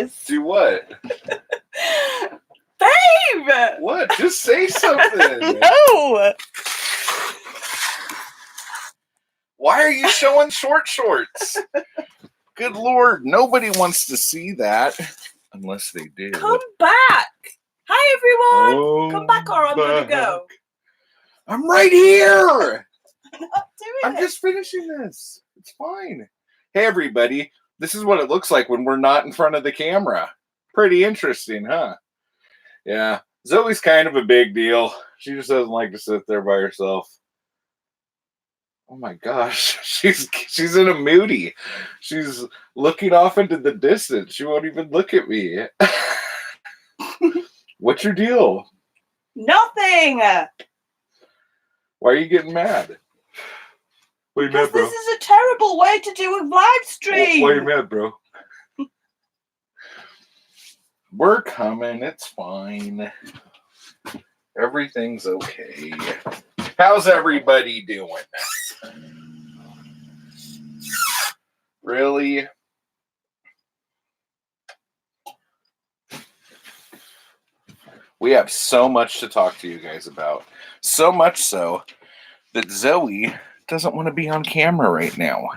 this. Do what? Babe! What? Just say something. No! Why are you showing short shorts? Good Lord, nobody wants to see that. Unless they do. Come back! Hi, everyone! Oh, Come back or I'm going to go. I'm right here! I'm not doing I'm it. just finishing this. It's fine. Hey, everybody. This is what it looks like when we're not in front of the camera. Pretty interesting, huh? Yeah. Zoe's kind of a big deal. She just doesn't like to sit there by herself. Oh my gosh. She's in a moody. She's looking off into the distance. She won't even look at me. What's your deal? Nothing! Why are you getting mad? What are you Because mad, bro? this is a terrible way to do a live stream. Why are you mad, bro? We're coming. It's fine. Everything's okay. How's everybody doing? Really? We have so much to talk to you guys about. So much so that Zoe doesn't want to be on camera right now.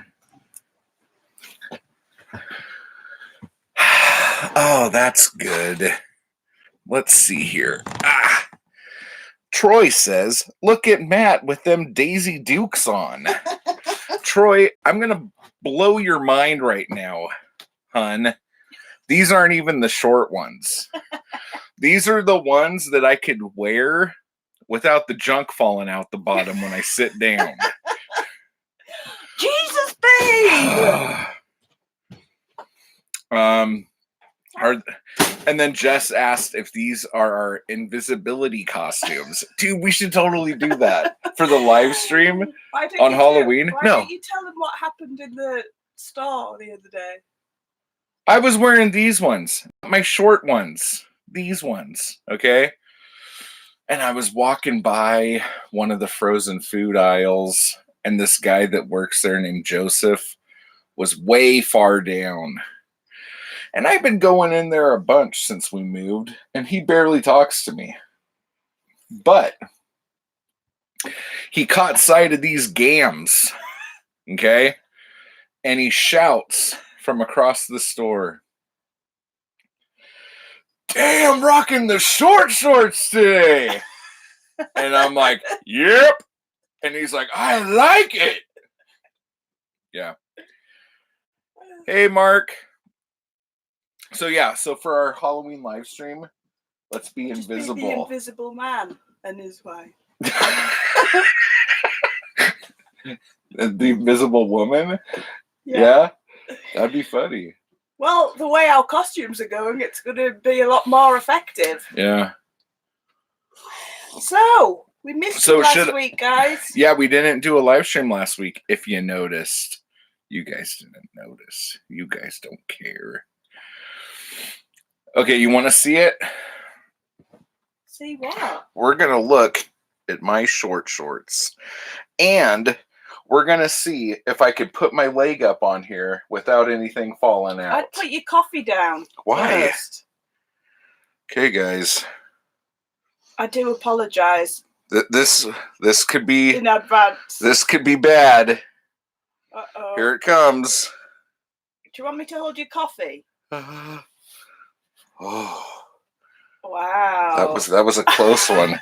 Oh, that's good. Let's see here. Troy says, look at Matt with them Daisy Dukes on. Troy, I'm going to blow your mind right now, hun. These aren't even the short ones. These are the ones that I could wear without the junk falling out the bottom when I sit down. Jesus, babe! And then Jess asked if these are our invisibility costumes. Dude, we should totally do that for the live stream on Halloween. Why don't you tell them what happened in the store the other day? I was wearing these ones, my short ones, these ones, okay? And I was walking by one of the frozen food aisles, and this guy that works there named Joseph was way far down. And I've been going in there a bunch since we moved, and he barely talks to me. But he caught sight of these gams, okay? And he shouts from across the store, damn, rocking the short shorts today. And I'm like, yep. And he's like, I like it. Yeah. Hey, Mark. So for our Halloween live stream, let's be invisible. Be the invisible man and his wife. The invisible woman? Yeah. That'd be funny. Well, the way our costumes are going, it's going to be a lot more effective. Yeah. So, we missed you last week, guys. Yeah, we didn't do a live stream last week, if you noticed. You guys didn't notice. You guys don't care. Okay, you want to see it? See what? We're going to look at my short shorts. And we're going to see if I could put my leg up on here without anything falling out. I'd put your coffee down. Why? First. Okay, guys. I do apologize. This could be... in advance. This could be bad. Uh-oh. Here it comes. Do you want me to hold your coffee? Oh, wow. That was a close one.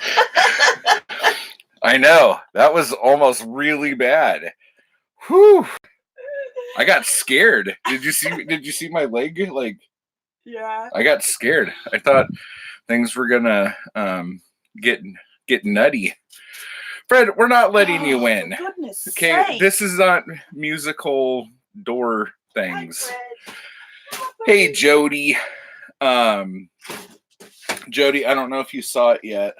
I know. That was almost really bad. Whew. I got scared. Did you see my leg? Like, yeah. I got scared. I thought things were gonna get nutty. Fred, we're not letting you in. For goodness Okay, sake. this is not musical door things. Hey, Jody. Jody, I don't know if you saw it yet,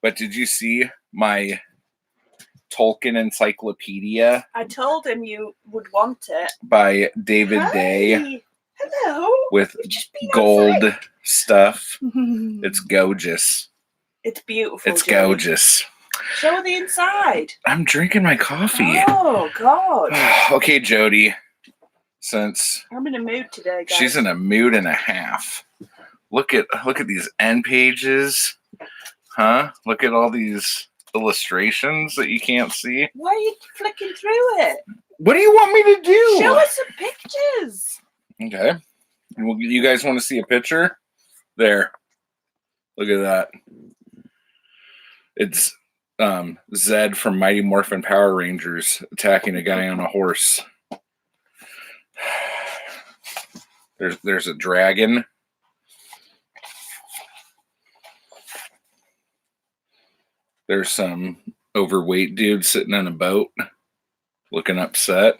but did you see my Tolkien encyclopedia? I told him you would want it. By David Day. Hello. With gold outside. Stuff. It's gorgeous. It's beautiful. It's Jody. gorgeous. Show the inside. I'm drinking my coffee. Oh, God. Okay, Jody. since I'm in a mood today, guys. she's in a mood and a half. Look at these end pages. Huh? Look at all these illustrations that you can't see. Why are you flicking through it? What do you want me to do? Show us some pictures. Okay. You guys want to see a picture? There. Look at that. It's Zed from Mighty Morphin Power Rangers attacking a guy on a horse. There's a dragon. There's some overweight dude sitting on a boat looking upset.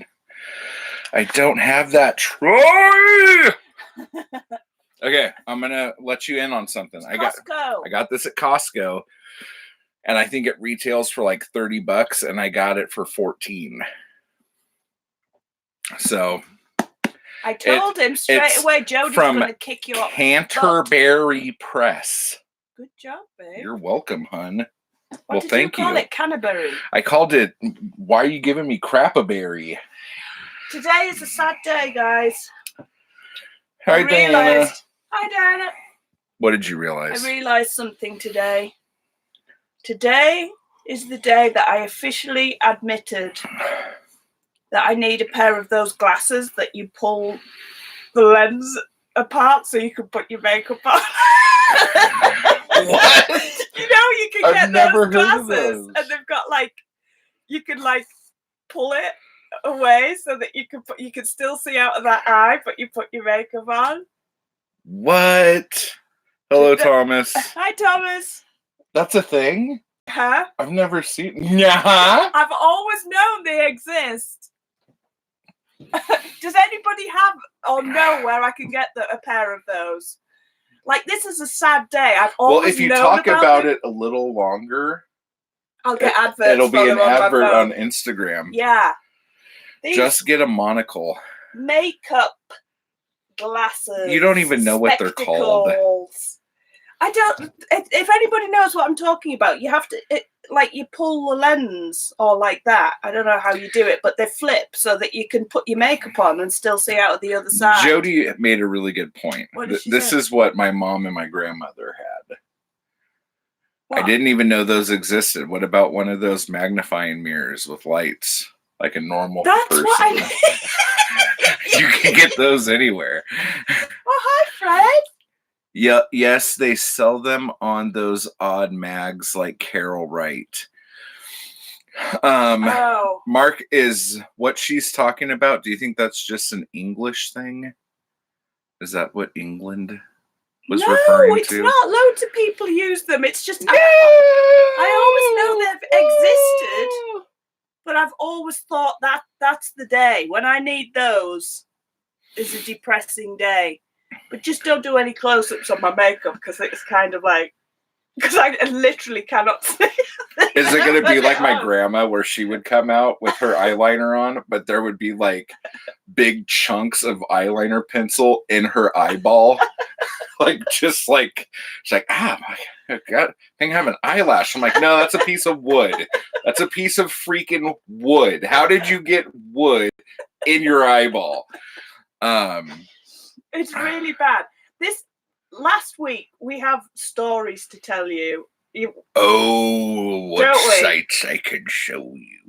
I don't have that, Troy! Okay, I'm gonna let you in on something. I got this at Costco, and I think it retails for like $30, and I got it for $14. So I told him straight away, Jody's gonna kick you up. Canterbury Press. Good job, babe. You're welcome, hun. What did you call it? Canterbury. I called it. Why are you giving me crap-a-berry? Today is a sad day, guys. Hi, Diana. Hi, Diana. What did you realize? I realized something today. Today is the day that I officially admitted that I need a pair of those glasses that you pull the lens apart so you can put your makeup on. What? You know, you can I've get never those heard of glasses, those. and they've got like, you can like pull it away so that you can still see out of that eye, but you put your makeup on. What? Hello, Thomas. Hi, Thomas. That's a thing? Huh? I've never seen. Yeah. I've always known they exist. Does anybody have or know where I can get a pair of those? Like, this is a sad day. I've always Well, if you known talk about them. it a little longer, I'll get adverts. It'll be an advert on Instagram. Yeah. Just get a monocle. Makeup glasses. You don't even know what they're called. I don't. If anybody knows what I'm talking about, you have to, you pull the lens or like that. I don't know how you do it, but they flip so that you can put your makeup on and still see out of the other side. Jody made a really good point. This is what my mom and my grandmother had. What? I didn't even know those existed. What about one of those magnifying mirrors with lights, like a normal person? That's what I mean. You can get those anywhere. Oh, hi, Fred. Yeah, yes, they sell them on those odd mags like Carol Wright. Mark, is what she's talking about, do you think that's just an English thing? Is that what England was referring to? No, it's not. Loads of people use them. It's just, I always know they've existed, but I've always thought that's the day. When I need those is a depressing day. But just don't do any close-ups on my makeup because it's kind of like, because I literally cannot see. Is it going to be like my grandma where she would come out with her eyeliner on, but there would be like big chunks of eyeliner pencil in her eyeball? She's like, my God, I think I have an eyelash. I'm like, no, that's a piece of wood. That's a piece of freaking wood. How did you get wood in your eyeball? It's really bad. This last week we have stories to tell you. What sights I can show you.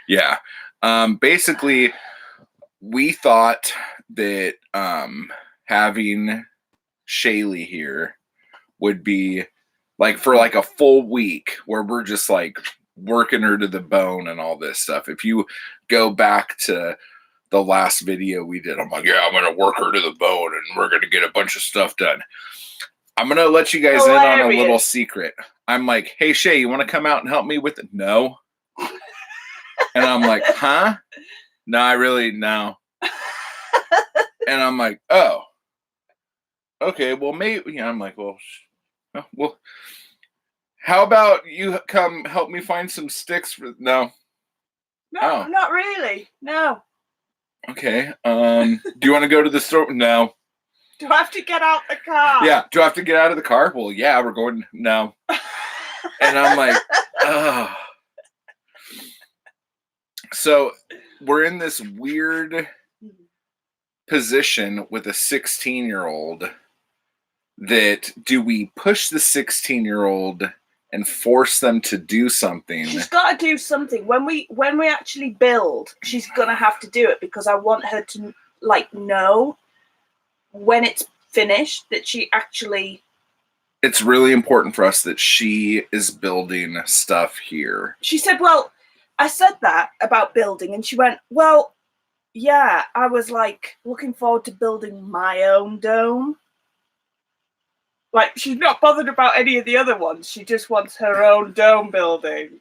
Yeah. Basically, we thought that having Shaylee here would be like for like a full week where we're just like working her to the bone and all this stuff. If you go back to the last video we did, I'm like, yeah, I'm going to work her to the bone and we're going to get a bunch of stuff done. I'm going to let you guys in on a little secret. I'm like, hey, Shay, you want to come out and help me with it? No. And I'm like, huh? No, I really, no. And I'm like, oh, okay, well, maybe, I'm like, well, how about you come help me find some sticks for, no. No, not really. No. Okay. Do you want to go to the store? No. Do I have to get out the car? Yeah. Do I have to get out of the car? Well, yeah, we're going. No. And I'm like, oh. So we're in this weird position with a 16-year-old that do we push the 16-year-old and force them to do something? She's got to do something. When we actually build, she's gonna have to do it because I want her to know when it's finished that she actually. It's really important for us that she is building stuff here. She said, "Well, I said that about building," and she went, "Well, yeah, I was looking forward to building my own dome." She's not bothered about any of the other ones. She just wants her own dome building.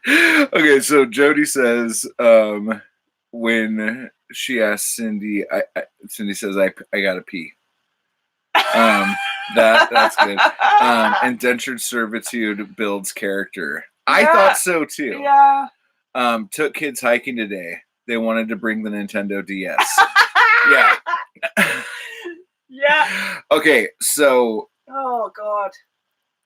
Okay, so Jody says when she asks Cindy, Cindy says, I gotta pee. That's good. Indentured servitude builds character. I thought so too. Yeah. Took kids hiking today. They wanted to bring the Nintendo DS. Yeah. Yeah. Okay, so. Oh God,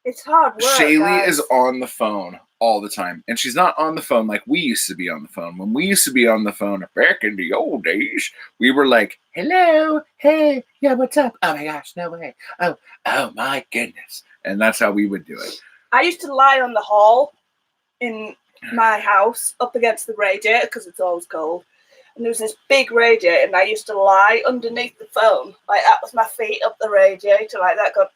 it's hard work. Shaylee is on the phone all the time, and she's not on the phone like we used to be on the phone. When we used to be on the phone back in the old days, we were like, "Hello, hey, yeah, what's up? Oh my gosh, no way! Oh my goodness!" And that's how we would do it. I used to lie on the hall in my house up against the radiator because it's always cold. And there was this big radiator, and I used to lie underneath the phone, like that with my feet up the radiator, like that, going,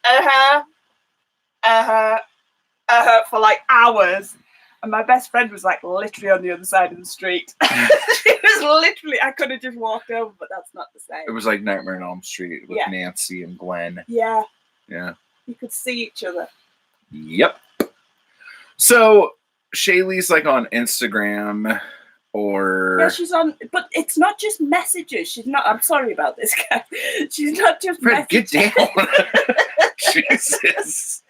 for hours. And my best friend was literally on the other side of the street. It was literally, I could have just walked over, but that's not the same. It was like Nightmare on Elm Street with Nancy and Glenn. Yeah. Yeah. You could see each other. Yep. So Shaylee's on Instagram. Yeah, she's on, but it's not just messages. She's not. I'm sorry about this guy. She's not just. Fred, get down. Jesus.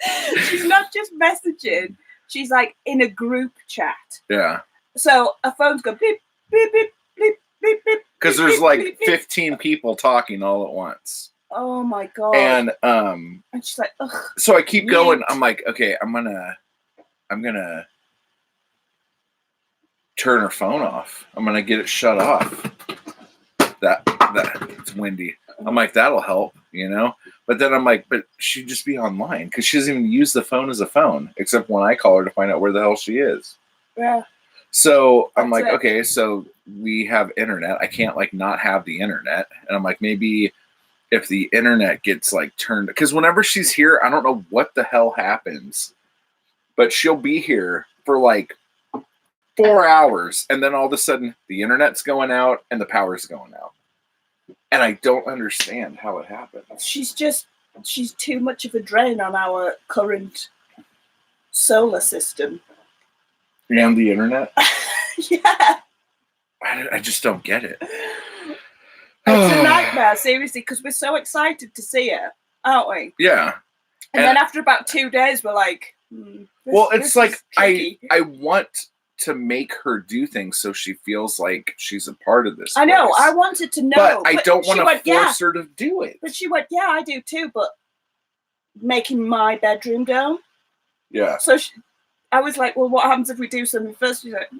She's not just messaging. She's in a group chat. Yeah. So a phone's going beep beep beep beep beep beep. Because there's 15 people talking all at once. Oh my God. And she's like, ugh. So I keep going. I'm like, okay, I'm gonna turn her phone off. I'm gonna get it shut off. That it's windy. I'm like, that'll help, But then I'm like, but she'd just be online because she doesn't even use the phone as a phone, except when I call her to find out where the hell she is. Yeah. So I'm like, okay, so we have internet. I can't not have the internet. And I'm like, maybe if the internet gets turned, because whenever she's here, I don't know what the hell happens, but she'll be here for 4 hours, and then all of a sudden the internet's going out and the power's going out. And I don't understand how it happens. She's too much of a drain on our current solar system. And the internet? Yeah. I just don't get it. It's a nightmare, seriously, because we're so excited to see her, aren't we? Yeah. And then after about 2 days, we're like, it's I want to make her do things so she feels like she's a part of this. I know. Place. I wanted to know. But I don't want to force her to do it. But she went, yeah, I do too, but making my bedroom dome. Yeah. So I was like, well, what happens if we do something first? She's like,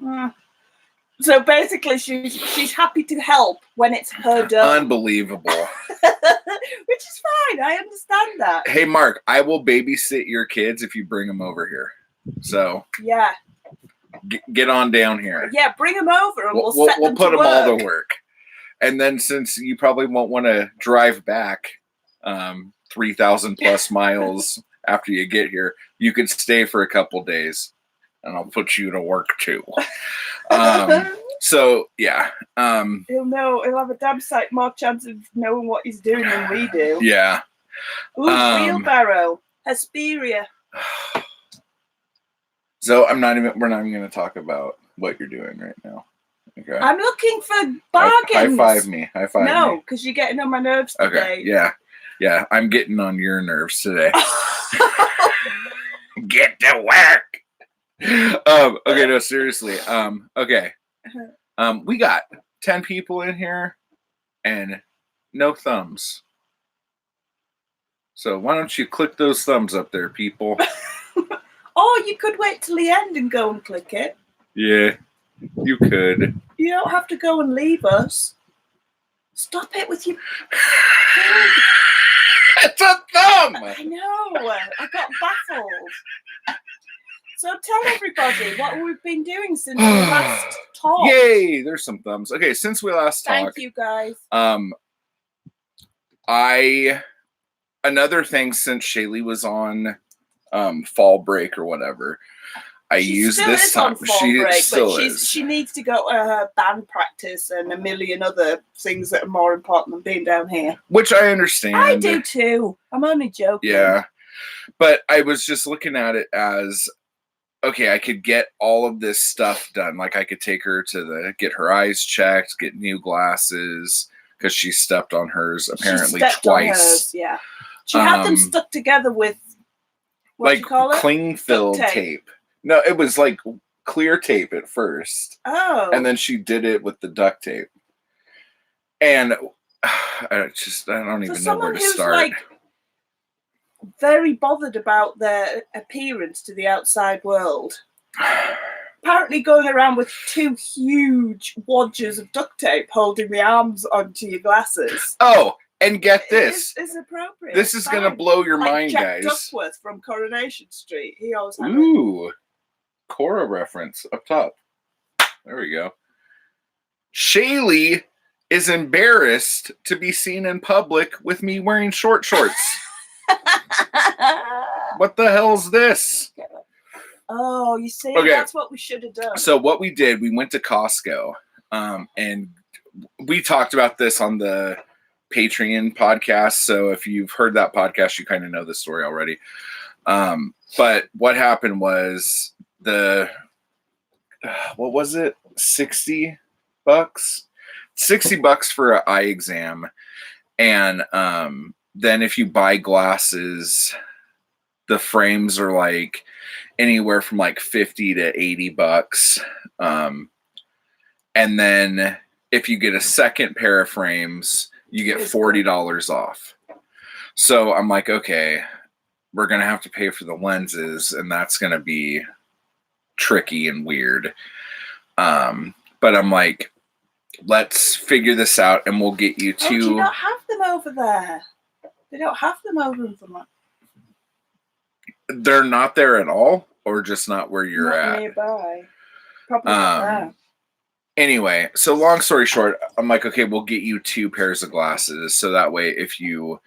So basically, she's happy to help when it's her dome. Unbelievable. Which is fine. I understand that. Hey, Mark, I will babysit your kids if you bring them over here. So yeah. Get on down here. Yeah, bring them over and we'll put them all to work. And then since you probably won't want to drive back 3,000 plus miles after you get here, you could stay for a couple days and I'll put you to work too. So yeah. He'll know, he'll have a damn sight more chance of knowing what he's doing than we do. Yeah. Ooh, wheelbarrow. Hesperia. So we're not even going to talk about what you're doing right now. Okay. I'm looking for bargains. High five me. No, because you're getting on my nerves today. Okay. Yeah. Yeah. I'm getting on your nerves today. Get to work. Okay. No, seriously. Okay. We got 10 people in here and no thumbs. So why don't you click those thumbs up there, people? Or you could wait till the end and go and click it. Yeah, you could. You don't have to go and leave us. Stop it with your... It's a thumb! I know. I got baffled. So tell everybody what we've been doing since we last talked. Yay! There's some thumbs. Okay, since we last talked. Thank you, guys. Another thing since Shaylee was on fall break or whatever, I used this time. She needs to go to her band practice and a million other things that are more important than being down here. Which I understand. I do too. I'm only joking. Yeah. But I was just looking at it as, okay, I could get all of this stuff done. Like I could take her to get her eyes checked, get new glasses, because she stepped on hers apparently twice. On hers, yeah. She had them stuck together with, what do you call it? Cling filled tape. No, it was like clear tape at first. Oh. And then she did it with the duct tape. And I don't even know where to start. Like, very bothered about their appearance to the outside world. Apparently going around with 2 huge wadges of duct tape holding the arms onto your glasses. Oh, and get this. It's appropriate. This is going to blow your mind, Jack guys. Duckworth from Coronation Street. He always had Ooh. Cora reference up top. There we go. Shaylee is embarrassed to be seen in public with me wearing short shorts. What the hell's this? Oh, you see, that's what we should have done. So what we did, we went to Costco, and we talked about this on the Patreon podcast. So if you've heard that podcast, you kind of know the story already. But what happened was what was it? $60? $60 for an eye exam. And then if you buy glasses, the frames are like anywhere from like $50 to $80. And then if you get a second pair of frames, you get $40 off. So I'm like, okay, we're going to have to pay for the lenses, and that's going to be tricky and weird. But I'm like, let's figure this out, and we'll get you to... Do you not have them over there? They don't have them over in Vermont. They're not there at all, or just not where you're at? Nearby. Probably not there. Anyway, so long story short, I'm like, okay, we'll get you 2 pairs of glasses. So that way, if you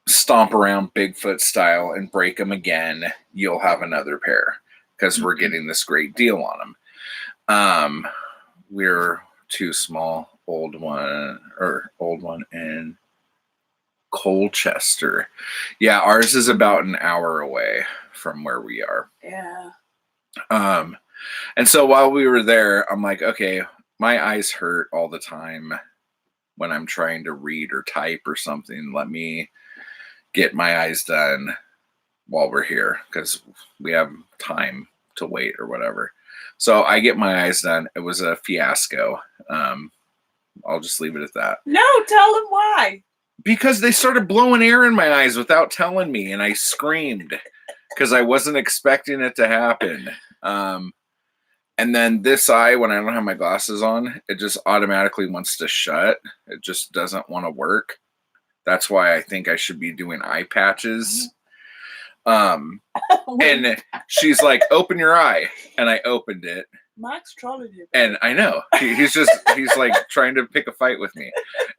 stomp around Bigfoot style and break them again, you'll have another pair because we're getting this great deal on them. We're too small, old one in Colchester. Yeah, ours is about an hour away from where we are. Yeah. And so while we were there, I'm like, okay, my eyes hurt all the time when I'm trying to read or type or something. Let me get my eyes done while we're here because we have time to wait or whatever. So I get my eyes done. It was a fiasco. I'll just leave it at that. No, tell them why. Because they started blowing air in my eyes without telling me, and I screamed because I wasn't expecting it to happen. And then this eye, when I don't have my glasses on, it just automatically wants to shut. It just doesn't want to work. That's why I think I should be doing eye patches. And she's like, open your eye. And I opened it. Mark's trolling you. And I know. He's like trying to pick a fight with me.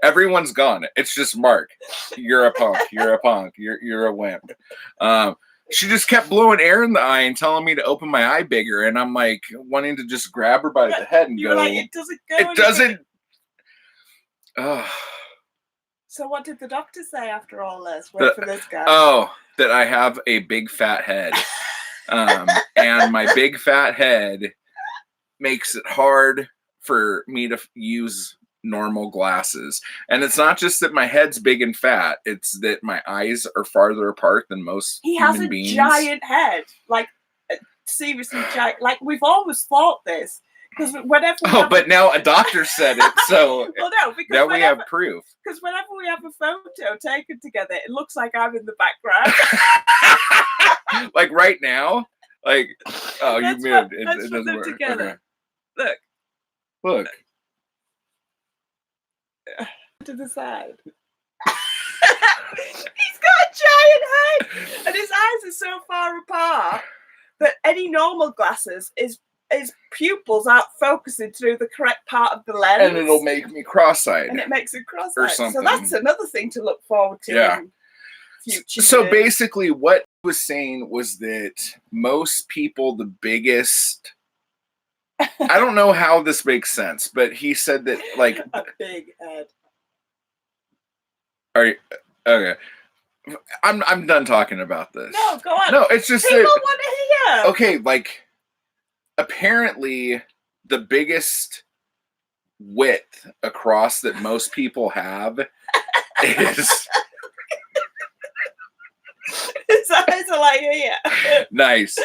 Everyone's gone. It's just Mark. You're a punk. You're a punk. You're a wimp. She just kept blowing air in the eye and telling me to open my eye bigger. And I'm like wanting to just grab her by the head and go. Like, it doesn't go. It doesn't. So what did the doctor say after all this? Wait for this guy. Oh, that I have a big fat head. And my big fat head makes it hard for me to use normal glasses. And it's not just that my head's big and fat, it's that my eyes are farther apart than most human beings. He has a giant head, like seriously giant. Like we've always thought this because whenever but now a doctor said it, so well, no, because now we have proof. Because whenever we have a photo taken together, it looks like I'm in the background. Like right now, like you moved. Let's put them together. Okay. Look. Look. To the side. He's got a giant head, and his eyes are so far apart that any normal glasses, his pupils aren't focusing through the correct part of the lens, And it'll make me cross-eyed. and it makes it cross-eyed. Or something. So that's another thing to look forward to. Yeah. In future So years. basically, what he was saying was that most people, the biggest. I don't know how this makes sense, but he said that like a big head. Are you, okay. I'm done talking about this. No, go on. No, it's just people that, want to hear. okay, like apparently the biggest width across that most people have is His eyes are like here. nice.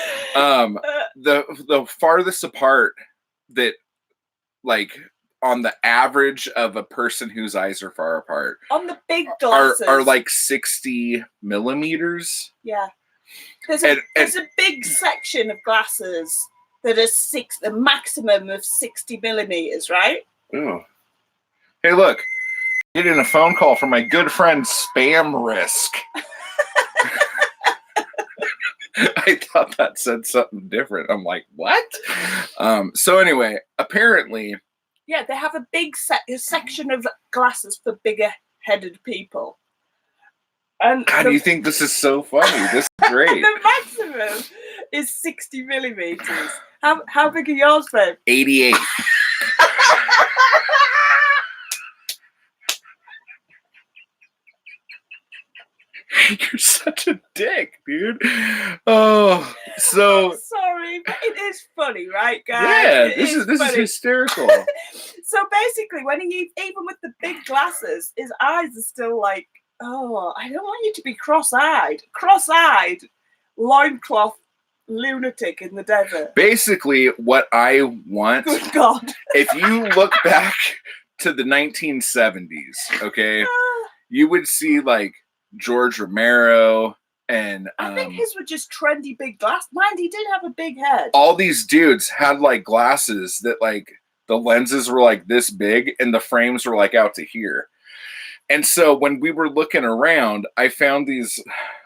The farthest apart that like on the average of a person whose eyes are far apart On the big glasses are like 60 millimeters. yeah. There's a big section of glasses that are the maximum of 60 millimeters, right? Oh. Hey, look. Getting a phone call from my good friend Spam Risk. I thought that said something different. I'm like, what? So anyway, apparently, Yeah, they have a big section of glasses for bigger-headed people. And God, do you think this is so funny? This is great. the maximum is 60 millimeters. How big are yours, babe? 88. You're such a dick, dude. Oh, so I'm sorry, but it is funny, right, guys? yeah, It this is funny. hysterical. So basically, when even with the big glasses, his eyes are still like, oh, I don't want you to be cross-eyed. Cross-eyed, loincloth lunatic in the desert. Basically, what I want, Good God. if you look back to the 1970s, okay, you would see like George Romero and I think his were just trendy big glasses. Mind, he did have a big head. all these dudes had like glasses that like the lenses were like this big and the frames were like out to here. And so when we were looking around, I found these,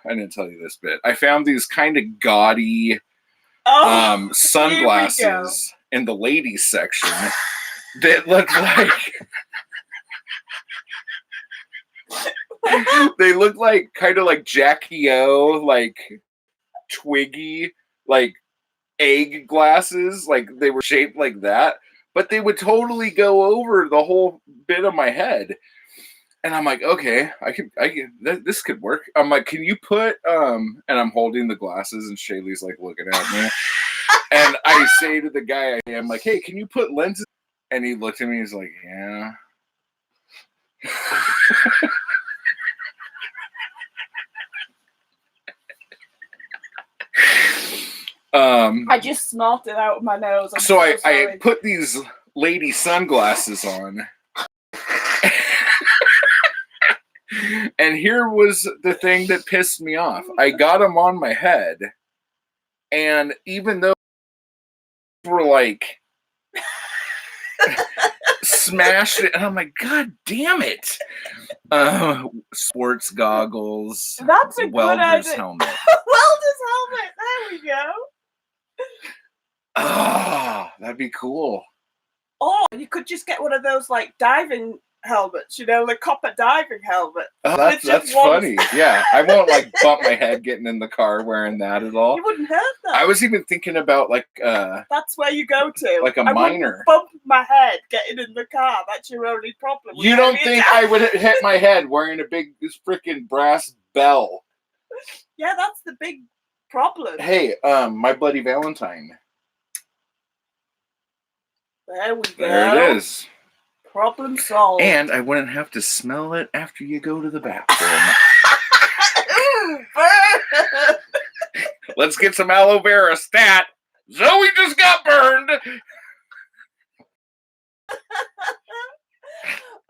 I didn't tell you this bit, I found these kind of gaudy sunglasses in the ladies section that looked like they look like kind of like Jackie O, like Twiggy, like egg glasses, like they were shaped like that, but they would totally go over the whole bit of my head. And I'm like, okay, I can, this could work. I'm like, can you put, and I'm holding the glasses and Shaylee's like looking at me. And I say to the guy, I'm like, hey, can you put lenses? And he looked at me, he's like, yeah. I just snorted out of my nose. So I put these lady sunglasses on. And here was the thing that pissed me off. I got them on my head. And even though were like smashed it, and I'm like, God damn it. Sports goggles. That's a welder's good idea. helmet. Welder's helmet. There we go. Oh, that'd be cool. Or you could just get one of those like diving helmets, you know, the copper diving helmet. Oh, that's funny. Yeah, I won't like bump my head getting in the car wearing that at all. You wouldn't hurt that. I was even thinking about like that's where you go to. Like a I minor. Bump my head getting in the car. That's your only problem. You don't think I would hit my head wearing a big freaking brass bell? Yeah, that's the big problem. Hey, my Bloody Valentine. There we go. There it is. Problem solved. And I wouldn't have to smell it after you go to the bathroom. Ooh, burn. Let's get some aloe vera stat. Zoe just got burned.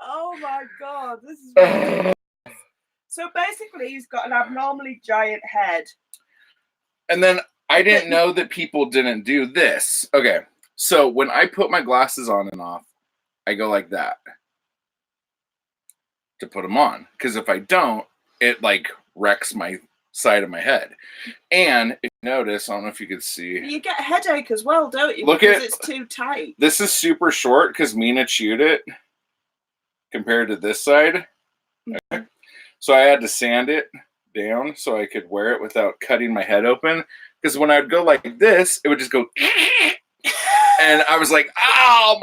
Oh my God, this is ridiculous. So basically, he's got an abnormally giant head. And then I didn't know that people didn't do this. Okay, so when I put my glasses on and off, I go like that to put them on. Because if I don't, it like wrecks my side of my head. And if you notice, I don't know if you could see. You get a headache as well, don't you? Look because at it's too tight. This is super short because Mina chewed it compared to this side. Okay. So I had to sand it down so I could wear it without cutting my head open. Because when I'd go like this, it would just go, and I was like, "Oh,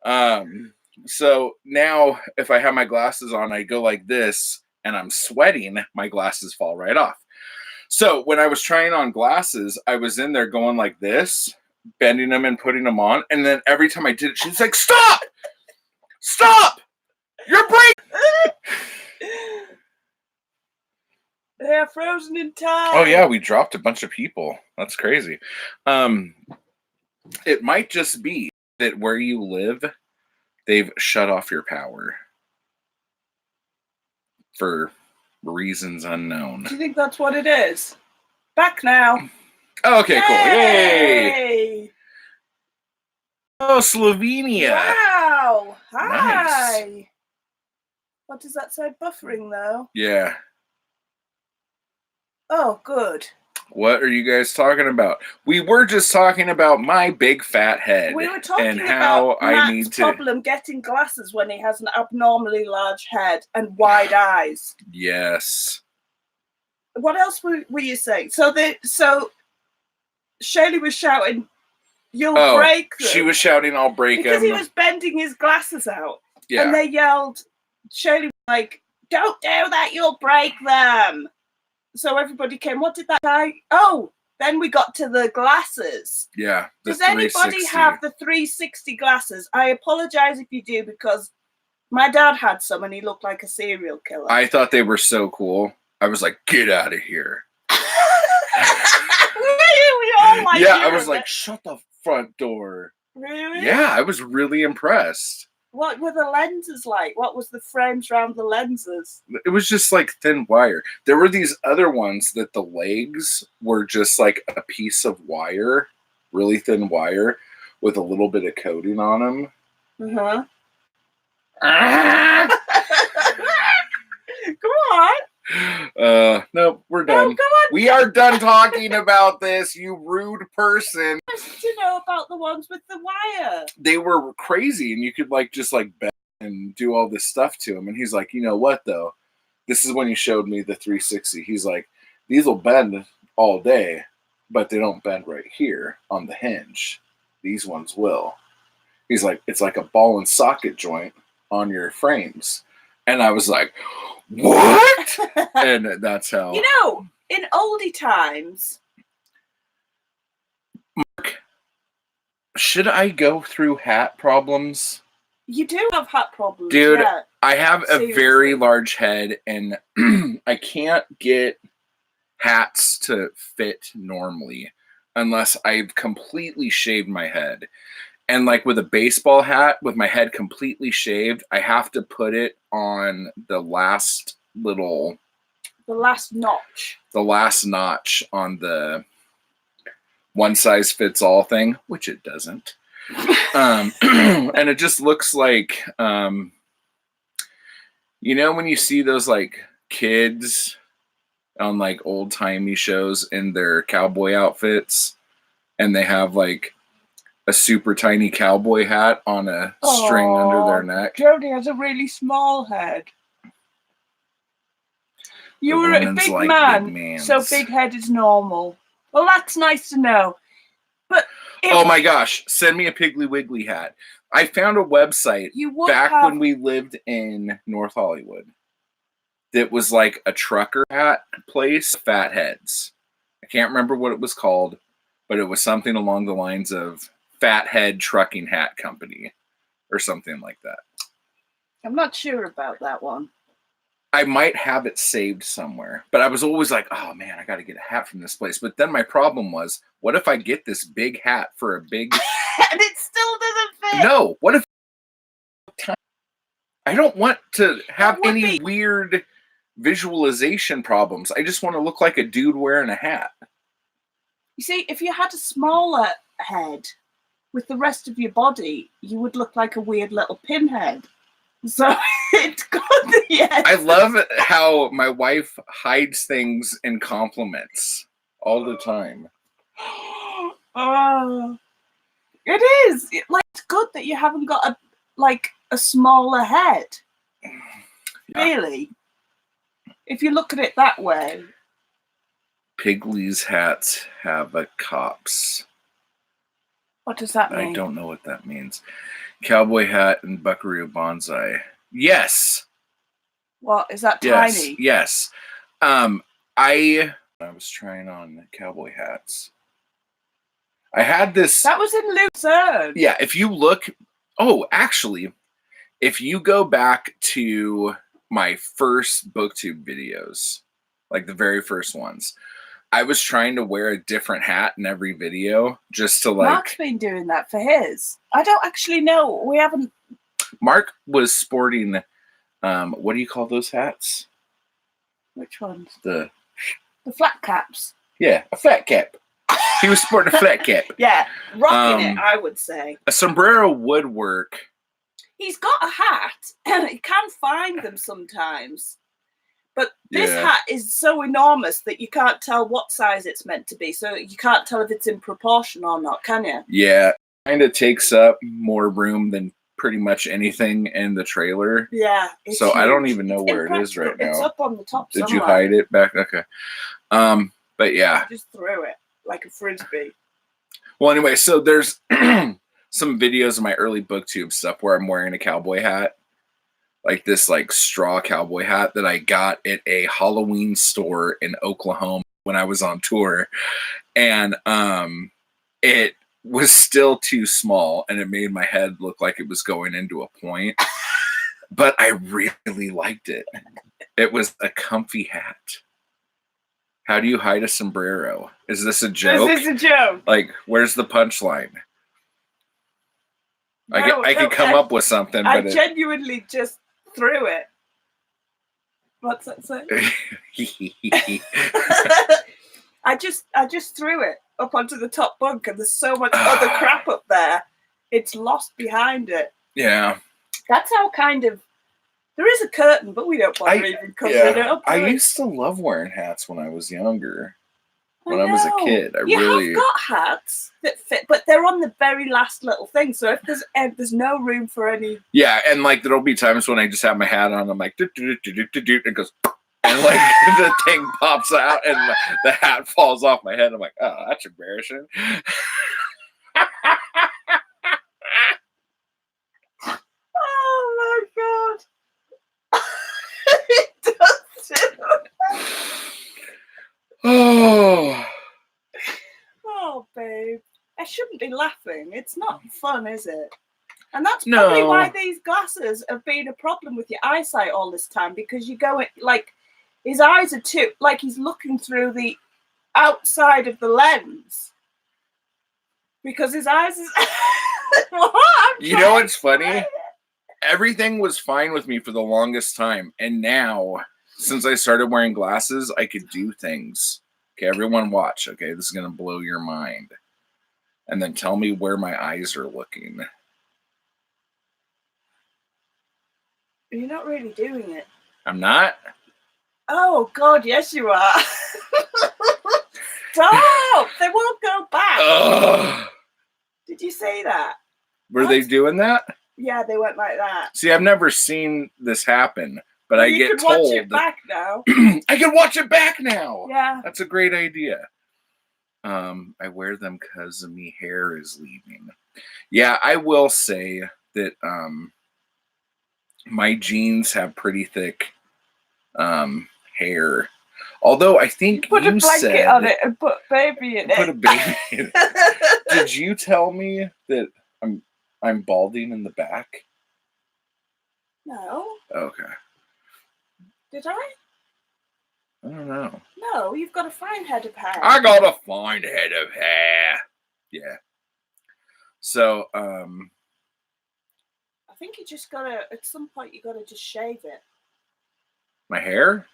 motherfucker!" So now, if I have my glasses on, I go like this, and I'm sweating. My glasses fall right off. So when I was trying on glasses, I was in there going like this, bending them and putting them on, and then every time I did it, she was like, "Stop! Stop! You're breaking!" They're frozen in time. Oh yeah, we dropped a bunch of people. That's crazy. It might just be that where you live, they've shut off your power for reasons unknown. Do you think that's what it is? Back now. Oh, okay, cool. Yay! Yay! Oh, Slovenia. Wow! Hi! Nice. What does that say? Buffering, though? Yeah. Oh, good. What are you guys talking about? We were just talking about my big fat head. We were talking and how about I Matt's need to. problem getting glasses when he has an abnormally large head and wide eyes. Yes. What else were you saying? So Shaylee was shouting, "You'll break them." She was shouting, "I'll break because them." he was bending his glasses out. Yeah. And they yelled, Shaylee was like, "Don't do that, you'll break them." So everybody came, what did that guy? Oh, then we got to the glasses. Yeah. Does anybody have the 360 glasses? I apologize if you do, because my dad had some and he looked like a serial killer. I thought they were so cool. I was like, "Get out of here." We all like yeah, I was like, "Shut the front door." Really? Yeah, I was really impressed. What were the lenses like? What was the frames around the lenses? It was just like thin wire. There were these other ones that the legs were just like a piece of wire, really thin wire, with a little bit of coating on them. Uh-huh. Go on. No, we're No, done. go on. We are done talking about this, you rude person. To know about the ones with the wire. They were crazy, and you could like just like bend and do all this stuff to him. And he's like, "You know what though? This is when he showed me the 360. He's like, these will bend all day, but they don't bend right here on the hinge. These ones will." He's like, "It's like a ball and socket joint on your frames." And I was like, "What?" And that's how. You know, in oldie times. Mark, should I go through hat problems? You do have hat problems. Dude, yeah. I have Seriously. a very large head, and I can't get hats to fit normally unless I've completely shaved my head. And like with a baseball hat, with my head completely shaved, I have to put it on the last little... The last notch. The last notch on the one-size-fits-all thing, which it doesn't. And it just looks like... you know when you see those like kids on like old-timey shows in their cowboy outfits, and they have like a super tiny cowboy hat on a string under their neck? Jody has a really small head. You were a big like man, big so big head is normal. Well, that's nice to know. But oh my gosh, send me a Piggly Wiggly hat. I found a website back when we lived in North Hollywood that was like a trucker hat place, Fatheads. I can't remember what it was called, but it was something along the lines of Fathead Trucking Hat Company or something like that. I'm not sure about that one. I might have it saved somewhere, but I was always like, "Oh man, I got to get a hat from this place." But then my problem was, what if I get this big hat for a big... and it still doesn't fit? No, what if... I don't want to have any weird visualization problems. I just want to look like a dude wearing a hat. You see, if you had a smaller head, with the rest of your body, you would look like a weird little pinhead. So it's good. Yes. I love how my wife hides things in compliments all the time. Oh, it is. Like, it's good that you haven't got a smaller head. Yeah. Really, if you look at it that way. Pigley's hats have a cops. What does that mean? I don't know what that means. Cowboy hat and Buckaroo bonsai. Yes. What is that? Yes. Tiny? Yes. I was trying on cowboy hats. I had this. That was in Lucerne. Yeah. If you look. Oh, actually, if you go back to my first BookTube videos, like the very first ones, I was trying to wear a different hat in every video just to like. Mark's been doing that for his. I don't actually know. We haven't. Mark was sporting. What do you call those hats? Which ones? The flat caps. Yeah, a flat cap. He was sporting a flat cap. Yeah, rocking it, I would say. A sombrero would work. He's got a hat, and he can find them sometimes. But this hat is so enormous that you can't tell what size it's meant to be. So you can't tell if it's in proportion or not, can you? Yeah, kind of takes up more room than pretty much anything in the trailer. Yeah. So huge. I don't even know where it is right now. It's up on the top somewhere. Did you hide it back? Okay. But yeah. I just threw it like a frisbee. Well, anyway, so there's some videos of my early BookTube stuff where I'm wearing a cowboy hat. Like this like straw cowboy hat that I got at a Halloween store in Oklahoma when I was on tour. And it was still too small and it made my head look like it was going into a point. But I really liked it. It was a comfy hat. How do you hide a sombrero? Is this a joke? This is a joke. Like, where's the punchline? I could come up with something. I genuinely just threw it. What's that say? I just threw it up onto the top bunk, and there's so much other crap up there. It's lost behind it. Yeah. That's how kind of. There is a curtain, but we don't bother even covering it up. I used to love wearing hats when I was younger. When I was a kid, I've got hats that fit, but they're on the very last little thing. So if there's no room for any. Yeah, and like there'll be times when I just have my hat on, I'm like, and it goes, and like the thing pops out, and the hat falls off my head. I'm like, oh, that's embarrassing. Oh my god! It does too. Oh, babe. I shouldn't be laughing. It's not fun, is it? And that's probably why these glasses have been a problem with your eyesight all this time, because you go like his eyes are too like he's looking through the outside of the lens. Because his eyes is what? You know what's funny? Everything was fine with me for the longest time, and now since I started wearing glasses, I could do things. Okay, everyone watch. Okay, this is going to blow your mind. And then tell me where my eyes are looking. You're not really doing it. I'm not? Oh, God, yes, you are. Stop! They won't go back. Ugh. Did you say that? Were they doing that? Yeah, they went like that. See, I've never seen this happen. But I get told. You can watch it back now. I can watch it back now. Yeah. That's a great idea. I wear them because me hair is leaving. Yeah, I will say that my jeans have pretty thick hair. Although I think you put a blanket on it and put baby in it. Put a baby in it. Did you tell me that I'm balding in the back? No. Okay. Did I? I don't know. No, you've got a fine head of hair. I got a fine head of hair. Yeah. So, I think you just gotta, at some point, you gotta just shave it. My hair?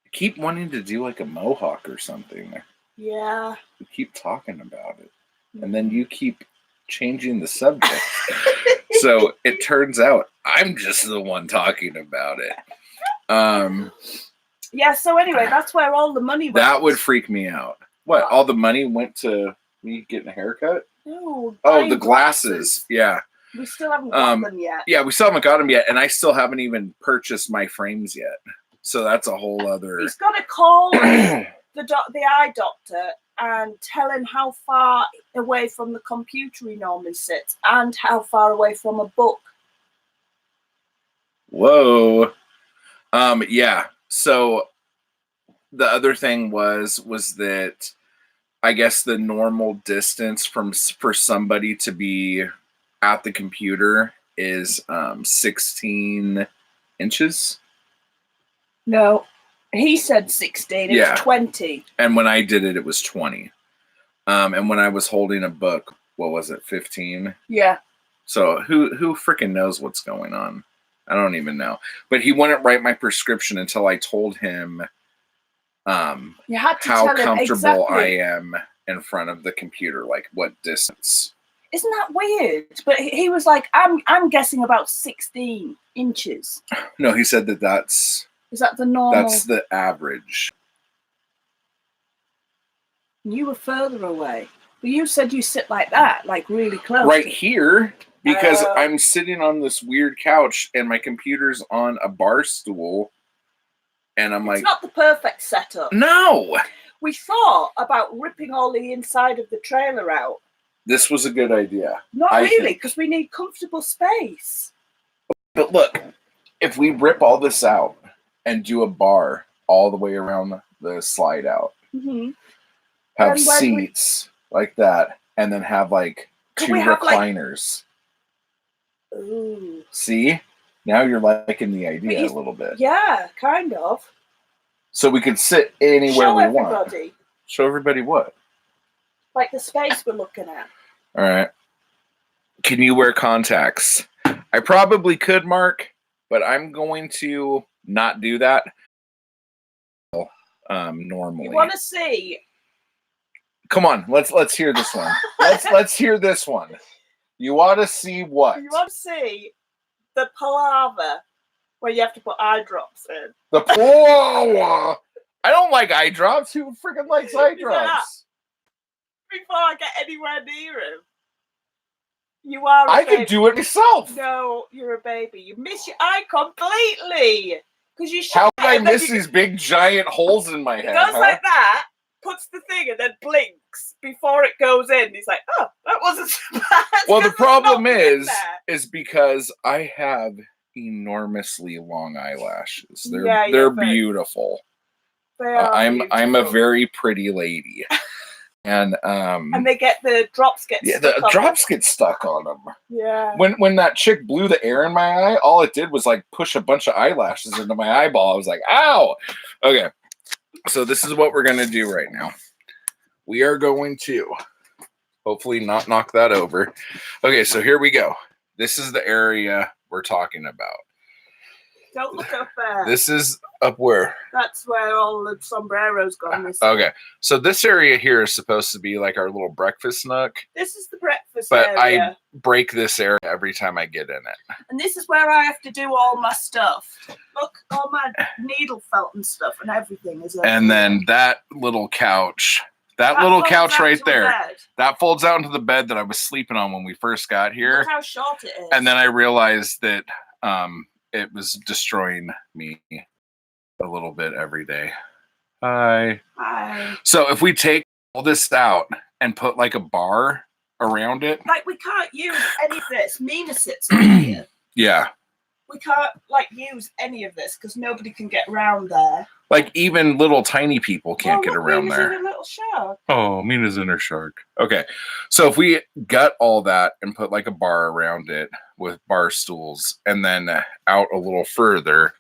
I keep wanting to do like a mohawk or something. Yeah. We keep talking about it. and then you keep changing the subject. So it turns out I'm just the one talking about it. Yeah, so anyway, that's where all the money went. That would freak me out. What? All the money went to me getting a haircut? No. Oh, the glasses. Yeah. We still haven't got them yet. Yeah, we still haven't got them yet, and I still haven't even purchased my frames yet. So that's a whole other. He's got to call the eye doctor and tell him how far away from the computer he normally sits and how far away from a book. Whoa. Yeah. So the other thing was that I guess the normal distance for somebody to be at the computer is 16 inches. No, he said 16. It was 20. And when I did it, it was 20. And when I was holding a book, what was it, 15? Yeah. So who freaking knows what's going on? I don't even know. But he wouldn't write my prescription until I told him you had to how tell him comfortable exactly. I am in front of the computer, like what distance. Isn't that weird? But he was like, I'm guessing about 16 inches. No, he said that's... Is that the normal? That's the average. You were further away. But you said you sit like that, like really close. Right here, because I'm sitting on this weird couch and my computer's on a bar stool. And I'm it's not the perfect setup. No! We thought about ripping all the inside of the trailer out. This was a good idea. Not really, because we need comfortable space. But look, if we rip all this out and do a bar all the way around the slide out, have seats like that, and then have like 2 recliners. Like... Ooh. See? Now you're liking the idea a little bit. Yeah, kind of. So we could sit anywhere we want. Show everybody what? Like the space we're looking at. All right. Can you wear contacts? I probably could, Mark, but I'm going to not do that. Normally. You want to see? Come on, let's hear this one. let's hear this one. You want to see what? You want to see the palaver where you have to put eye drops in. The palaver. I don't like eye drops. Who freaking likes eye drops? Before I get anywhere near him. You are a I baby. could do it myself. No, you're a baby. You miss your eye completely. Because you How did I miss these big giant holes in my head? It goes like that, puts the thing and then blinks before it goes in. He's like, oh, that wasn't so bad. Well, the problem is because I have enormously long eyelashes. They're beautiful. I'm a very pretty lady. And they get the drops get drops get stuck on them. Yeah. When that chick blew the air in my eye, all it did was like push a bunch of eyelashes into my eyeball. I was like, ow. Okay. So this is what we're gonna do right now. We are going to hopefully not knock that over. Okay, so here we go. This is the area we're talking about. Don't look up there. This is up where? That's where all the sombreros gone. Okay, so this area here is supposed to be like our little breakfast nook. This is the breakfast area. But I break this area every time I get in it. And this is where I have to do all my stuff. Look, all my needle felt and stuff and everything is over. And then that little couch. That little couch right there. That folds out into the bed that I was sleeping on when we first got here. Look how short it is. And then I realized that it was destroying me a little bit every day. Hi. So if we take all this out and put like a bar around it. Like we can't use any of this. Mina sits on here. Yeah. We can't like use any of this because nobody can get around there. Like even little tiny people can't get around Mina's there. In a little shark. Oh, Mina's in her shark. Okay. So if we gut all that and put like a bar around it with bar stools and then out a little further,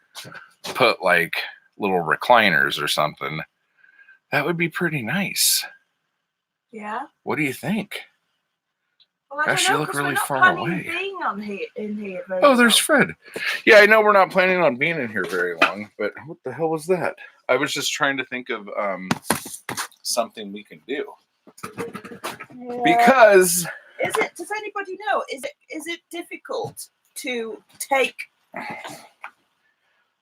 put like little recliners or something, that would be pretty nice. Yeah. What do you think? Well, gosh, you look really far away. In here there's Fred. Yeah, I know we're not planning on being in here very long, but what the hell was that? I was just trying to think of something we can do. Yeah. Because is it? Does anybody know? Is it difficult to take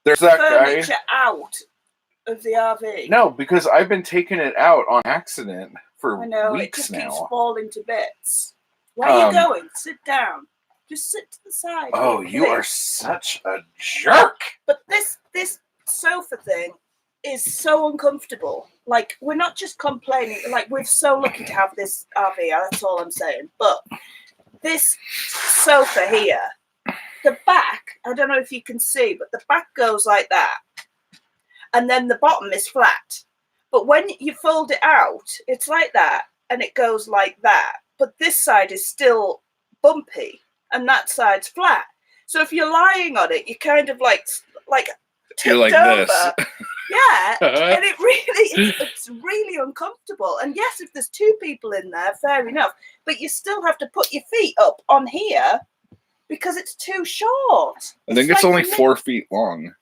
there's that guy. furniture out of the RV? No, because I've been taking it out on accident for I know, it weeks just keeps now. falling to bits. Where are you going? Sit down. Just sit to the side. Oh, you are such a jerk. But this sofa thing is so uncomfortable. Like, we're not just complaining. Like, we're so lucky to have this RV. That's all I'm saying. But this sofa here, the back, I don't know if you can see, but the back goes like that. And then the bottom is flat. But when you fold it out, it's like that. And it goes like that. But this side is still bumpy. And that side's flat. So if you're lying on it, you kind of like You're like over. this. Yeah, and it's really uncomfortable. And yes, if there's two people in there, fair enough. But you still have to put your feet up on here because it's too short. I think it's only 4 feet long.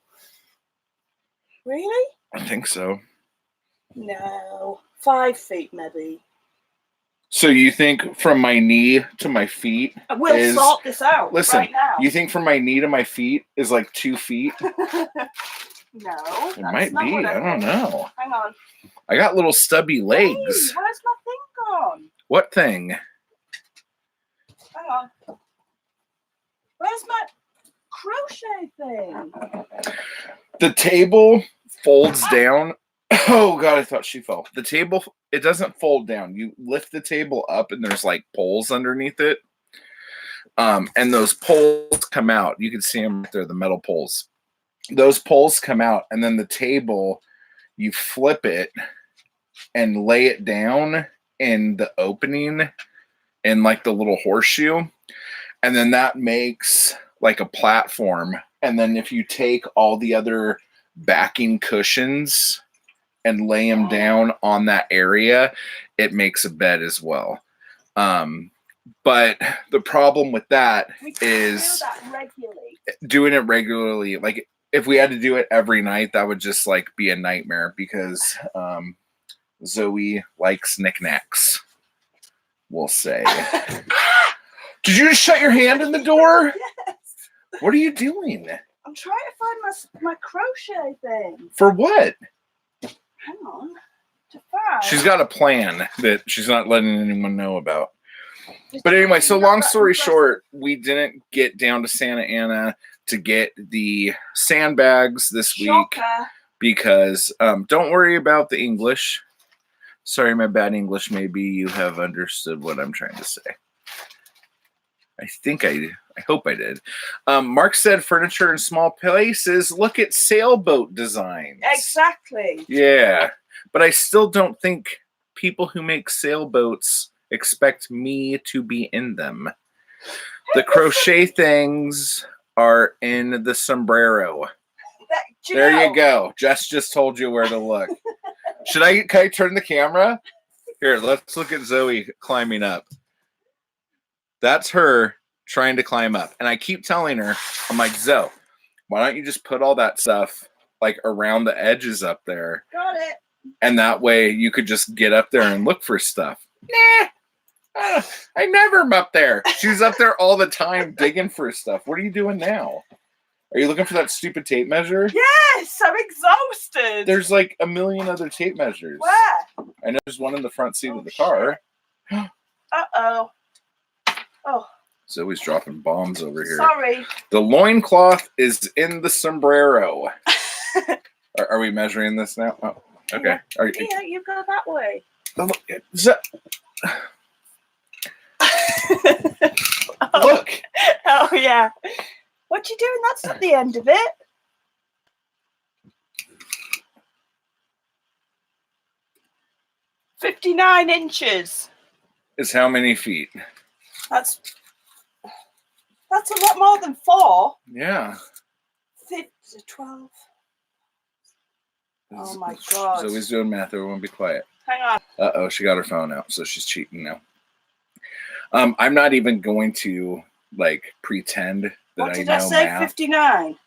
Really? I think so. No, 5 feet maybe. So you think from my knee to my feet? We'll sort this out. Listen, right now. You think from my knee to my feet is like 2 feet? No, it might be. I don't know. Hang on. I got little stubby legs. Hey, where's my thing gone? What thing? Hang on. Where's my crochet thing? The table folds down. Oh God, I thought she fell. The table, it doesn't fold down. You lift the table up and there's like poles underneath it. And those poles come out. You can see them right there, the metal poles. Those poles come out, and then the table, you flip it and lay it down in the opening in like the little horseshoe. And then that makes like a platform. And then if you take all the other backing cushions and lay them down on that area, it makes a bed as well. But the problem with that is doing it regularly. Like if we had to do it every night, that would just like be a nightmare because Zoe likes knickknacks, we'll say. Did you just shut your hand in the door? Yes. What are you doing? I'm trying to find my crochet thing. For what? Hang on. To find. She's got a plan that she's not letting anyone know about. But anyway, so long story short, we didn't get down to Santa Ana to get the sandbags this week because don't worry about the English. Sorry, my bad English. Maybe you have understood what I'm trying to say. I hope I did. Mark said furniture in small places. Look at sailboat designs. Exactly. Yeah. But I still don't think people who make sailboats expect me to be in them. The crochet things are in the sombrero. There you go. Jess just told you where to look. Can I turn the camera? Here, let's look at Zoe climbing up. That's her trying to climb up. And I keep telling her, I'm like, Zoe, why don't you just put all that stuff like around the edges up there? Got it. And that way you could just get up there and look for stuff. Nah. I never am up there. She's up there all the time digging for stuff. What are you doing now? Are you looking for that stupid tape measure? Yes, I'm exhausted. There's like a million other tape measures. Where? I know there's one in the front seat of the car. Uh-oh. Oh. Zoe's dropping bombs over here. Sorry. The loincloth is in the sombrero. Are we measuring this now? Oh, okay. Yeah, you go that way. Look. Oh, yeah. What you doing? That's not the end of it. "59 inches. Is how many feet? That's a lot more than 4. Yeah. 12. Oh my God. Zoe's doing math. Everyone be quiet. Hang on. Uh-oh, she got her phone out, so she's cheating now. I'm not even going to like pretend that What I did know I say? math. 59.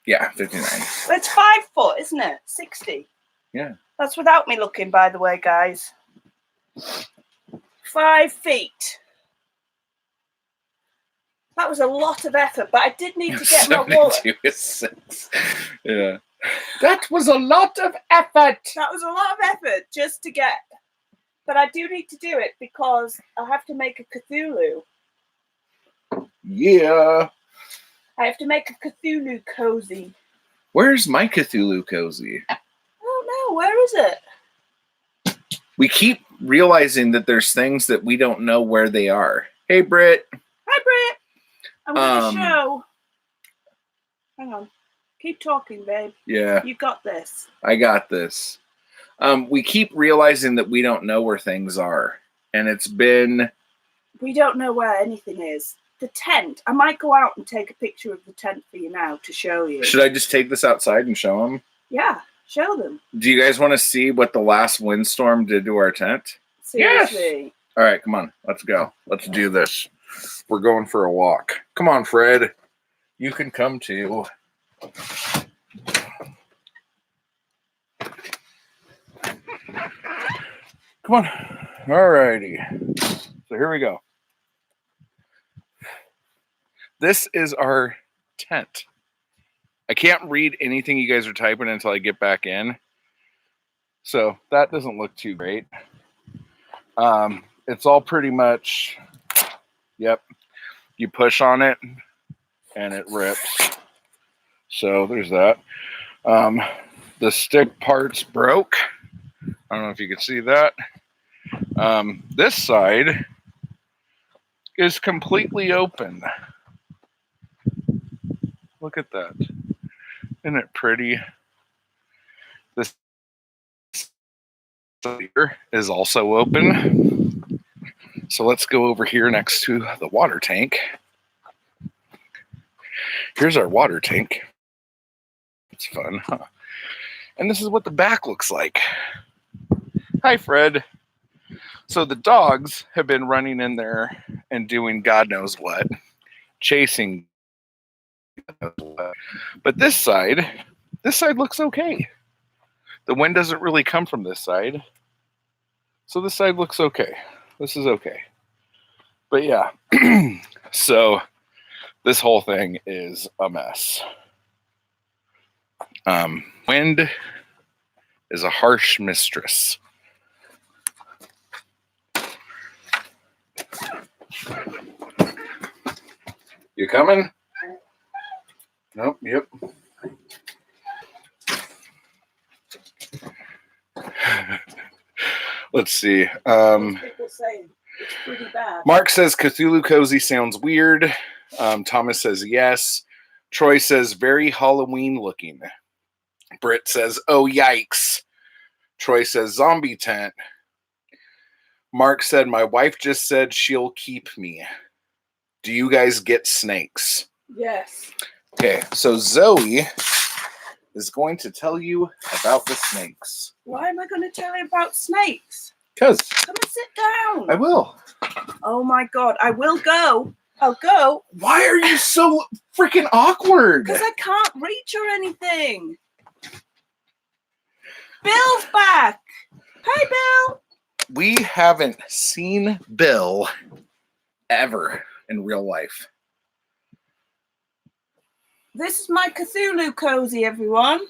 Yeah, 59. It's 5 foot, isn't it? 60. Yeah. That's without me looking, by the way, guys. 5 feet. That was a lot of effort, but I did need to get my wallet. 72 is 6. Yeah. That was a lot of effort. That was a lot of effort just to get. But I do need to do it because I have to make a Cthulhu. Yeah. I have to make a Cthulhu cozy. Where's my Cthulhu cozy? I don't know. Where is it? We keep realizing that there's things that we don't know where they are. Hey, Britt. Hi, Britt. I'm going to show. Hang on. Keep talking, babe. Yeah. You got this. I got this. We keep realizing that we don't know where things are. And it's been... We don't know where anything is. The tent. I might go out and take a picture of the tent for you now to show you. Should I just take this outside and show them? Yeah, show them. Do you guys want to see what the last windstorm did to our tent? Seriously. Yes! All right, come on. Let's go. Let's do this. We're going for a walk. Come on, Fred. You can come too. Come on. All righty. So here we go. This is our tent. I can't read anything you guys are typing until I get back in. So that doesn't look too great. It's all pretty much, yep. You push on it and it rips. So there's that. The stick parts broke. I don't know if you can see that. This side is completely open. Look at that. Isn't it pretty? This here is also open. So let's go over here next to the water tank. Here's our water tank. It's fun, huh? And this is what the back looks like. Hi, Fred. So the dogs have been running in there and doing God knows what, chasing God knows what. But this side looks okay. The wind doesn't really come from this side. So this side looks okay. This is okay. But yeah, so this whole thing is a mess. Wind is a harsh mistress. You coming? Nope, yep. Let's see. People say it's pretty bad. Mark says Cthulhu Cozy sounds weird. Thomas says yes. Troy says very Halloween looking. Britt says, oh, yikes. Troy says zombie tent. Mark said, my wife just said she'll keep me. Do you guys get snakes? Yes. Okay, so Zoe is going to tell you about the snakes. Why am I going to tell you about snakes? Because Come and sit down. I will. Oh my God, I will go. I'll go. Why are you so freaking awkward? Because I can't reach or anything. Bill's back. Hi, Bill. We haven't seen Bill ever in real life. This is my Cthulhu cozy, everyone.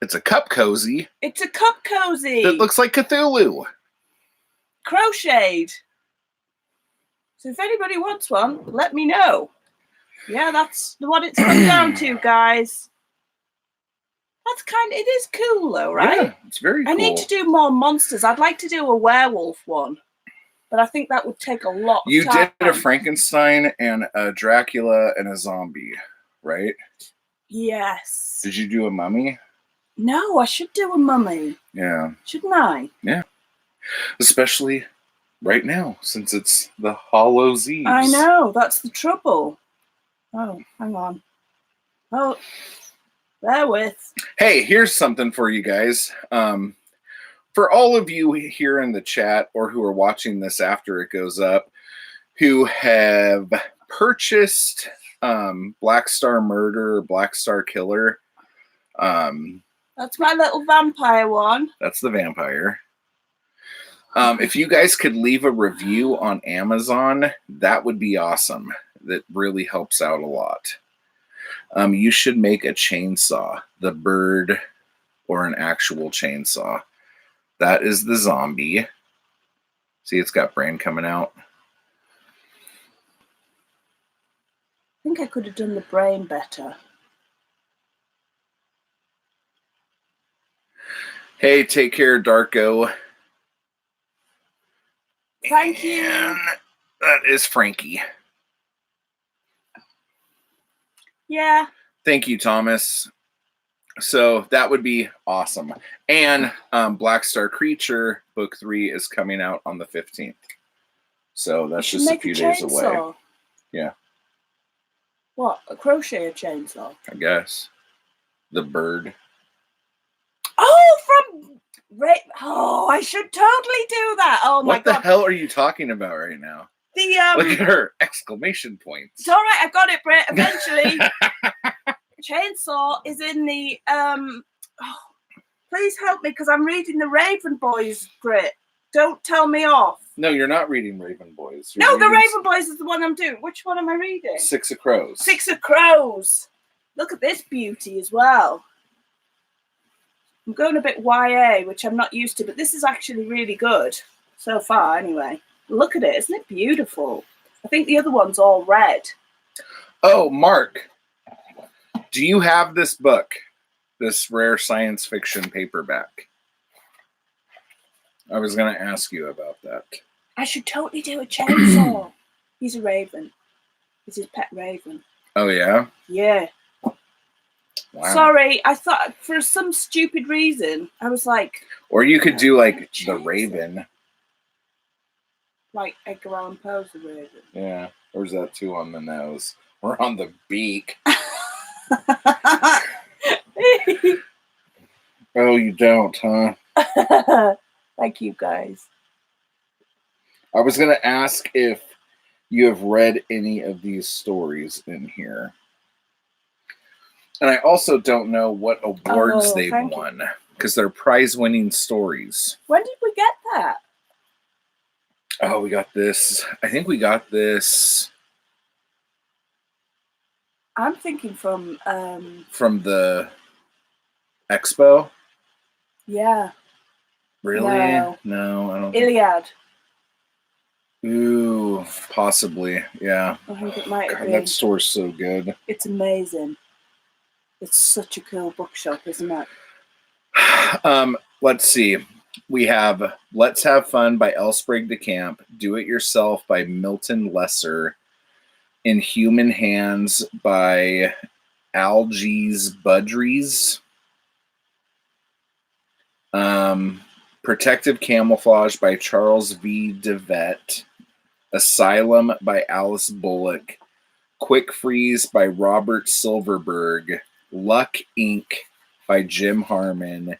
It's a cup cozy It's a cup cozy. that looks like Cthulhu. Crocheted. So if anybody wants one, let me know. Yeah, that's what it's come down to, guys. That's it is cool though, right? Yeah, it's very cool. I need to do more monsters. I'd like to do a werewolf one, but I think that would take a lot of You time. did a Frankenstein and a Dracula and a zombie, right? Yes. Did you do a mummy? No, I should do a mummy. Yeah. Shouldn't I? Yeah. Especially right now, since it's the Hallows Eve. I know, that's the trouble. Oh, hang on. Oh, bear with. Hey, here's something for you guys. For all of you here in the chat or who are watching this after it goes up, who have purchased Black Star Murder, Black Star Killer. That's my little vampire one. That's the vampire. If you guys could leave a review on Amazon, that would be awesome. That really helps out a lot. You should make a chainsaw, the bird, or an actual chainsaw. That is the zombie. See, it's got brain coming out. I think I could have done the brain better. Hey, take care, Darko. Thank you. And that is Frankie. Yeah. Thank you, Thomas. So that would be awesome. And Black Star Creature book 3 is coming out on the 15th. So that's just a few days away. Yeah. What? A crochet chainsaw? I guess. The bird. Oh, from Oh, I should totally do that. Oh my god. What the hell are you talking about right now? Look at her exclamation points. It's all right, I got it, Brett. Eventually. Chainsaw is in the please help me because I'm reading the Raven Boys, Brit. Don't tell me off. No, you're not reading Raven Boys. No, the Raven Boys is the one I'm doing. Which one am I reading? Six of Crows. Six of Crows. Look at this beauty as well. I'm going a bit YA, which I'm not used to, but this is actually really good so far anyway. Look at it. Isn't it beautiful? I think the other one's all red. Oh, Mark. Do you have this book? This rare science fiction paperback? I was going to ask you about that. I should totally do a chainsaw. He's a raven. He's his pet raven. Oh, yeah? Yeah. Wow. Sorry, I thought for some stupid reason, I was like... Or you could do like the Raven. Like Edgar Allan Poe's The Raven. Yeah. Or is that 2 on the nose? Or on the beak. Oh, you don't, huh? Thank you, guys. I was going to ask if you have read any of these stories in here. And I also don't know what awards they've won because they're prize-winning stories. When did we get that? Oh, we got this. I think we got this. I'm thinking from the expo. Yeah. Really? No, I don't. Iliad. Ooh, possibly. Yeah. I think it might have been. That store's so good. It's amazing. It's such a cool bookshop, isn't it? Let's see. We have Let's Have Fun by Elsbreg de Camp, Do It Yourself by Milton Lesser, In Human Hands by Algies Budries, Protective Camouflage by Charles V. DeVette, Asylum by Alice Bullock, Quick Freeze by Robert Silverberg, Luck Inc. by Jim Harmon,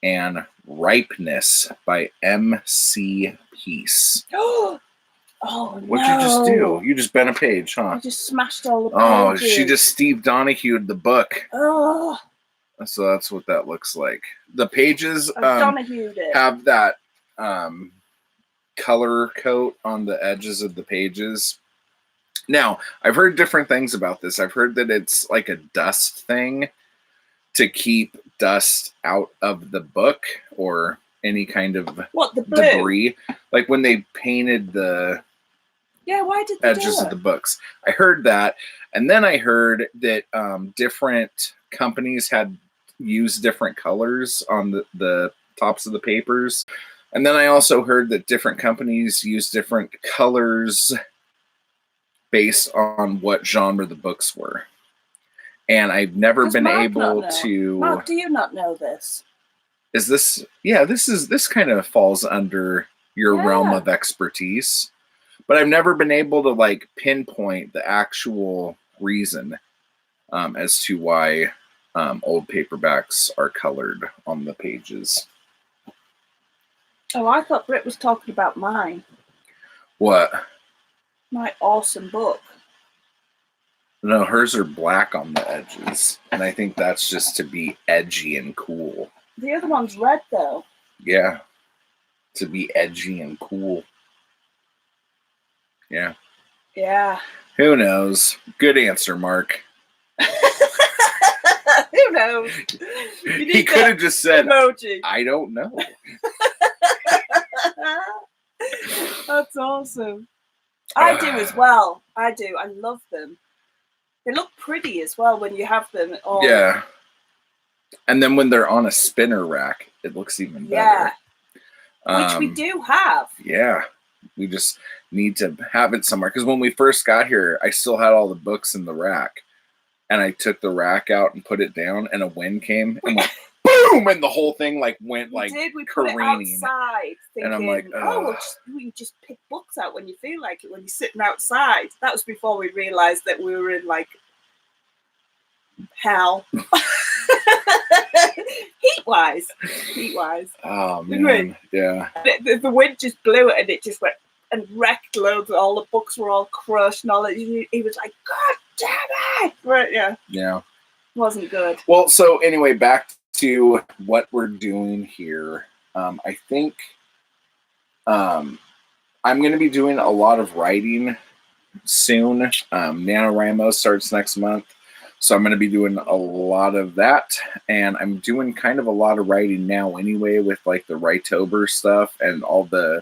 and Ripeness by M.C. Peace. Oh, What'd you just do? You just bent a page, huh? I just smashed all the pages. Oh, she just Steve Donahue'd the book. Oh. So that's what that looks like. The pages Donahue'd have that color coat on the edges of the pages. Now, I've heard different things about this. I've heard that it's like a dust thing to keep dust out of the book or any kind of debris. Like when they painted the why did they edges of the books. I heard that. And then I heard that different companies had used different colors on the tops of the papers. And then I also heard that different companies use different colors based on what genre the books were. And I've never been able to... Mark, do you not know this? Is this... Yeah, this kind of falls under your realm of expertise. But I've never been able to like pinpoint the actual reason as to why old paperbacks are colored on the pages. Oh, I thought Britt was talking about mine. What? My awesome book. No, hers are black on the edges. And I think that's just to be edgy and cool. The other one's red, though. Yeah. to be edgy and cool. Yeah. Yeah. Who knows? Good answer, Mark. Who knows? You He need could that have just said, emoji. I don't know. That's awesome. I do as well. I do. I love them. They look pretty as well when you have them. All. Yeah. And then when they're on a spinner rack, it looks even better. Yeah. Which we do have. Yeah. We just need to have it somewhere. Because when we first got here, I still had all the books in the rack. And I took the rack out and put it down, and a wind came and went boom, and the whole thing like went We like did. We careening. put it outside, thinking, And I'm like, we can just pick books out when you feel like it, when you're sitting outside. That was before we realised that we were in like hell. Heat-wise. Oh man, yeah. The wind just blew it, and it just went and wrecked loads. All the books were all crushed, and all that. He was like, "God damn it!" Right? Yeah. Wasn't good. Well, so anyway, back to what we're doing here. I think I'm going to be doing a lot of writing soon. NaNoWriMo starts next month. So I'm going to be doing a lot of that. And I'm doing kind of a lot of writing now anyway with like the Writober stuff and all the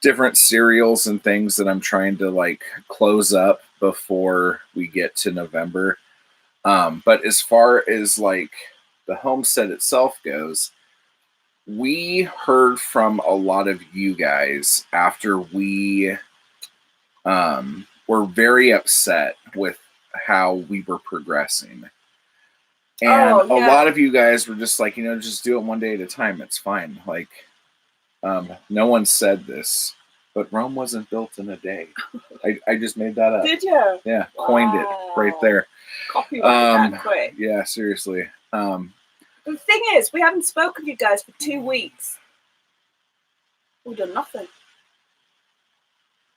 different serials and things that I'm trying to like close up before we get to November. But as far as like the homestead itself goes, we heard from a lot of you guys after we were very upset with how we were progressing. And a lot of you guys were just like, just do it one day at a time. It's fine. Like, no one said this, but Rome wasn't built in a day. I just made that up. Did you? Yeah, coined it right there. Copyright that quick. Yeah, seriously. The thing is, we haven't spoken to you guys for 2 weeks. We've done nothing.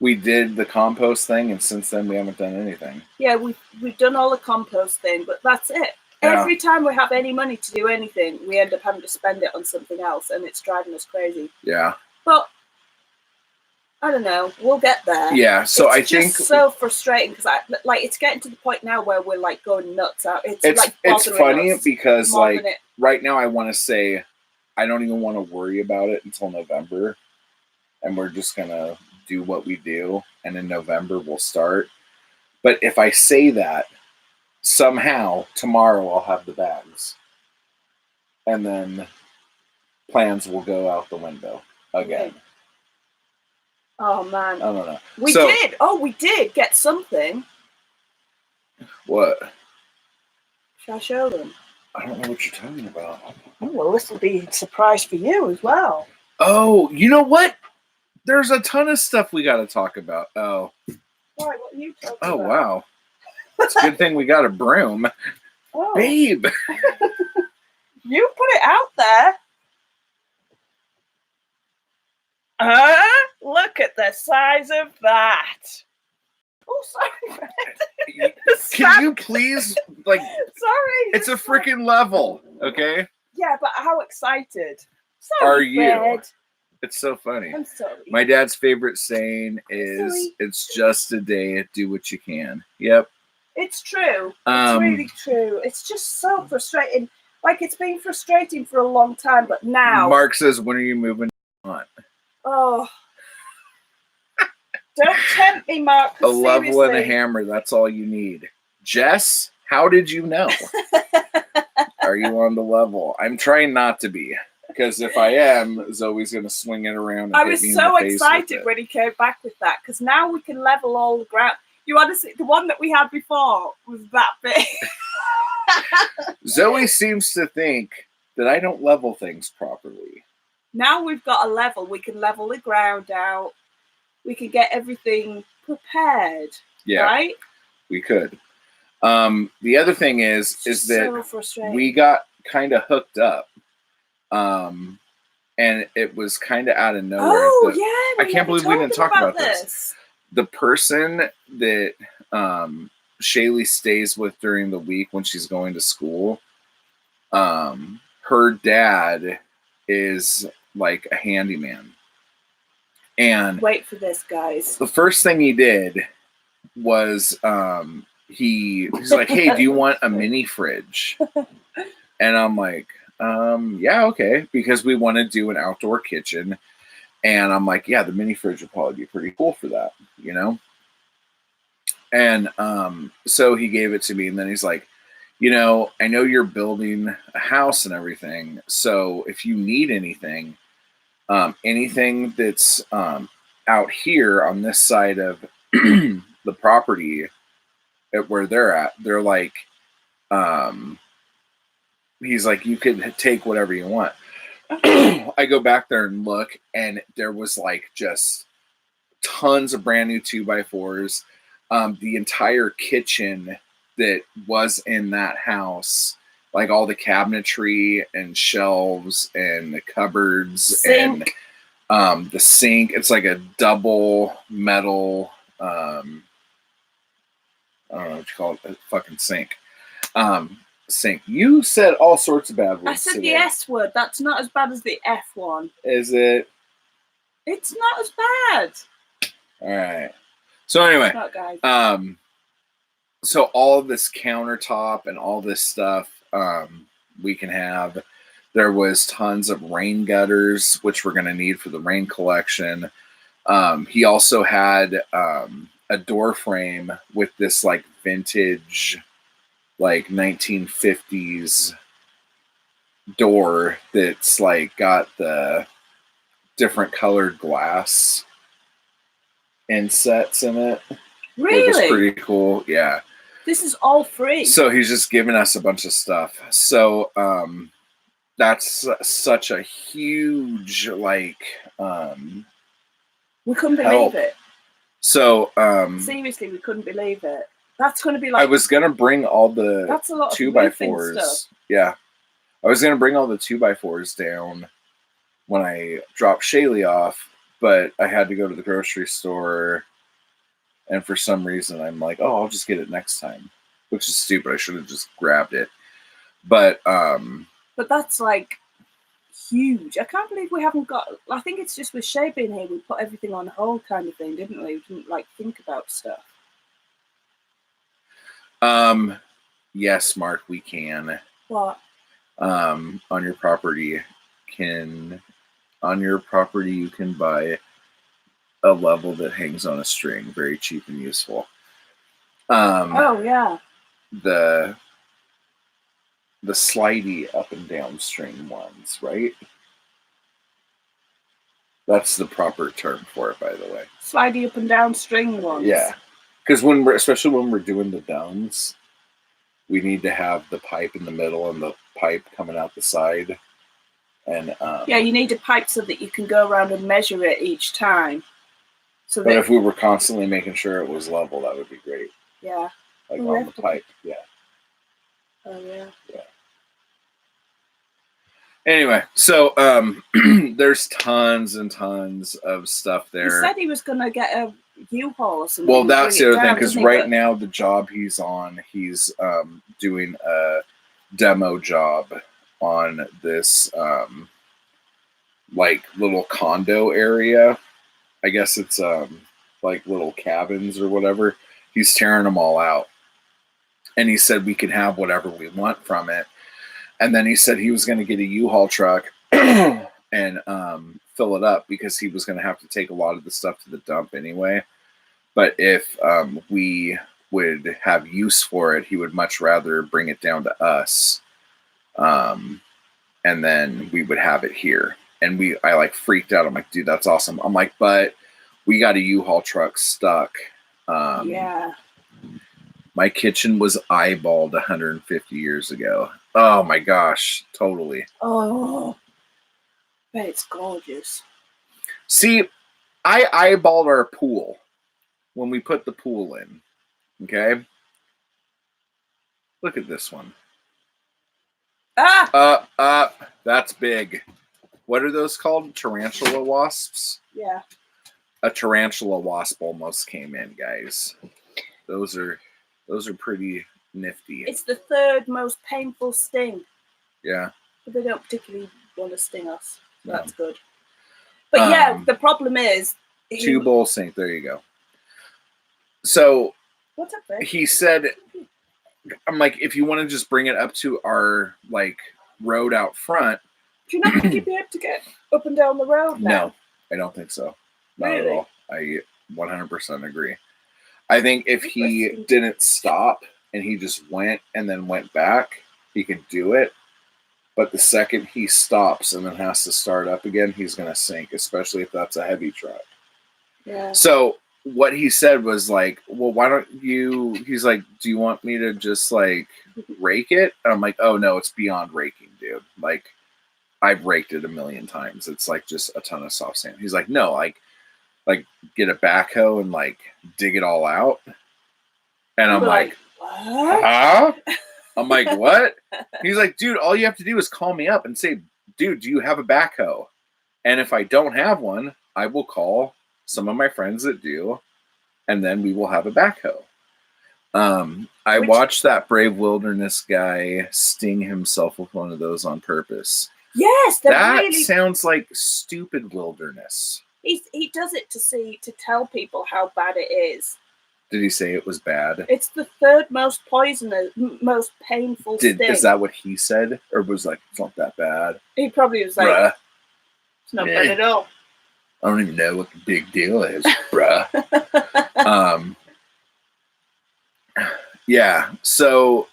We did the compost thing, and since then we haven't done anything. Yeah, we've done all the compost thing, but that's it. Yeah. Every time we have any money to do anything, we end up having to spend it on something else, and it's driving us crazy. Yeah. But I don't know. We'll get there. Yeah. So it's just so frustrating because it's getting to the point now where we're like going nuts out. It's funny because like right now I want to say I don't even want to worry about it until November, and we're just gonna do what we do, and in November we'll start. But if I say that, somehow tomorrow I'll have the bags, and then plans will go out the window again. Oh man! I don't know. We did. Oh, we did get something. What? Shall I show them? I don't know what you're talking about. Oh, well, this will be a surprise for you as well. Oh, you know what? There's a ton of stuff we got to talk about. Oh. Why? What are you talking about? Oh, wow. It's a good thing we got a broom. Oh. Babe. You put it out there. Look at the size of that. Oh, sorry. Can you please, like... Sorry. It's a freaking level, okay? Yeah, but how excited are you? It's so funny. I'm sorry. My dad's favorite saying is, it's just a day, do what you can. Yep. It's true. It's really true. It's just so frustrating. Like, it's been frustrating for a long time, but now... Mark says, when are you moving on? Oh. Don't tempt me, Mark. A level and a hammer, that's all you need. Jess, how did you know? Are you on the level? I'm trying not to be. Because if I am, Zoe's going to swing it around and I was so excited when he came back with that, because now we can level all the ground. You want to see, the one that we had before was that big. Zoe seems to think that I don't level things properly. Now we've got a level. We can level the ground out. We can get everything prepared. Yeah, right? We could. The other thing is that we got kind of hooked up. And it was kind of out of nowhere. Oh, yeah. I can't believe we didn't talk about this. The person that Shaylee stays with during the week when she's going to school, her dad is like a handyman. And Wait for this, guys. the first thing he did was he's like, hey, do you want a mini fridge? And I'm like, yeah, okay, because we want to do an outdoor kitchen. And I'm like, yeah, the mini fridge would probably be pretty cool for that, you know? And so he gave it to me, and then he's like, you know, I know you're building a house and everything, so if you need anything, anything that's out here on this side of the property at where they're at, they're like, he's like, you could take whatever you want. I go back there and look, and there was like just tons of brand new 2x4s. The entire kitchen that was in that house, like all the cabinetry and shelves and the cupboards Sink. and the sink. It's like a double metal, I don't know what you call it, a fucking sink. Sink. You said all sorts of bad words. I said today. the S word. That's not as bad as the F one. Is it? It's not as bad. All right. So anyway, Not, guys. So all of this countertop and all this stuff we can have. There was tons of rain gutters, which we're going to need for the rain collection. He also had a door frame with this like vintage, like 1950s door that's like got the different colored glass insets in it. Really? It was pretty cool. Yeah. This is all free. So he's just giving us a bunch of stuff. So that's such a huge like we couldn't help. believe it. So Seriously, we couldn't believe it. That's going to be like. I was gonna bring all the That's a lot of 2x4s. stuff. Yeah, I was gonna bring all the 2x4s down when I dropped Shaylee off, but I had to go to the grocery store, and for some reason I'm like, oh, I'll just get it next time, which is stupid. I should have just grabbed it. But that's like huge. I can't believe we haven't got. I think it's just with Shay being here, we put everything on hold, kind of thing, didn't we? We didn't like think about stuff. Yes, Mark, we can. What? On your property you can buy a level that hangs on a string, very cheap and useful. Oh yeah. The slidey up and down string ones, right? That's the proper term for it, by the way. Slidey up and down string ones. Yeah, because especially when we're doing the domes, we need to have the pipe in the middle and the pipe coming out the side. And yeah, you need a pipe so that you can go around and measure it each time. So but if we were constantly making sure it was level, that would be great. Yeah. Like on the pipe, yeah. Oh yeah. Yeah. Anyway, so there's tons and tons of stuff there. He said he was going to get a U-Haul or something. Well, that's the other thing, because right now now the job he's on, he's doing a demo job on this like little condo area. I guess it's like little cabins or whatever. He's tearing them all out. And he said we can have whatever we want from it. And then he said he was going to get a U-Haul truck and fill it up because he was going to have to take a lot of the stuff to the dump anyway. But if we would have use for it, he would much rather bring it down to us. And then we would have it here. And I like freaked out. I'm like, dude, that's awesome. I'm like, but we got a U-Haul truck stuck. Yeah. My kitchen was eyeballed 150 years ago. Oh my gosh, totally. Oh, but it's gorgeous. See, I eyeballed our pool when we put the pool in. Okay? Look at this one. That's big. What are those called? Tarantula wasps? Yeah. A tarantula wasp almost came in, guys. Those are pretty nifty. It's the third most painful sting. Yeah. But they don't particularly want to sting us. So No. that's good. But yeah, the problem is 2 bowl sink. There you go. So What's up there? he said, I'm like, if you want to just bring it up to our like road out front. Do you not think you'd be able to get up and down the road now? No, I don't think so. Not at all. I 100% agree. I think if he didn't stop and he just went and then went back, he could do it. But the second he stops and then has to start up again, he's going to sink, especially if that's a heavy truck. Yeah. So what he said was like, well, why don't you, he's like, do you want me to just like rake it? And I'm like, oh no, it's beyond raking, dude. Like I've raked it 1,000,000 times. It's like just a ton of soft sand. He's like, no, like get a backhoe and like dig it all out. And I'm like, what? huh? I'm like, what? He's like, dude, all you have to do is call me up and say, dude, do you have a backhoe? And if I don't have one, I will call some of my friends that do, and then we will have a backhoe. I watched that Brave Wilderness guy sting himself with one of those on purpose. Yes, that really... sounds like stupid wilderness. He does it to tell people how bad it is. Did he say it was bad? It's the third most poisonous, most painful sting. Is that what he said? Or was like, it's not that bad? He probably was like, bruh. It's not bad at all. I don't even know what the big deal is, bruh. Yeah, so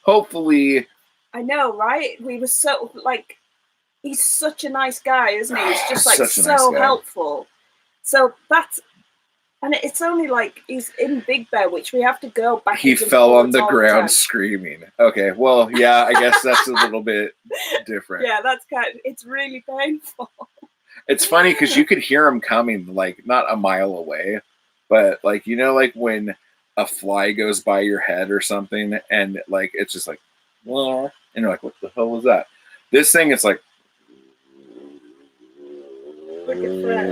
hopefully... I know, right? We were so, like, he's such a nice guy, isn't he? He's just, like, so helpful. So that's... And it's only like he's in Big Bear, which we have to go back. He fell on the ground screaming. Okay, well, yeah, I guess that's a little bit different. Yeah, it's really painful. It's funny because you could hear him coming, like, not a mile away, but, like, you know, like when a fly goes by your head or something, and, like, it's just like, well, and you're like, what the hell was that? This thing is like, Look at Fred.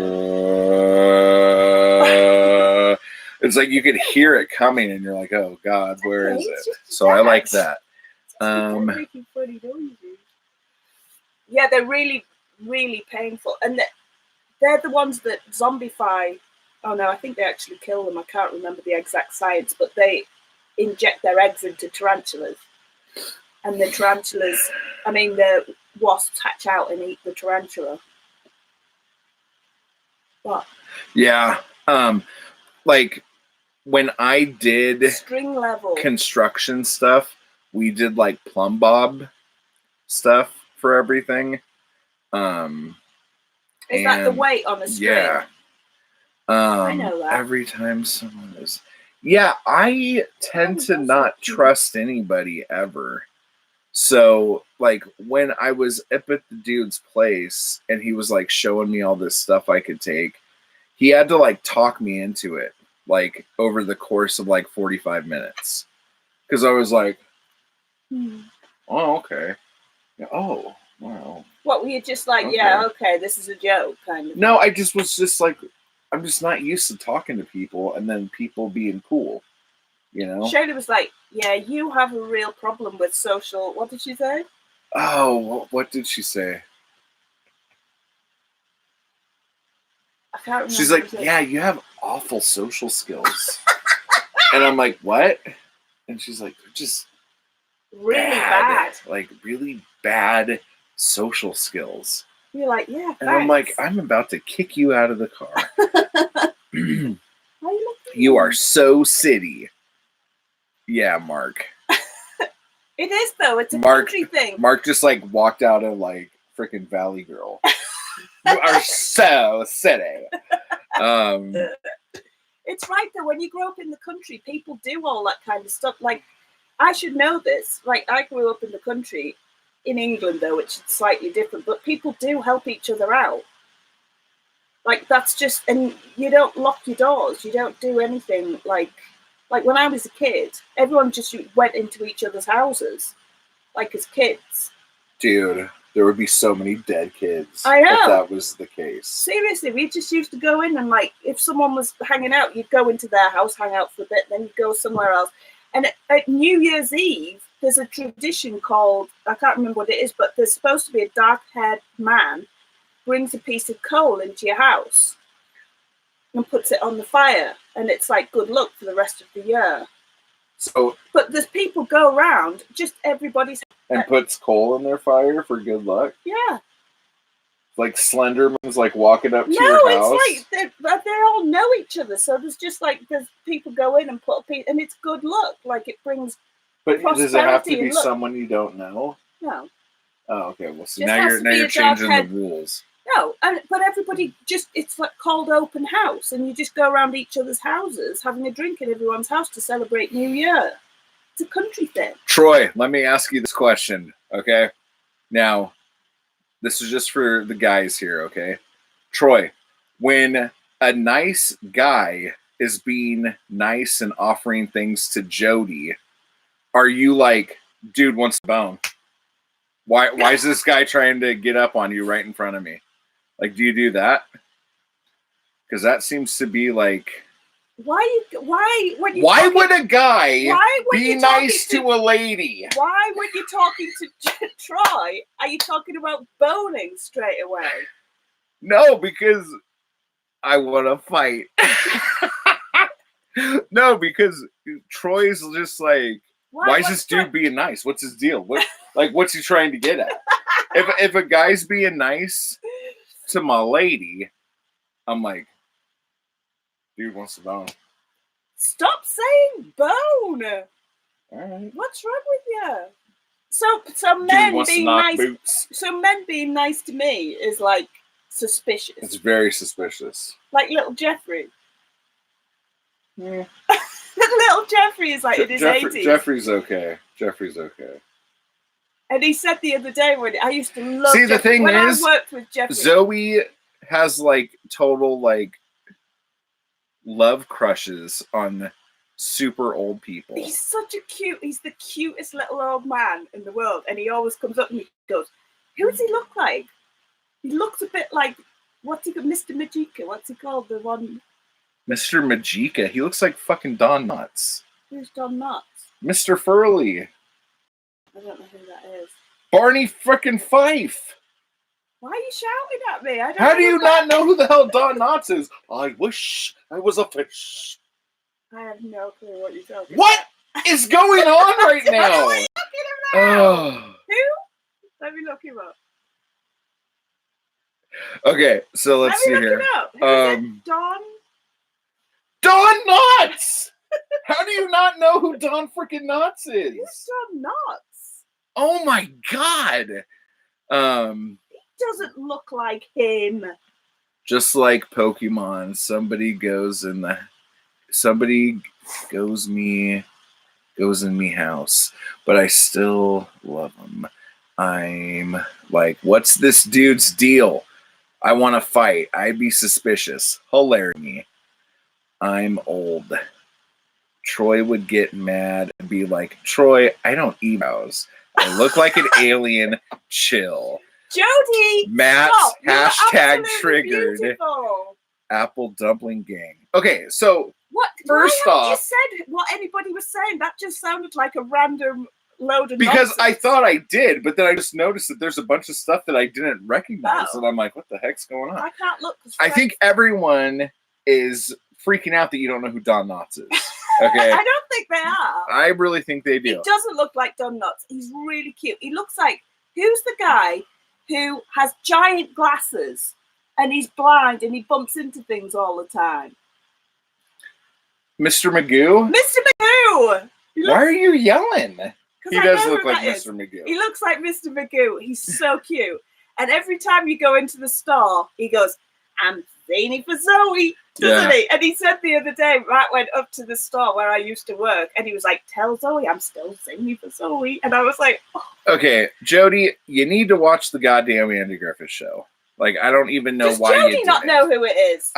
It's like you could hear it coming, and you're like, "Oh God, where is it?" So I like that. Yeah, they're really, really painful, and they're the ones that zombify. Oh no, I think they actually kill them. I can't remember the exact science, but they inject their eggs into tarantulas, and the tarantulas. I mean, the wasps hatch out and eat the tarantula. What? Yeah, like. When I did string level construction stuff, we did like plumb bob stuff for everything. Is that the weight on the string? Yeah. I know that. Every time someone is... Yeah, I tend to not trust anybody ever. So, like, when I was up at the dude's place and he was like showing me all this stuff I could take, he had to like talk me into it. Like over the course of like 45 minutes, because I was like, oh, okay. Oh, wow. What were you just like, okay. Yeah, okay, this is a joke kind of? No, I just was just like, I'm just not used to talking to people and then people being cool, you know? Shayla was like, yeah, you have a real problem with social, what did she say? Oh, what did she say? I can't remember. She's like, yeah, you have awful social skills. And I'm like, what? And she's like, just really bad. Like really bad social skills. You're like, yeah, thanks. And I'm like, I'm about to kick you out of the car. You are so city. Yeah, Mark. It is though, it's a country thing. Mark just like walked out of like freaking Valley Girl. You are so city. It's right though. When you grow up in the country, people do all that kind of stuff. Like, I should know this. Like, I grew up in the country, in England though, which is slightly different. But people do help each other out. Like, that's just, and you don't lock your doors. You don't do anything like when I was a kid. Everyone just went into each other's houses, like as kids. Dude. There would be so many dead kids. I know. If that was the case. Seriously, we just used to go in and like, if someone was hanging out, you'd go into their house, hang out for a bit, then you'd go somewhere else. And at New Year's Eve, there's a tradition called, I can't remember what it is, but there's supposed to be a dark-haired man brings a piece of coal into your house. and puts it on the fire, and it's like good luck for the rest of the year. So But there's people go around, just everybody's. and puts coal in their fire for good luck. Yeah. Like Slenderman's like walking up to No, your house. it's like they all know each other, so there's people go in and put a piece, and it's good luck. Like it brings. But does it have to prosperity be and luck. someone you don't know? No. Oh, okay. Well, so Just now has you're to be a changing dog the rules. No, but everybody it's like called open house, and you just go around each other's houses having a drink in everyone's house to celebrate New Year. It's a country thing. Troy, let me ask you this question, okay? Now, this is just for the guys here, okay? Troy, when a nice guy is being nice and offering things to Jody, are you like, dude wants a bone? Why is this guy trying to get up on you right in front of me? Like, do you do that? Because that seems to be like... Why would a guy be nice to a lady? Why, when you're talking to Troy, are you talking about boning straight away? No, because I want to fight. No, because Troy's just like, why is this dude being nice? What's his deal? What's he trying to get at? If a guy's being nice to my lady, I'm like, dude wants to bone. Stop saying bone. All right. What's wrong with you? So men being nice. Boots. So men being nice to me is like suspicious. It's very suspicious. Like little Jeffrey. Yeah. Little Jeffrey is like in his 80s. Jeffrey's okay. And he said the other day when I used to love. See, the thing when is, I worked with Jeffrey, Zoe has like total like love crushes on super old people. He's the cutest little old man in the world, and he always comes up and he goes, "Who does he look like?" He looks a bit like Mr. Majika. What's he called? The one. Mr. Majika. He looks like fucking Don Knotts. Who's Don Knotts? Mr. Furley. I don't know who that is. Barney frickin' Fife. Why are you shouting at me? How do you not know who the hell Don Knotts is? I wish I was a fish. I have no clue what you're talking What is going on right now? What are you talking about? Who? Let me look him up. Okay, so let's see here. Don Knotts! How do you not know who Don frickin' Knotts is? Who's Don Knotts? Oh my god. He doesn't look like him. Just like Pokemon, somebody goes in me house, but I still love him. I'm like, what's this dude's deal? I want to fight. I'd be suspicious. Hilarious. I'm old. Troy would get mad and be like, Troy, I don't eat cows. I look like an alien. Chill. Jody! Matt's hashtag triggered. Beautiful. Apple dumpling gang. Okay, so what? First off, you said what anybody was saying. That just sounded like a random load of because nonsense. I thought I did, but then I just noticed that there's a bunch of stuff that I didn't recognize, Oh. and I'm like, what the heck's going on? I can't look. I think everyone is freaking out that you don't know who Don Knotts is. Okay. I don't think they are. I really think they do. He doesn't look like Don Knotts. He's really cute. He looks like, who's the guy who has giant glasses and he's blind and he bumps into things all the time? Mr. Magoo? Mr. Magoo! Why are you yelling? He I does know look who like that is. Mr. Magoo. He looks like Mr. Magoo. He's so cute. And every time you go into the store, he goes, I'm zany for Zoe, doesn't he? And he said the other day, Matt went up to the store where I used to work, and he was like, tell Zoe I'm still zany for Zoe. And I was like, oh. Okay, Jody, you need to watch the goddamn Andy Griffith show. Like, I don't even know why Jody you did not know who it is?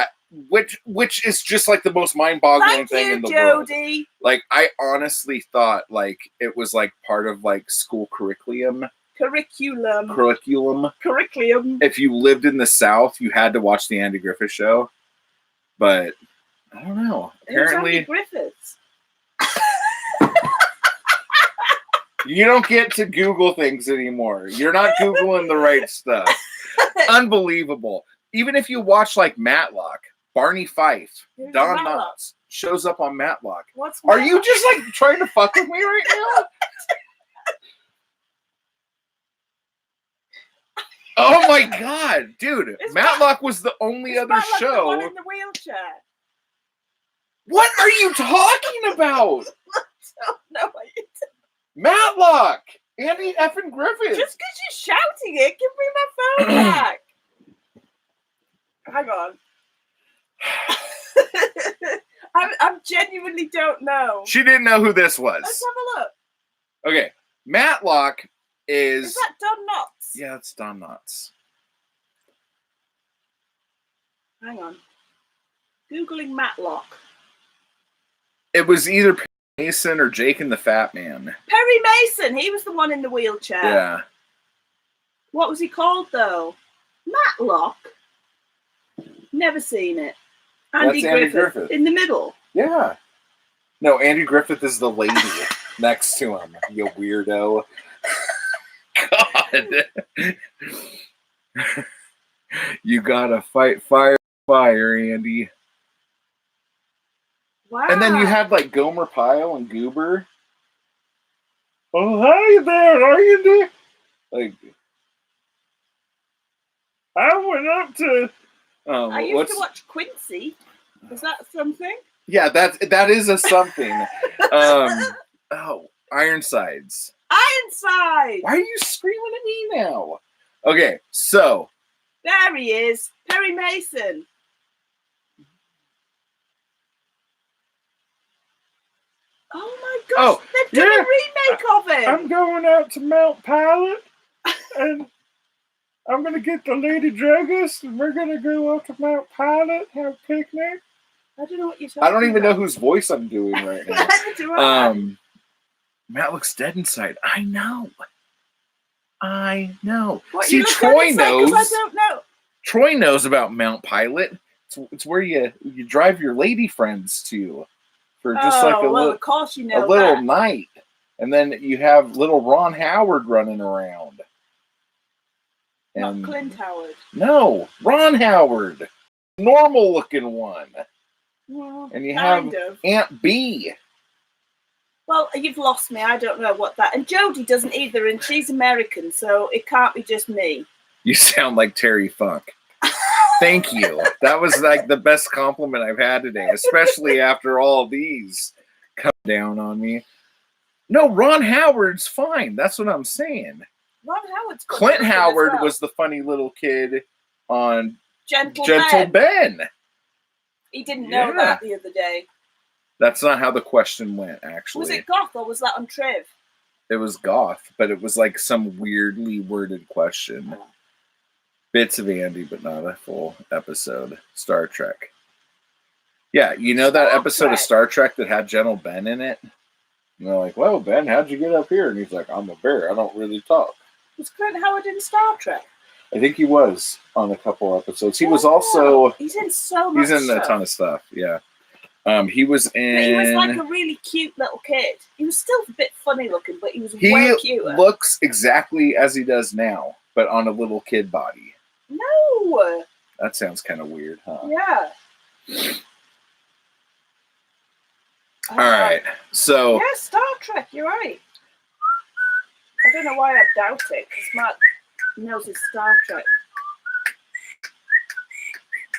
Which is just like the most mind-boggling thing in the world. Jody. Like, I honestly thought like it was like part of like school curriculum. Curriculum. If you lived in the South, you had to watch the Andy Griffith show. But I don't know. Apparently, Andy Griffiths. You don't get to Google things anymore. You're not Googling the right stuff. Unbelievable. Even if you watch like Matlock, Barney Fife, Who's Don Matlock? Knotts shows up on Matlock. What's Are you Matlock? just like trying to fuck with me right now? Oh my god, dude! Is Matlock was the only Is other Matlock the show. one in the wheelchair? What are you talking about? No, Matlock! Andy effing Griffith! just because you're shouting it, give me my phone back. Hang on. I genuinely don't know. She didn't know who this was. Let's have a look. Okay, Matlock Is is... that Don Knotts? Yeah, it's Don Knotts. Hang on. Googling Matlock. It was either Perry Mason or Jake and the Fat Man. Perry Mason. He was the one in the wheelchair. Yeah. What was he called though? Matlock. Never seen it. Andy That's Andy Griffith. Griffith. In the middle. Yeah. No, Andy Griffith is the lady next to him, you weirdo. God. You gotta fight fire, Andy. Wow. And then you had like Gomer Pyle and Goober. Oh, hi there, are you there? Like, I went up to. I used to watch Quincy. Is that something? Yeah, that is a something. Oh, Ironsides. Ironside. Why are you screaming at me now? Okay, so There he is. Perry Mason. Oh my gosh, they've done a remake of him. I'm going out to Mount Pilot, and I'm gonna get the lady druggist, and we're gonna go up to Mount Pilot, have a picnic. I don't know what you're talking I don't even know about. whose voice I'm doing right now. Neither do I. Matt looks dead inside. I know. What, See, you look Troy inside 'cause knows. I don't know. Troy knows about Mount Pilot. It's where you drive your lady friends to for just like a well, of course you know little that. night, and then you have little Ron Howard running around. Not Clint Howard. No, Ron Howard, normal looking one, Well, and you kind have of. Aunt B. Well, you've lost me. I don't know what that. And Jodie doesn't either, and she's American, so it can't be just me. You sound like Terry Funk. Thank you. That was like the best compliment I've had today, especially after all these come down on me. No, Ron Howard's fine. That's what I'm saying. Ron Howard's good Clint looking as Howard well. was the funny little kid on Gentle Gentle Ben. Ben. He didn't know Yeah. that the other day. That's not how the question went, actually. Was it goth or was that on Triv? It was goth, but it was like some weirdly worded question. Bits of Andy, but not a full episode. Star Trek. Yeah, you know that Star episode Trek. of Star Trek that had Gentle Ben in it? And they're like, "Well, Ben, how'd you get up here?" And he's like, "I'm a bear. I don't really talk." Was Clint Howard in Star Trek? I think he was on a couple episodes. He was Oh, also he's in so much he's in a stuff. ton of stuff. Yeah, he was in. But he was like a really cute little kid. He was still a bit funny looking, but he was He way cuter. looks exactly as he does now, but on a little kid body. No. That sounds kind of weird, huh? Yeah. All right, so Yeah, Star Trek. You're right. I don't know why I doubt it because Matt knows his Star Trek.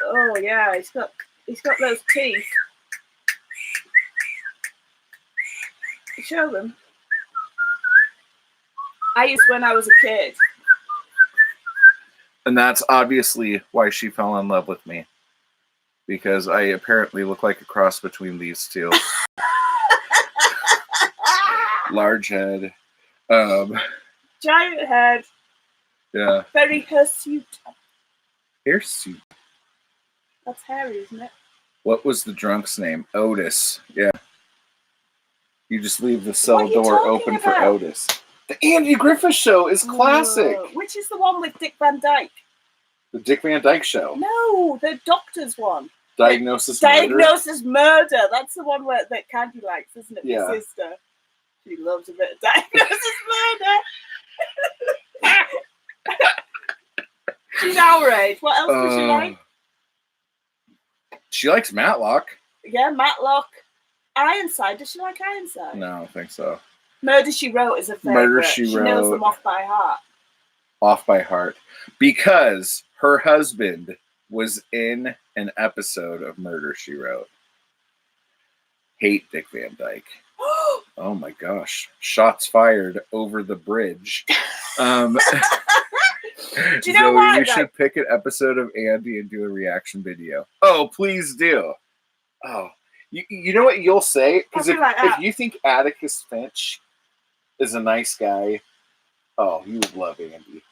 Oh yeah, he's got those teeth. Show them. I used when I was a kid. and that's obviously why she fell in love with me, because I apparently look like a cross between these two. Large head. Giant head. Yeah. Very hirsute. Hirsute. That's hairy, isn't it? What was the drunk's name? Otis. Yeah. You just leave the cell What are you door talking open for about? Otis. The Andy Griffith Show is classic. Which is the one with Dick Van Dyke? The Dick Van Dyke Show. No, the doctor's one. Diagnosis Murder. Diagnosis Murder. That's the one that Candy likes, isn't it? Yeah. My sister. She loves a bit of Diagnosis Murder. She's our age. What else does she like? She likes Matlock. Yeah, Matlock. Ironside. Does she like Ironside? No, I don't think so. Murder, She Wrote is a favorite. Murder, She knows Wrote. them off by heart. Off by heart. Because her husband was in an episode of Murder, She Wrote. Hate Dick Van Dyke. Oh my gosh. Shots fired over the bridge. Do you know Zoe, why? you should pick an episode of Andy and do a reaction video. Oh, please do. Oh, you know what you'll say? Because if you think Atticus Finch is a nice guy, oh, you would love Andy.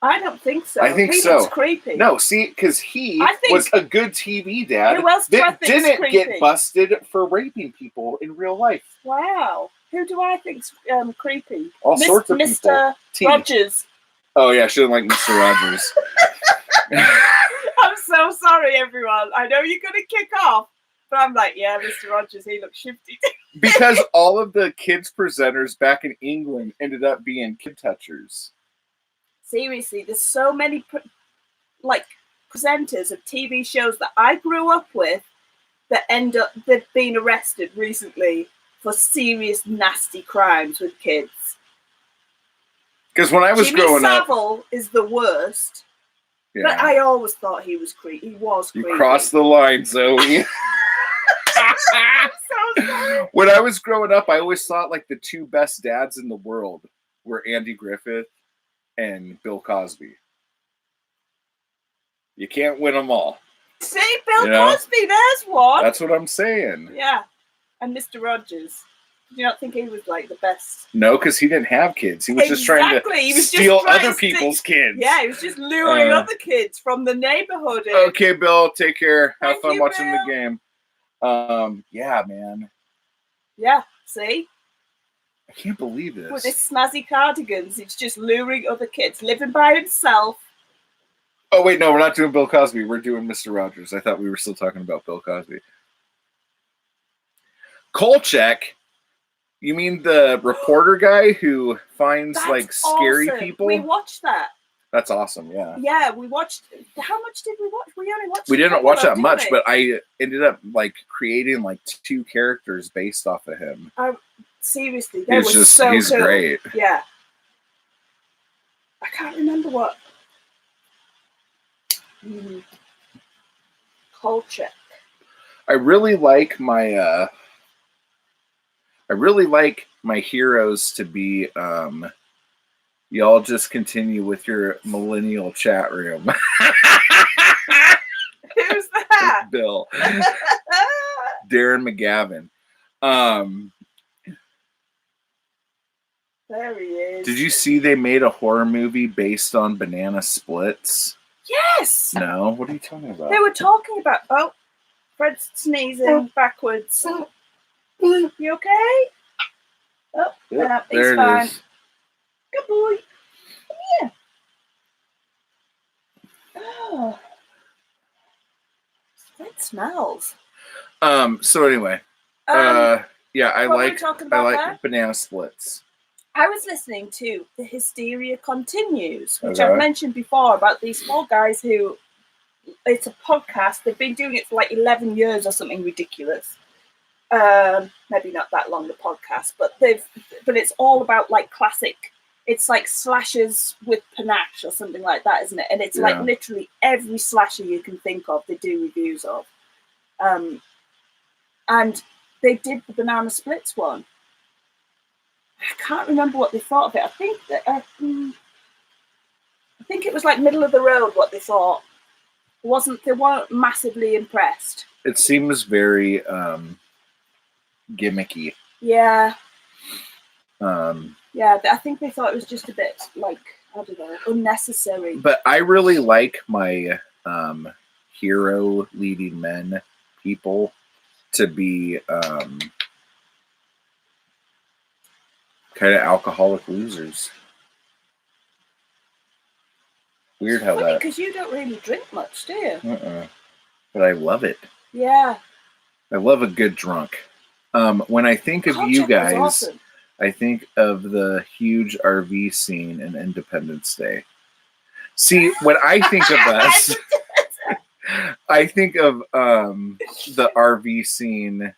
I don't think so. I think he so. Looks creepy. No, see, because he was a good TV dad Who else do I that think's didn't creepy? get busted for raping people in real life. Wow. Who do I think's creepy? All sorts of Mr. people. Rogers. Oh yeah, she didn't like Mr. Rogers. I'm so sorry, everyone. I know you're gonna kick off, but I'm like, yeah, Mr. Rogers, he looks shifty. Because all of the kids presenters back in England ended up being kid touchers. Seriously, there's so many presenters of TV shows that I grew up with that end up being arrested recently for serious nasty crimes with kids. Because when I was Jimmy growing Savile is the worst. yeah. But I always thought he was creepy. He was creepy. You crossed the line, Zoe. I'm so sorry. When I was growing up, I always thought like the two best dads in the world were Andy Griffith and Bill Cosby. You can't win them all. See, Bill Cosby, there's one. That's what I'm saying. Yeah. And Mr. Rogers. Did you not think he was like the best? No, because he didn't have kids. He was just trying to steal other people's kids. Yeah, he was just luring other kids from the neighborhood. Okay, Bill, take care. Have Thank fun you, watching Bill. the game. Yeah, man. Yeah, see? I can't believe this. With his snazzy cardigans, he's just luring other kids, living by himself. Oh, wait, no, we're not doing Bill Cosby. We're doing Mr. Rogers. I thought we were still talking about Bill Cosby. Kolchak, you mean the reporter guy who finds, scary awesome. people? We watched that. That's awesome, yeah. Yeah, we watched. How much did we watch? We only watched. We didn't watch that much, we? but I ended up, creating, two characters based off of him. Seriously, they were so he's cool. great. Yeah. I can't remember what. Kolchak. I really like my heroes to be y'all just continue with your millennial chat room. Who's that? Bill. Darren McGavin. There he is. Did you see they made a horror movie based on Banana Splits? Yes. No? What are you talking about? They were talking about Fred's sneezing backwards. You okay? Oh, Yep, he's there fine. it is. Good boy. Come here. Oh. It smells. So anyway. Yeah, I what were we like talking about there? Banana Splits. I was listening to The Hysteria Continues, which Okay. I've mentioned before about these four guys who, it's a podcast. They've been doing it for 11 years or something ridiculous. Maybe not that long, the podcast, but it's all about classic. It's like slashers with panache or something like that, isn't it? And it's literally every slasher you can think of, they do reviews of. And they did the Banana Splits one. I can't remember what they thought of it. I think it was middle of the road what they thought. They weren't massively impressed. It seems very gimmicky. Yeah. Yeah, I think they thought it was just a bit I don't know, unnecessary. But I really like my hero leading men people to be kind of alcoholic losers. Weird how that. Because you don't really drink much, do you? But I love it. Yeah. I love a good drunk. When I think of you guys, awesome. I think of the huge RV scene in Independence Day. See, when I think of us, I think of the RV scene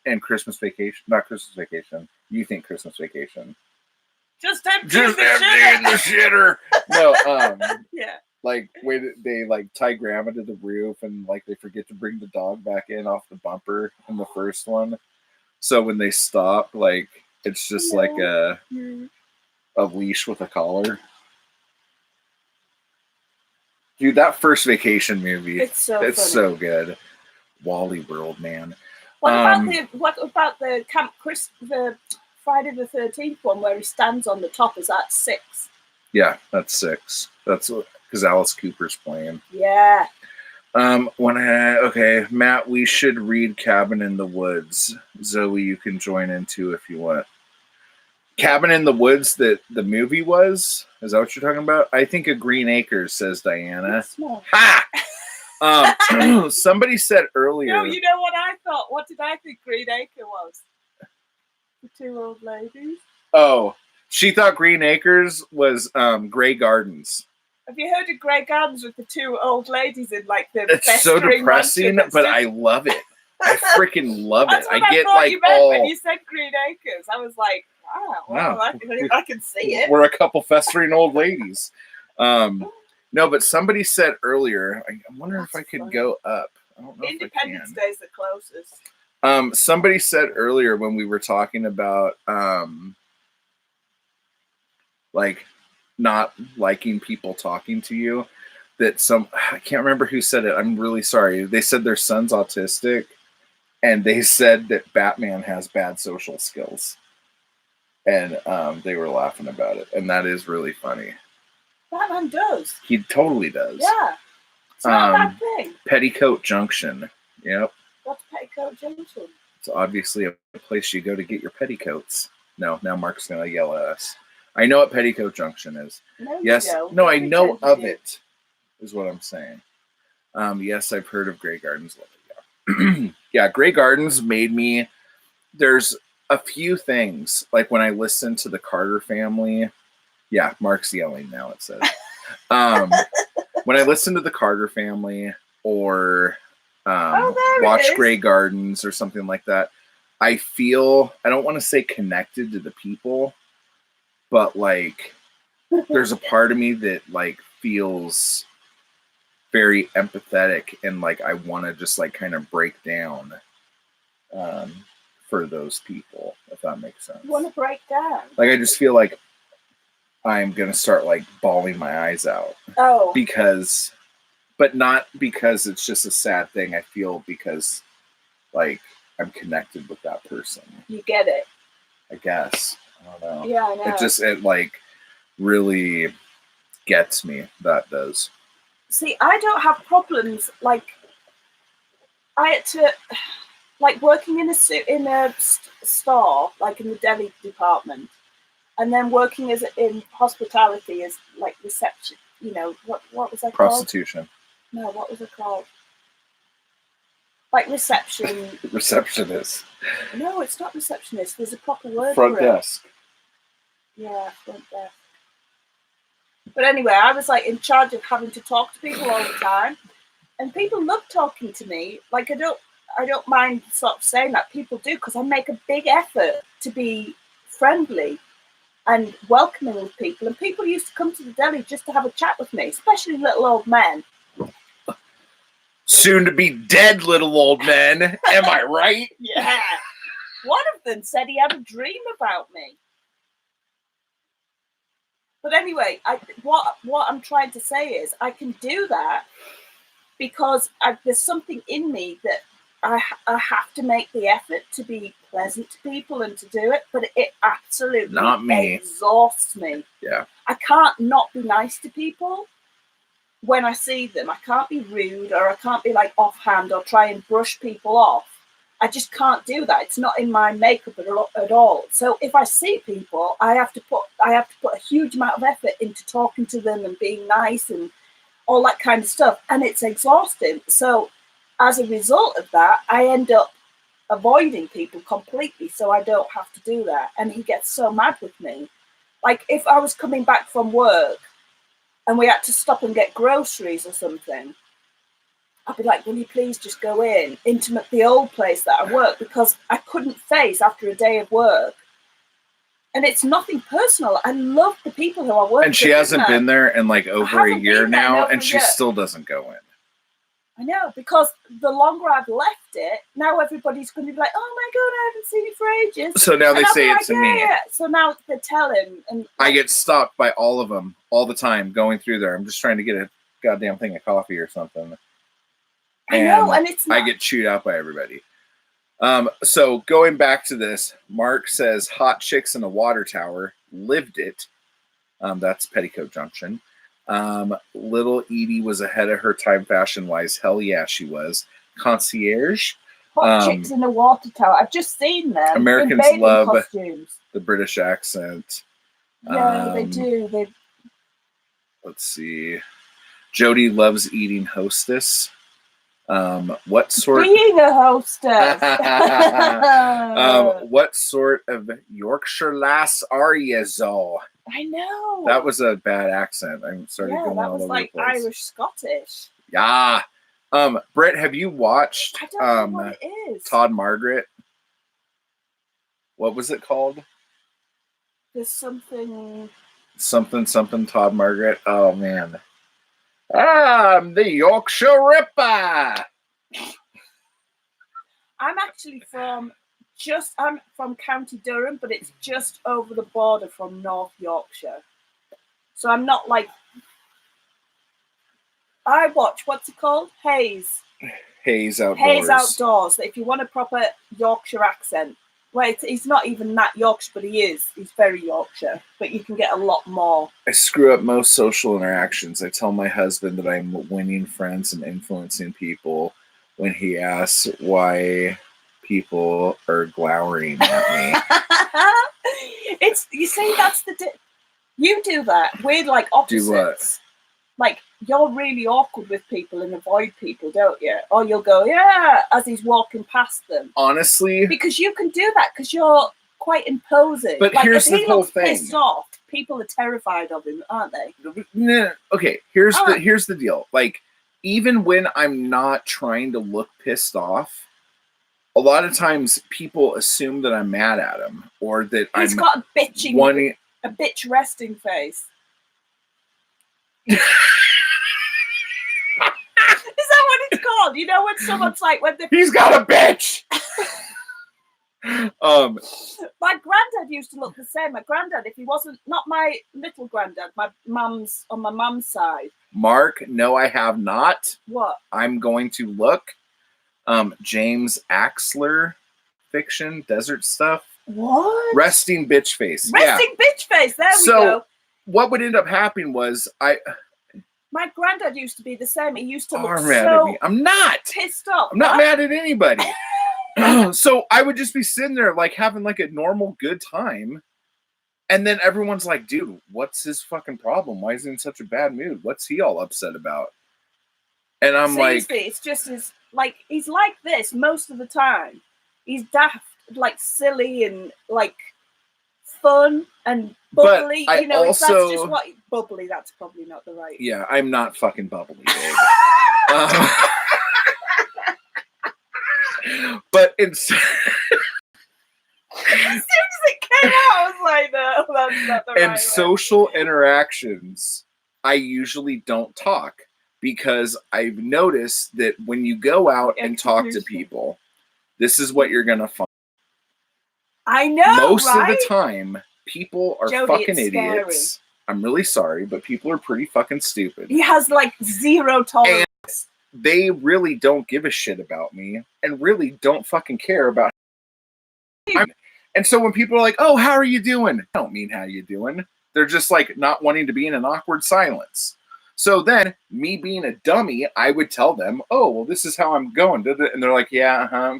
in Christmas Vacation. Not Christmas Vacation. You think Christmas Vacation. Just empty Just the empty in the shitter. No, Yeah. like when they like tie grandma to the roof and like they forget to bring the dog back in off the bumper in the first one. So when they stop, like it's just like a leash with a collar. Dude, that first vacation movie, It's so it's funny. so good. Wally World, man. What about the the Friday the 13th one where he stands on the top? Is that 6? Yeah, that's 6. That's because Alice Cooper's playing. Yeah. Okay, Matt, we should read Cabin in the Woods. Zoe, you can join in too if you want. Cabin in the Woods that the movie was? Is that what you're talking about? I think of Green Acres, says Diana. Ha! Somebody said earlier. No, you know what I thought? What did I think Green Acre was? The 2 old ladies. Oh, she thought Green Acres was Grey Gardens. Have you heard of Grey Gardens with the 2 old ladies in like the It's so depressing, but I love it. I freaking love it. I get like you meant when you said Green Acres. I was like, wow. I can see it. We're a couple festering old ladies. No, but somebody said earlier, I wonder if I could go up. I don't know Independence Day is the closest. Somebody said earlier when we were talking about like not liking people talking to you, that I can't remember who said it. I'm really sorry. They said their son's autistic, and they said that Batman has bad social skills. And they were laughing about it. And that is really funny. Batman does. He totally does. Yeah. It's not a bad thing. Petticoat Junction. Yep. What's Petticoat Junction? It's obviously a place you go to get your petticoats. No, now Mark's going to yell at us. I know what Petticoat Junction is. No, yes. You don't. No, I know of it, is what I'm saying. Yes, I've heard of Grey Gardens. Yeah. Yeah, Grey Gardens made me... There's a few things, like when I listen to the Carter Family... Yeah, Mark's yelling now, it says. When I listen to the Carter Family or watch Grey Gardens or something like that, I feel, I don't want to say connected to the people, but like there's a part of me that like feels very empathetic and like I want to just like kind of break down for those people, if that makes sense. You want to break down? Like I just feel like I'm going to start like bawling my eyes out. Oh. But not because it's just a sad thing. I feel because like I'm connected with that person. You get it. I guess. I don't know. Yeah, I know. It like really gets me. That does. See, I don't have problems. Like I had to, like working in a store, like in the deli department. And then working in hospitality as like reception, you know, what was that called? Prostitution. No, what was it called? Like reception. Receptionist. No, it's not receptionist. There's a proper word for it. Front desk. Yeah, front desk. But anyway, I was like in charge of having to talk to people all the time. And people love talking to me. Like I don't mind sort of saying that. People do, because I make a big effort to be friendly and welcoming with people. And people used to come to the deli just to have a chat with me, especially little old men. Soon to be dead little old men. Am I right? Yeah. One of them said he had a dream about me. But anyway, what I'm trying to say is I can do that because there's something in me that I have to make the effort to be pleasant to people and to do it, but it absolutely not me. Exhausts me. Yeah. I can't not be nice to people when I see them. I can't be rude, or I can't be like offhand or try and brush people off. I just can't do that. It's not in my makeup at all. So if I see people, I have to put a huge amount of effort into talking to them and being nice and all that kind of stuff, and it's exhausting. So as a result of that, I end up avoiding people completely, so I don't have to do that. And he gets so mad with me. Like if I was coming back from work and we had to stop and get groceries or something, I'd be like, will you please just go into the old place that I work, because I couldn't face after a day of work. And it's nothing personal. I love the people who I work with. And she hasn't been there in like over a year now, and she still doesn't go in. I know, because the longer I've left it, now everybody's going to be like, oh my God, I haven't seen you for ages. So now they say it to me. Yeah. So now they tell him. And I get stopped by all of them all the time going through there. I'm just trying to get a goddamn thing of coffee or something. I know, and it's not. I get chewed out by everybody. So going back to this, Mark says hot chicks in a water tower, lived it. That's Petticoat Junction. Little Edie was ahead of her time fashion wise. Hell yeah, she was. Concierge. Hot chicks in a water tower. I've just seen them. Americans in love costumes. The British accent. Yeah, they do. Let's see. Jody loves eating Hostess. What sort? Being a hostess. What sort of Yorkshire lass are you, Zo? I know. That was a bad accent. I'm sorry. Yeah, that was like Irish Scottish. Yeah. Britt, have you watched I don't know what it is. Todd Margaret? What was it called? There's something Todd Margaret. Oh man. I'm the Yorkshire Ripper. I'm actually from County Durham, but it's just over the border from North Yorkshire. So I'm not like. I watch, what's it called? Hayes Outdoors. Hayes Outdoors. If you want a proper Yorkshire accent. Wait, he's not even that Yorkshire, but he is. He's very Yorkshire, but you can get a lot more. I screw up most social interactions. I tell my husband that I'm winning friends and influencing people when he asks why people are glowering at me. You see, that's you do that. We're like opposites. Do what? Like, you're really awkward with people and avoid people, don't you? Or you'll go, yeah, as he's walking past them. Honestly. Because you can do that, because you're quite imposing. But like, here's the whole thing. Pissed off, people are terrified of him, aren't they? No, okay, here's the deal. Like, even when I'm not trying to look pissed off, a lot of times people assume that I'm mad at him, or that He's got a bitch resting face. Is that what it's called? You know, when someone's like, he's got a bitch. My granddad used to look the same. My granddad, if he wasn't, not my little granddad, on my mum's side. Mark, no, I have not. What? I'm going to look. James Axler fiction, desert stuff. What? Resting bitch face. Bitch face. There we go. So what would end up happening was my granddad used to be the same. He used to look mad at me. I'm not pissed off. I'm not mad at anybody. So I would just be sitting there like having like a normal good time. And then everyone's like, dude, what's his fucking problem? Why is he in such a bad mood? What's he all upset about? And I'm seriously, it's just he's like this most of the time. He's daft, like silly and like fun and bubbly. But that's just what bubbly. That's probably not the right. Yeah, I'm not fucking bubbly, babe. But instead, as soon as it came out, I was like, no, that's not the right. In social interactions, I usually don't talk because I've noticed that when you go out and talk to people, this is what you're gonna find. I know. Most right? of the time, people are Jody, fucking idiots. Scary. I'm really sorry, but people are pretty fucking stupid. He has like zero tolerance. And they really don't give a shit about me and really don't fucking care about me. And so when people are like, oh, how are you doing? I don't mean how you doing. They're just like not wanting to be in an awkward silence. So then, me being a dummy, I would tell them, oh, well, this is how I'm going. And they're like, yeah,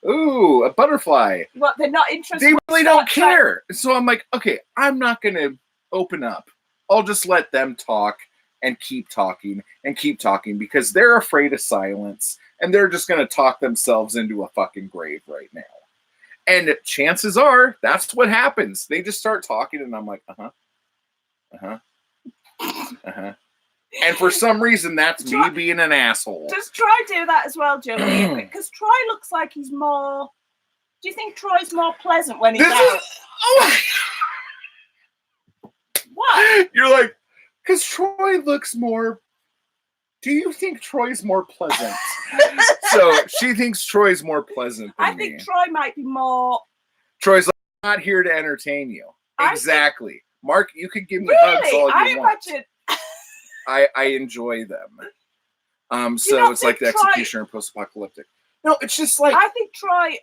ooh, a butterfly. What, they're not interested? They really don't care. So I'm like, okay, I'm not going to open up. I'll just let them talk and keep talking because they're afraid of silence and they're just going to talk themselves into a fucking grave right now. And chances are that's what happens. They just start talking and I'm like, And for some reason, that's me being an asshole. Just Troy do that as well, Joe. Because Troy looks like he's more... Do you think Troy's more pleasant when he's out? What? You're like, because Troy looks more... Do you think Troy's more pleasant? So she thinks Troy's more pleasant than I think Troy might be more... Troy's like, I'm not here to entertain you. Exactly. Mark, you could give me hugs all you want. Imagine... I enjoy them. So it's like the executioner post-apocalyptic. No, it's just like... I think Troy...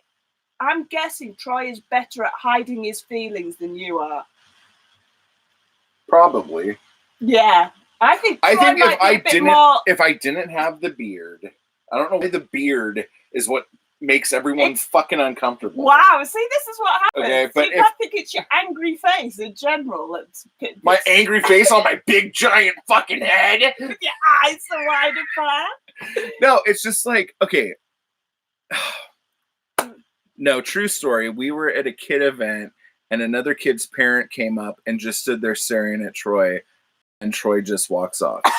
I'm guessing Troy is better at hiding his feelings than you are. Probably. Yeah. I think if I didn't have the beard, I don't know why the beard is what makes everyone fucking uncomfortable. Wow, see, this is what happens. Okay, but I think it's your angry face in general. My angry face on my big giant fucking head. With your eyes so wide apart. No, it's just like, okay. No, true story. We were at a kid event and another kid's parent came up and just stood there staring at Troy, and Troy just walks off. What,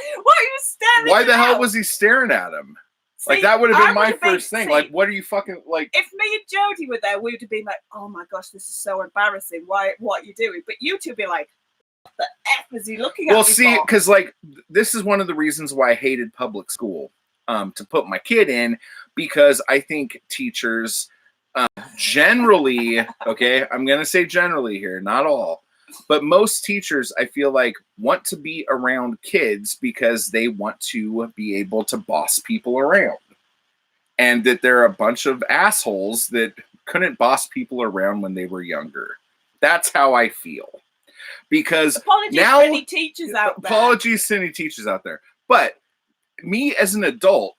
he was staring? Why the hell was he staring at him? See, like, that would have been my first thing. Like, what are you fucking, like... If me and Jody were there, we would have been like, oh my gosh, this is so embarrassing. What are you doing? But you two would be like, what the F is he looking at? Well, see, because, like, this is one of the reasons why I hated public school, to put my kid in, because I think teachers generally, okay, I'm going to say generally here, not all, but most teachers, I feel like, want to be around kids because they want to be able to boss people around. And that there are a bunch of assholes that couldn't boss people around when they were younger. That's how I feel. Because apologies to any teachers out there. Apologies to any teachers out there. But me as an adult,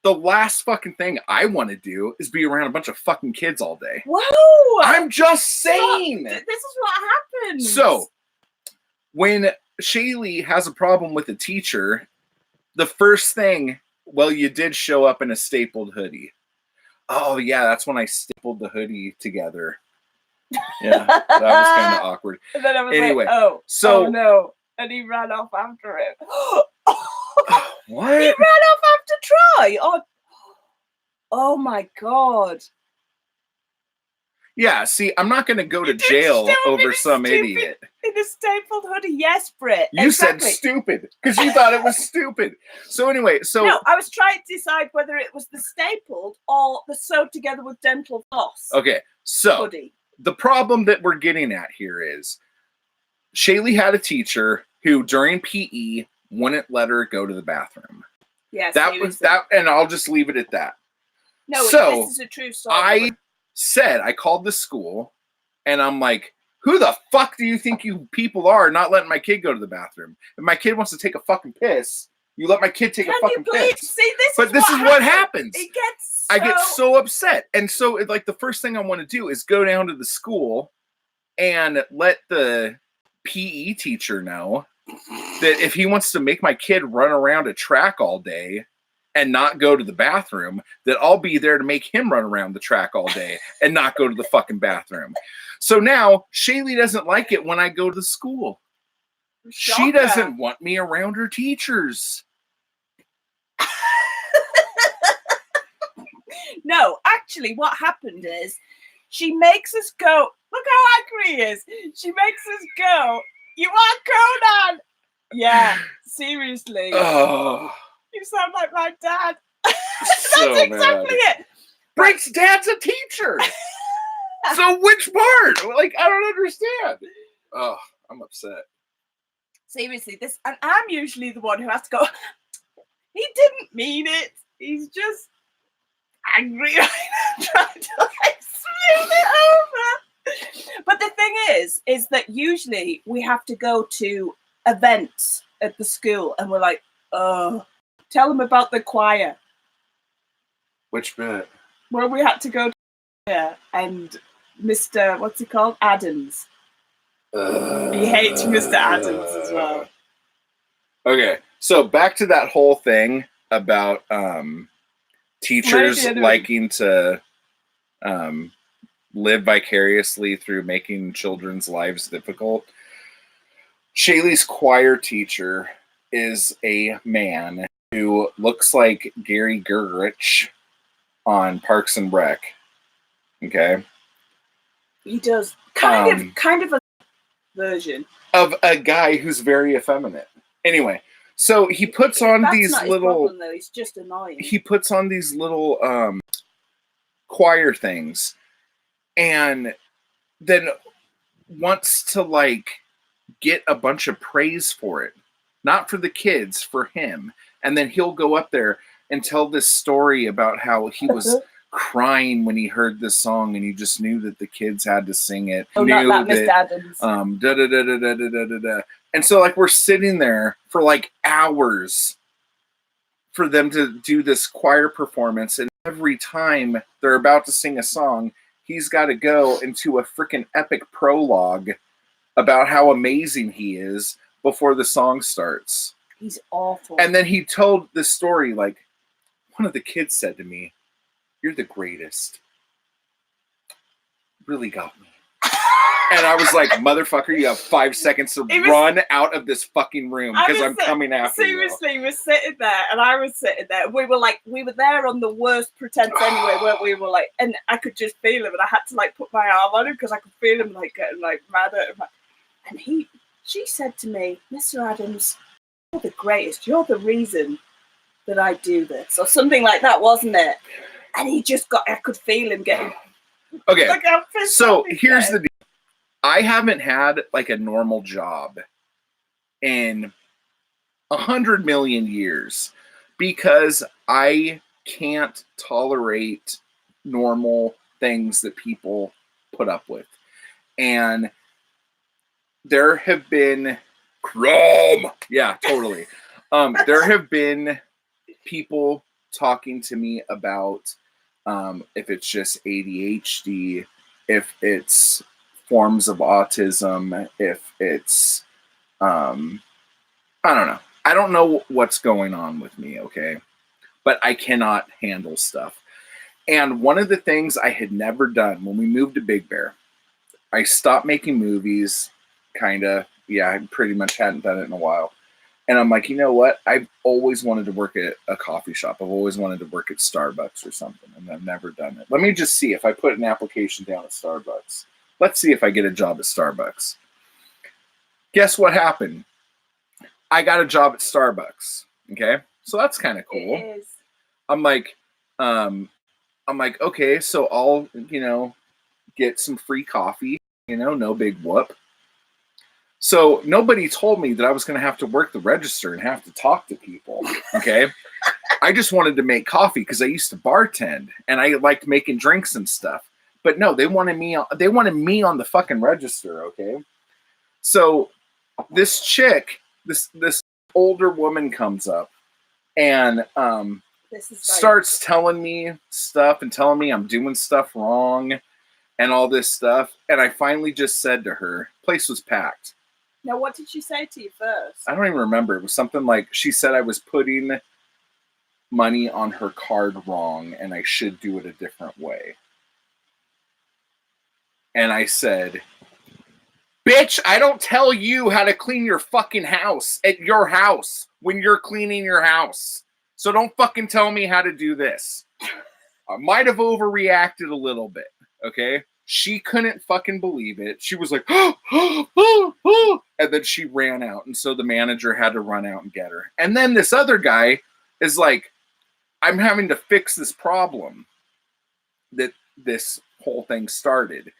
the last fucking thing I want to do is be around a bunch of fucking kids all day. Whoa! I'm just saying. This is what happens. So, when Shaylee has a problem with a teacher, the first thing, well, you did show up in a stapled hoodie. Oh, yeah, that's when I stapled the hoodie together. Yeah, that was kind of awkward. And then I was anyway, like, oh no. And he ran off after it. What? He ran off after Troy. Oh my God. Yeah, see, I'm not going to go to jail over some idiot. In a stapled hoodie. Yes, Britt. You said stupid because you thought it was stupid. So anyway, No, I was trying to decide whether it was the stapled or the sewed together with dental floss. Okay, so hoodie. The problem that we're getting at here is Shaylee had a teacher who during PE wouldn't let her go to the bathroom. Yes, that was that, and I'll just leave it at that. No, so this is a true story. I called the school, and I'm like, "Who the fuck do you think you people are not letting my kid go to the bathroom? If my kid wants to take a fucking piss, you let my kid take a fucking piss." See, this is what happens. I get so upset, and so like the first thing I want to do is go down to the school and let the PE teacher know that if he wants to make my kid run around a track all day and not go to the bathroom, that I'll be there to make him run around the track all day and not go to the fucking bathroom. So now Shaylee doesn't like it when I go to the school. She doesn't want me around her teachers. No, actually what happened is she makes us go. Look how angry he is. She makes us go. You are Conan. Yeah, seriously. Oh. You sound like my dad. So That's exactly it. Britt's dad's a teacher. So which part? Like, I don't understand. Oh, I'm upset. Seriously, and I'm usually the one who has to go, he didn't mean it. He's just angry. Trying to like smooth it over. But the thing is that usually we have to go to events at the school and we're like, oh, tell them about the choir. Which bit? Where we had to go to and Mr. What's he called? Adams. He hates Mr. Adams as well. Okay, so back to that whole thing about teachers liking to live vicariously through making children's lives difficult. Shaylee's choir teacher is a man who looks like Gary Gergich on Parks and Rec. Okay. He does kind of a version of a guy who's very effeminate. Anyway, so he puts on That's these not his little problem, though. He's just annoying. he puts on these little choir things and then wants to like get a bunch of praise for it. Not for the kids, for him. And then he'll go up there and tell this story about how he was crying when he heard this song and he just knew that the kids had to sing it. Oh, knew not that, Mr. Adams. Da da da da da da da da. And so like we're sitting there for like hours for them to do this choir performance, and every time they're about to sing a song, he's got to go into a freaking epic prologue about how amazing he is before the song starts. He's awful. And then he told this story, like, one of the kids said to me, "You're the greatest." Really got me. And I was like, motherfucker, you have 5 seconds to run out of this fucking room because I'm coming after you. Seriously, we're sitting there and I was sitting there. We were there on the worst pretense anyway, weren't we? Were like, and I could just feel him and I had to like put my arm on him because I could feel him like getting like mad at him. And she said to me, "Mr. Adams, you're the greatest. You're the reason that I do this," or something like that, wasn't it? And he just I could feel him getting. Okay, like, so here's the deal. I haven't had like a normal job in 100 million years because I can't tolerate normal things that people put up with. And there have been yeah, totally. There have been people talking to me about if it's just ADHD, if it's forms of autism, if it's I don't know. I don't know what's going on with me, okay? But I cannot handle stuff. And one of the things I had never done when we moved to Big Bear, I stopped making movies, kind of. Yeah, I pretty much hadn't done it in a while. And I'm like, you know what? I've always wanted to work at a coffee shop. I've always wanted to work at Starbucks or something, and I've never done it. Let me just see if I put an application down at Starbucks. Let's see if I get a job at Starbucks. Guess what happened? I got a job at Starbucks. Okay, so that's kind of cool. It is. I'm like, okay, so I'll, get some free coffee. No big whoop. So nobody told me that I was going to have to work the register and have to talk to people. Okay, I just wanted to make coffee because I used to bartend and I liked making drinks and stuff. But no, they wanted me on the fucking register, okay? So this chick, this older woman comes up and starts telling me stuff and telling me I'm doing stuff wrong and all this stuff. And I finally just said to her, place was packed. Now, what did she say to you first? I don't even remember. It was something like, she said I was putting money on her card wrong and I should do it a different way. And I said, bitch, I don't tell you how to clean your fucking house at your house when you're cleaning your house. So don't fucking tell me how to do this. I might have overreacted a little bit, okay? She couldn't fucking believe it. She was like, and then she ran out. And so the manager had to run out and get her. And then this other guy is like, I'm having to fix this problem that this whole thing started.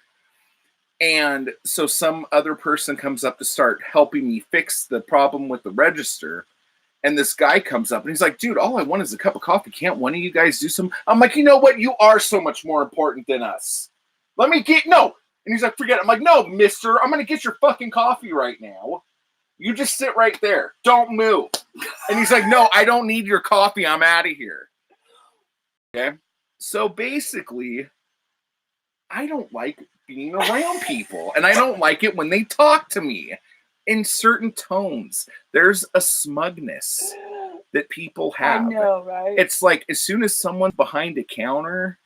And so some other person comes up to start helping me fix the problem with the register. And this guy comes up and he's like, dude, all I want is a cup of coffee. Can't one of you guys do some? I'm like, you know what? You are so much more important than us. Let me no. And he's like, forget it. I'm like, no, mister, I'm going to get your fucking coffee right now. You just sit right there. Don't move. And he's like, no, I don't need your coffee. I'm out of here. Okay. So basically, I don't like being around people. And I don't like it when they talk to me in certain tones. There's a smugness that people have. I know, right? It's like as soon as someone's behind a counter,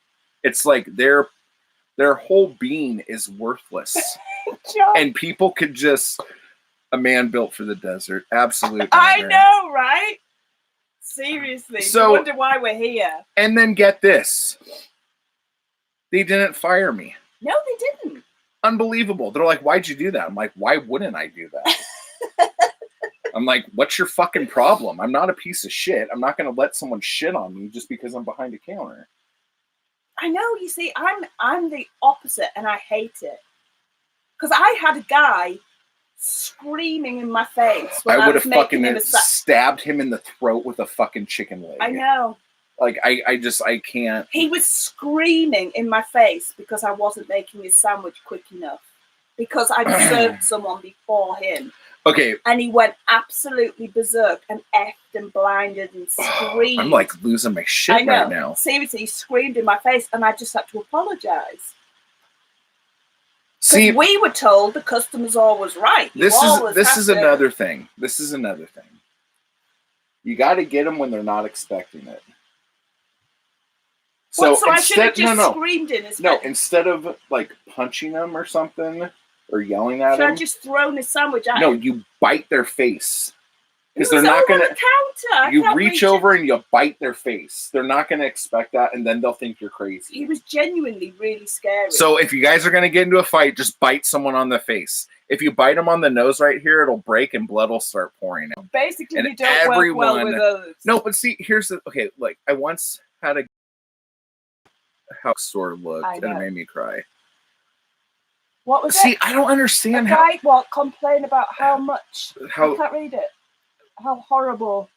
it's like their whole being is worthless. And people could just A man built for the desert. Absolute. I nightmare. know, right? Seriously. So- I wonder why we're here. And then get this. They didn't fire me. No, they didn't. Unbelievable. They're like, why'd you do that? I'm like, why wouldn't I do that? I'm like, what's your fucking problem? I'm not a piece of shit. I'm not going to let someone shit on me just because I'm behind a counter. I know, you see, I'm the opposite and I hate it. Because I had a guy screaming in my face when I I would was have making fucking him a stabbed him in the throat with a fucking chicken leg. I know. Like, I can't. He was screaming in my face because I wasn't making his sandwich quick enough. Because I'd served someone before him. Okay. And he went absolutely berserk and effed and blinded and screamed. I'm like losing my shit I know. right now. Seriously, he screamed in my face and I just had to apologize. See, we were told the customer's always right. This is another thing. This is another thing. You got to get them when they're not expecting it. So I should have just screamed in his face. Instead of like punching them or something or yelling at them. Should I just thrown his sandwich at him? No, you bite their face. Because they're It was not over going the to. counter. I You can't reach over and you bite their face. They're not going to expect that, and then they'll think you're crazy. He was genuinely really scary. So if you guys are going to get into a fight, just bite someone on the face. If you bite them on the nose right here, it'll break and blood will start pouring out. Basically, And you don't work well with others. No, but see, here's the okay. Like I once had a how store looked, and it made me cry. What was See, it? I don't understand how. Right, what? Complain about how much? I can't read it. How horrible.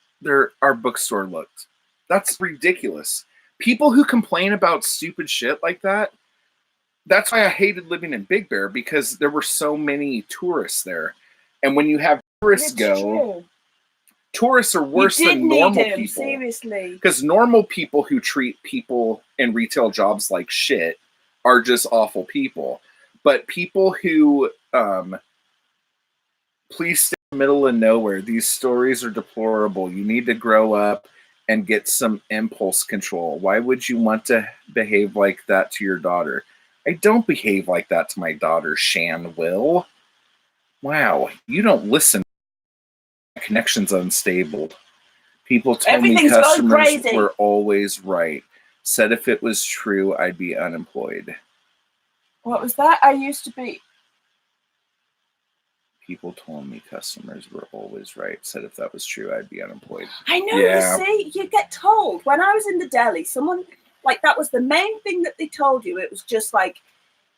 Our bookstore looked. That's ridiculous. People who complain about stupid shit like that. That's why I hated living in Big Bear, because there were so many tourists there, and when you have tourists tourists are worse than normal people. Seriously, because normal people who treat people in retail jobs like shit are just awful people. But people who please stay in the middle of nowhere. These stories are deplorable. You need to grow up and get some impulse control. Why would you want to behave like that to your daughter? I don't behave like that to my daughter, Shan Will. Wow, you don't listen. My connection's unstable. People told me customers were always right. Said if it was true, I'd be unemployed. What was that? I used to be. People told me customers were always right. Said if that was true, I'd be unemployed. I know, you see, you get told. When I was in the deli, someone, like, that was the main thing that they told you. It was just like,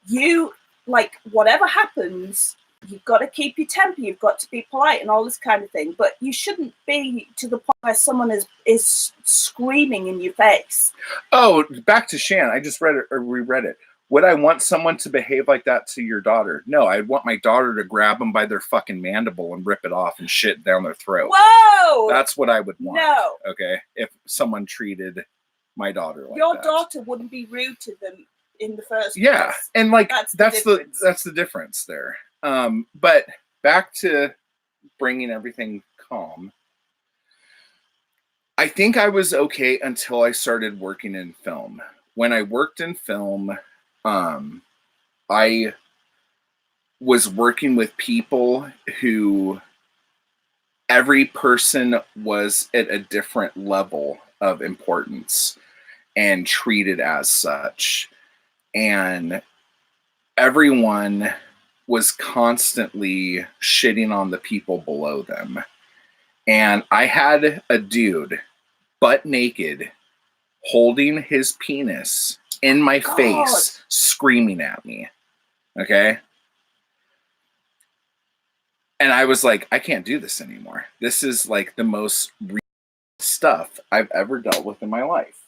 you, like, whatever happens, you've got to keep your temper, you've got to be polite and all this kind of thing. But you shouldn't be to the point where someone is screaming in your face. Oh, back to Shan. I just read it or reread it. Would I want someone to behave like that to your daughter? No, I'd want my daughter to grab them by their fucking mandible and rip it off and shit down their throat. Whoa! That's what I would want. No. Okay? If someone treated my daughter like your that. daughter wouldn't be rude to them in the first place. Yeah, and like that's the difference there. But back to bringing everything calm. I think I was okay until I started working in film. When I worked in film, I was working with people who every person was at a different level of importance and treated as such. And everyone was constantly shitting on the people below them. And I had a dude butt naked holding his penis in my face, screaming at me. Okay? And I was like, I can't do this anymore. This is like the most real stuff I've ever dealt with in my life.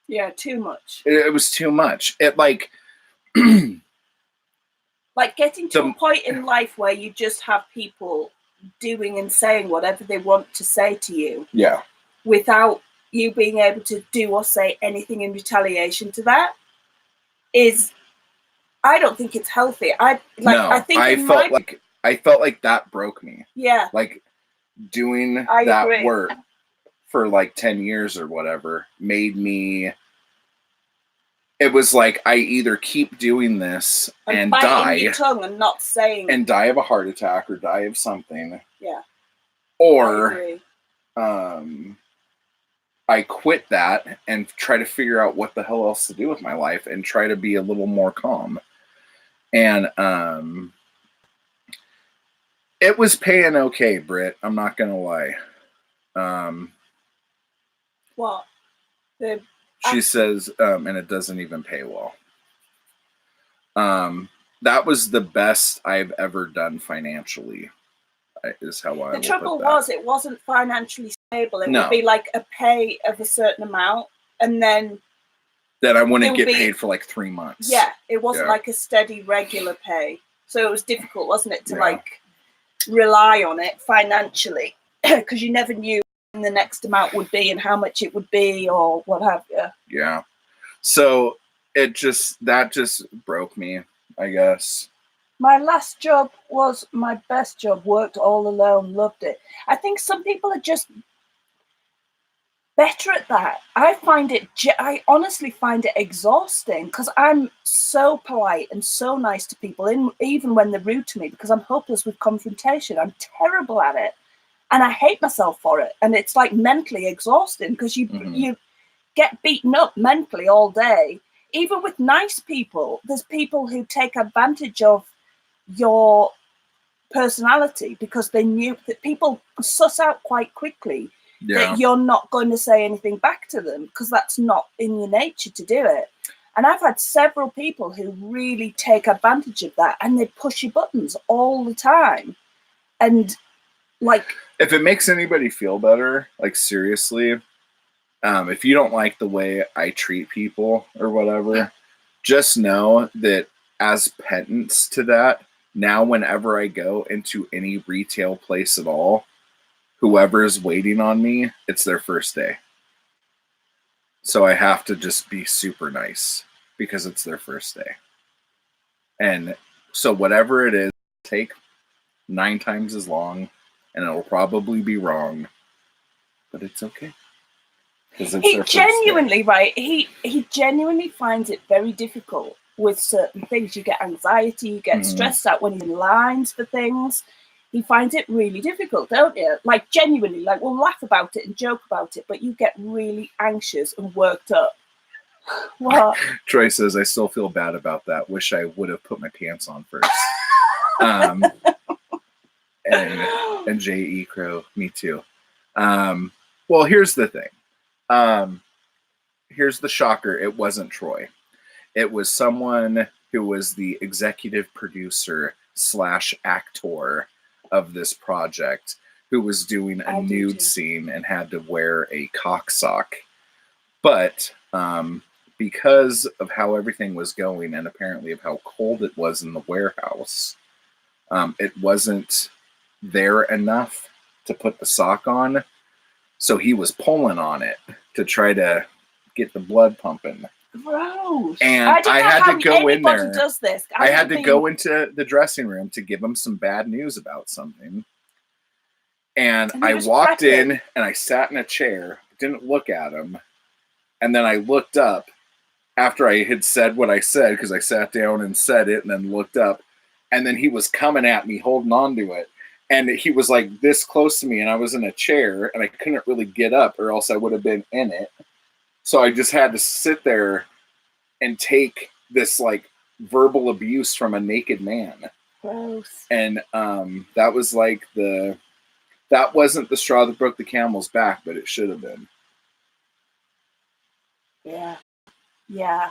Yeah, too much. It was too much. It like like getting to a point in life where you just have people doing and saying whatever they want to say to you. Yeah. Without you being able to do or say anything in retaliation to that is, I don't think it's healthy. I felt like that broke me. Yeah. Like doing work for like 10 years or whatever made me it was like I either keep doing this and biting die your tongue and not saying and die of a heart attack or die of something. Yeah. Or I quit that and try to figure out what the hell else to do with my life and try to be a little more calm. And it was paying okay, Britt. I'm not gonna lie. What? She says, and it doesn't even pay well. That was the best I've ever done financially, is how I. The trouble was, it wasn't financially stable. It would be like a pay of a certain amount, and then I wouldn't get paid for like 3 months. Yeah, it wasn't like a steady, regular pay. So it was difficult, wasn't it, to like rely on it financially, because you never knew when the next amount would be and how much it would be or what have you. Yeah. So that just broke me, I guess. My last job was my best job. Worked all alone, loved it. I think some people are just better at that. I honestly find it exhausting because I'm so polite and so nice to people, even when they're rude to me, because I'm hopeless with confrontation. I'm terrible at it. And I hate myself for it. And it's like mentally exhausting because you get beaten up mentally all day. Even with nice people, there's people who take advantage of your personality because they knew that people suss out quite quickly that you're not going to say anything back to them because that's not in your nature to do it. And I've had several people who really take advantage of that and they push your buttons all the time. And like, if it makes anybody feel better, like seriously, if you don't like the way I treat people or whatever, just know that as penance to that, now whenever I go into any retail place at all, whoever is waiting on me, it's their first day. So I have to just be super nice because it's their first day. And so whatever it is, take 9 times as long, and it'll probably be wrong, but it's okay. He genuinely, right? He genuinely finds it very difficult with certain things. You get anxiety, you get stressed out when you're in lines for things. He finds it really difficult, don't you? Like genuinely, like we'll laugh about it and joke about it, but you get really anxious and worked up. What? Troy says, I still feel bad about that. Wish I would have put my pants on first. And J.E. Crow, me too. Well, here's the thing. Here's the shocker. It wasn't Troy. It was someone who was the executive producer / actor of this project who was doing a nude scene and had to wear a cock sock. But because of how everything was going and apparently of how cold it was in the warehouse, it wasn't there enough to put the sock on. So he was pulling on it to try to get the blood pumping. Gross. And I had to go in there. Does this. I had to go into the dressing room to give him some bad news about something. And I walked in and I sat in a chair, didn't look at him. And then I looked up after I had said what I said, because I sat down and said it and then looked up. And then he was coming at me, holding on to it. And he was like this close to me, and I was in a chair and I couldn't really get up or else I would have been in it. So I just had to sit there and take this like verbal abuse from a naked man. Gross. And that was like that wasn't the straw that broke the camel's back, but it should have been. Yeah. Yeah.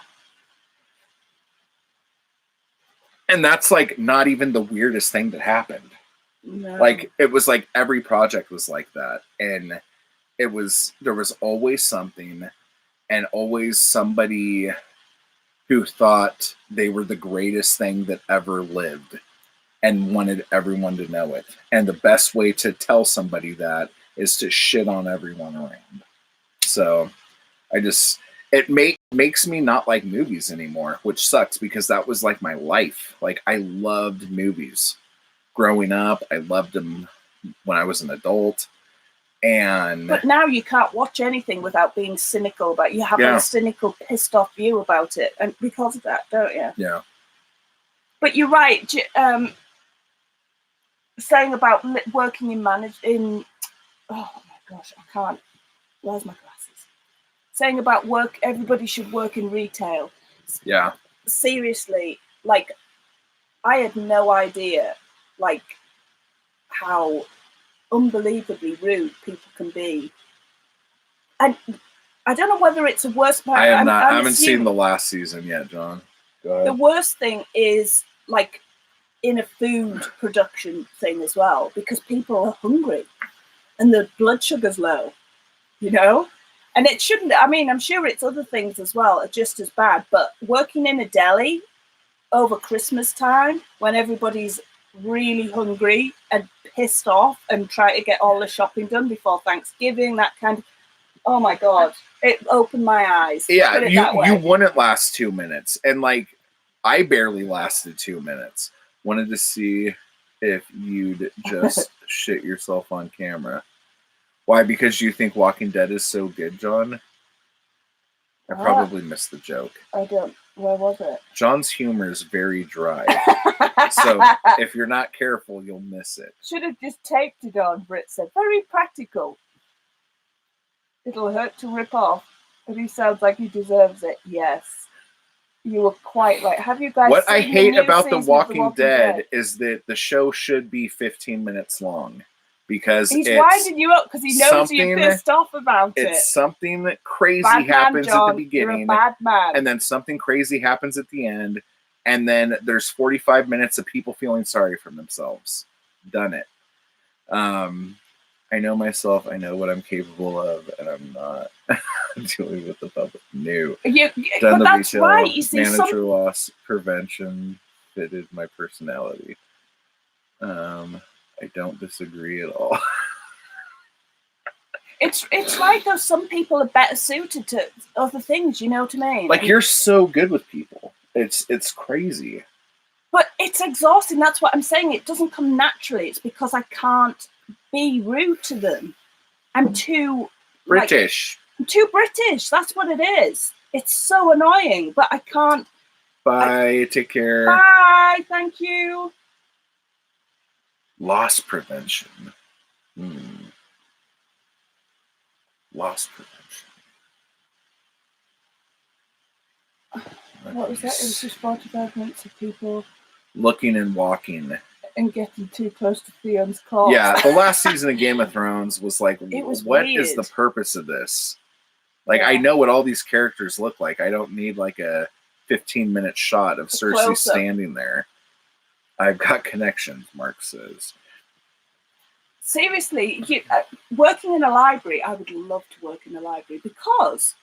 And that's like not even the weirdest thing that happened. No. Like it was like every project was like that. And there was always something and always somebody who thought they were the greatest thing that ever lived and wanted everyone to know it. And the best way to tell somebody that is to shit on everyone around. So it makes me not like movies anymore, which sucks because that was like my life. Like I loved movies growing up. I loved them when I was an adult. And But now you can't watch anything without being cynical about it. You have a cynical, pissed off view about it, and because of that, don't you? Yeah. But you're right. Saying about working in oh my gosh, I can't. Where's my glasses? Saying about work, everybody should work in retail. Yeah. Seriously, like, I had no idea, like, how unbelievably rude people can be. And I don't know whether it's a worse part. I haven't seen the last season yet, John. Go ahead. The worst thing is, like, in a food production thing as well, because people are hungry and the blood sugar's low, you know? And it shouldn't, I mean, I'm sure it's other things as well are just as bad, but working in a deli over Christmas time when everybody's really hungry and pissed off and try to get all the shopping done before Thanksgiving, that kind of, oh my God, it opened my eyes. Yeah, you wouldn't last 2 minutes. And like, I barely lasted 2 minutes. Wanted to see if you'd just shit yourself on camera. Why? Because you think Walking Dead is so good, John? I probably missed the joke. I don't. Where was it? John's humor is very dry. So if you're not careful, you'll miss it. Should have just taped it on, Britt said. Very practical. It'll hurt to rip off. But he sounds like he deserves it. Yes. You were quite right. Have you guys What seen I hate about The Walking Dead is that the show should be 15 minutes long. Because he's winding you up because he knows you're pissed off about it. It's something that crazy happens at the beginning. You're a bad man. And then something crazy happens at the end. And then there's 45 minutes of people feeling sorry for themselves. Done it. I know myself. I know what I'm capable of, and I'm not dealing with the public. No. But that's right. You see, manager loss prevention fitted my personality. I don't disagree at all. It's like though some people are better suited to other things. You know what I mean? Like, you're so good with people. It's crazy. But it's exhausting. That's what I'm saying. It doesn't come naturally. It's because I can't be rude to them. I'm too British. I'm too British. That's what it is. It's so annoying, but I can't. Bye. Take care. Bye. Thank you. Loss prevention. Loss prevention. What was that? It was just 45 minutes of people looking and walking. And getting too close to Theon's corpse. Yeah, the last season of Game of Thrones was like, what weird. is the purpose of this? Like, I know what all these characters look like. I don't need like a 15-minute shot of Cersei standing there. I've got connections, Mark says. Seriously, working in a library, I would love to work in a library because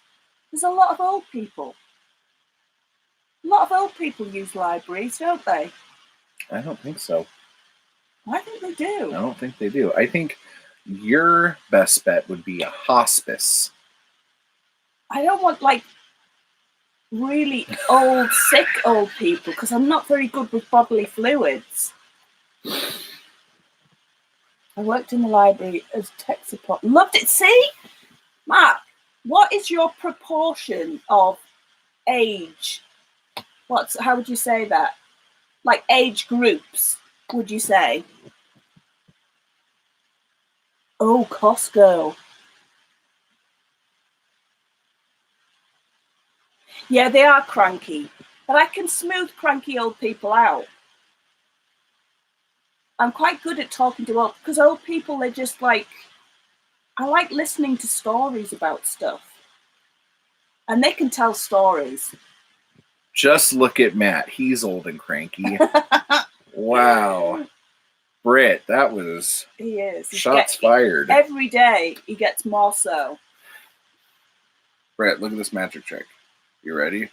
there's a lot of old people. A lot of old people use libraries, don't they? I don't think so. I think they do. I don't think they do. I think your best bet would be a hospice. I don't want, like, really old, sick old people because I'm not very good with bodily fluids. I worked in the library as tech support. Loved it. See? Mark, what is your proportion of age? How would you say that? Like age groups, would you say? Oh, Costco. Yeah, they are cranky, but I can smooth cranky old people out. I'm quite good at talking to old, because old people, they're just like, I like listening to stories about stuff. And they can tell stories. Just look at Matt. He's old and cranky. Wow. Britt, that was... He is. Shots fired. Every day, he gets more so. Britt, look at this magic trick. You ready?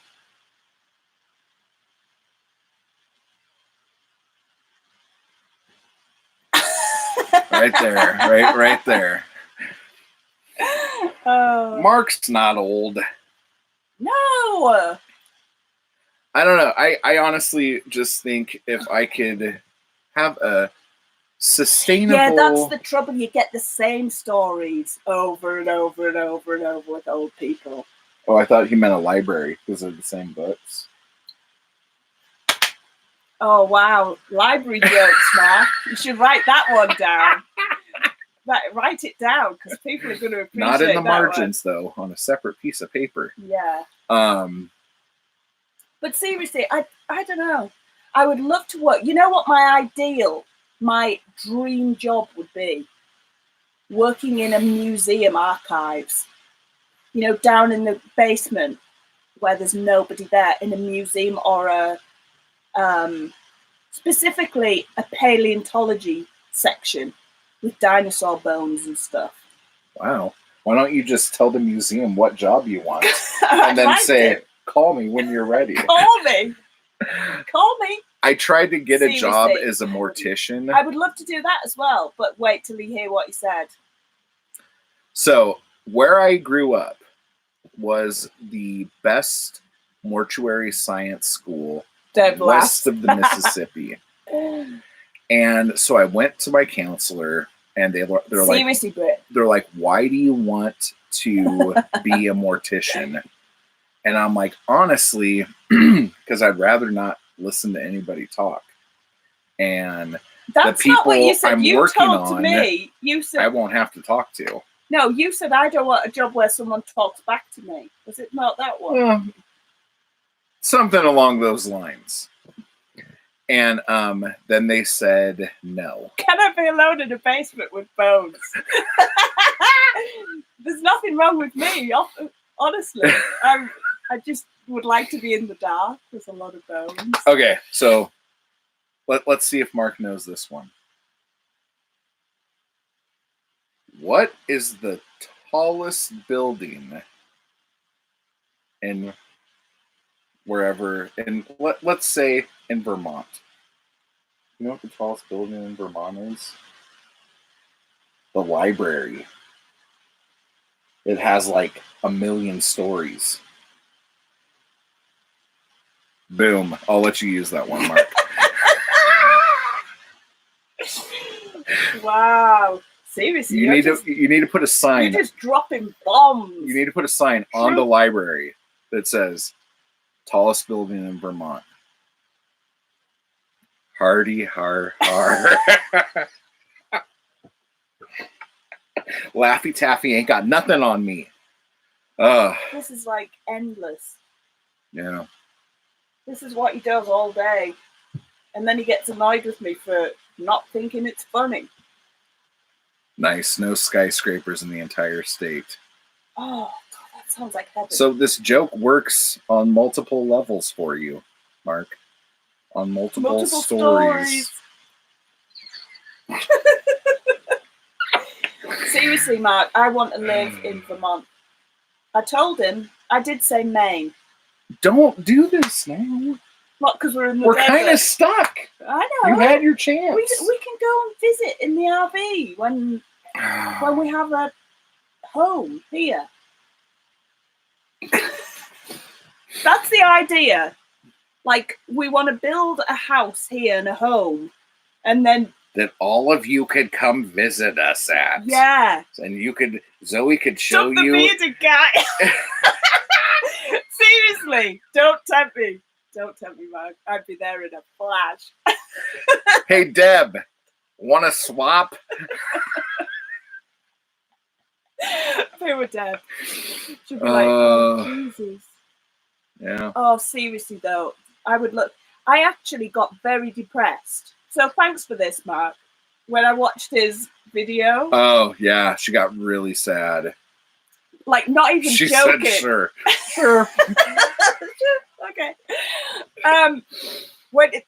Right there. Right there. Mark's not old. No! I don't know. I honestly just think if I could have a sustainable. Yeah, that's the trouble. You get the same stories over and over and over and over with old people. Oh, I thought he meant a library because they're the same books. Oh, wow. Library jokes, Mark. You should write that one down. Write it down because people are going to appreciate Not in the that margins, though, on a separate piece of paper. one. Yeah. But seriously, I don't know. I would love to work. You know what my dream job would be? Working in a museum archives. You know, down in the basement where there's nobody there, in a museum or a specifically a paleontology section with dinosaur bones and stuff. Wow. Why don't you just tell the museum what job you want and then say, call me when you're ready. Call me. Call me. I tried to get a job as a mortician. I would love to do that as well, but wait till you hear what he said. So, where I grew up was the best mortuary science school west of the Mississippi. And so I went to my counselor, and they're seriously, like, Britt. They're like, why do you want to be a mortician? And I'm like, honestly, because I'd rather not listen to anybody talk. And that's the people not what you said. I'm you working told on, to me. You said I won't have to talk to. No, you said I don't want a job where someone talks back to me. Was it not that one? Something along those lines. And then they said no. Can I be alone in a basement with bones? There's nothing wrong with me, honestly. I just would like to be in the dark. There's a lot of bones. Okay, so let's see if Mark knows this one. What is the tallest building in wherever, let's say in Vermont? You know what the tallest building in Vermont is? The library. It has like 1 million stories. Boom. I'll let you use that one, Mark. Wow. Seriously. You need to put a sign. You're just dropping bombs. You need to put a sign on the library that says tallest building in Vermont. Hardy har har. Laffy Taffy ain't got nothing on me. This is like endless. Yeah. This is what he does all day. And then he gets annoyed with me for not thinking it's funny. Nice. No skyscrapers in the entire state. Oh, God, that sounds like heaven. So this joke works on multiple levels for you, Mark. On multiple stories. Seriously, Mark, I want to live in Vermont. I told him, I did say Maine. Don't do this now. What, because we're in the We're desert? kind of stuck. I know. You had your chance. We can go and visit in the RV when we have a home here. That's the idea. Like, we want to build a house here and a home, and then that all of you could come visit us at. Yeah. And Zoe could show you. The bearded guy. Seriously, don't tempt me. Don't tempt me, Mark. I'd be there in a flash. Hey, Deb, want to swap? Poor Deb. She'd be like, oh, Jesus. Yeah. Oh, seriously, though, I actually got very depressed. So thanks for this, Mark. When I watched his video. Oh, yeah. She got really sad. Like, not even she joking. She said, sure. Sure. Okay.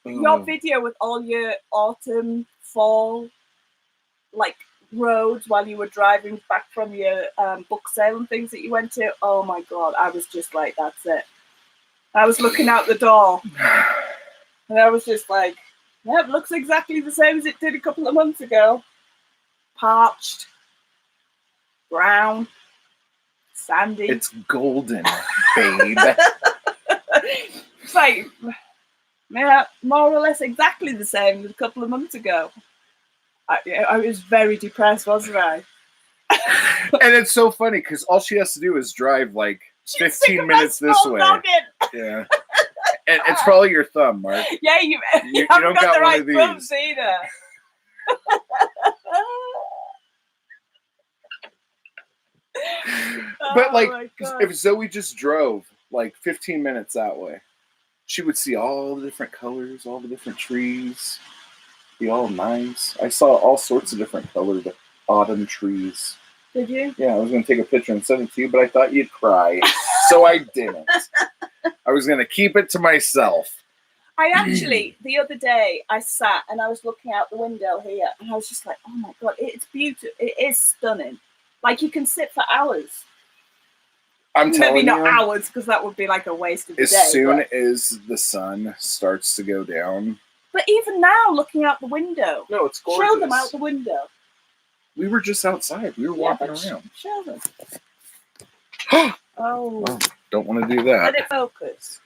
Your video with all your autumn, fall, like, roads while you were driving back from your book sale and things that you went to. Oh, my God. I was just like, that's it. I was looking out the door. And I was just like, yeah, it looks exactly the same as it did a couple of months ago. Parched, brown, sandy. It's golden, babe. It's like, yeah, more or less exactly the same as a couple of months ago. I was very depressed, wasn't I? And it's so funny because all she has to do is drive like 15 minutes this way. Yeah. And it's probably your thumb, Mark. Yeah, you You haven't don't got got the one right of these. thumbs either. But Oh like, my God. if Zoe just drove like 15 minutes that way, she would see all the different colors, all the different trees. Be all nice. I saw all sorts of different colored autumn trees. Did you? Yeah, I was going to take a picture and send it to you, but I thought you'd cry, so I didn't. I was going to keep it to myself. I actually, the other day, I sat and I was looking out the window here, and I was just like, oh my God, it's beautiful. It is stunning. Like, you can sit for hours. I'm telling Maybe not you, hours, because that would be like a waste of the as day. soon but, as the sun starts to go down. but even now, looking out the window, No, it's gorgeous. show them out the window. We were just outside. We were walking but around. Show them. Oh, Oh, don't want to do that. let it focus.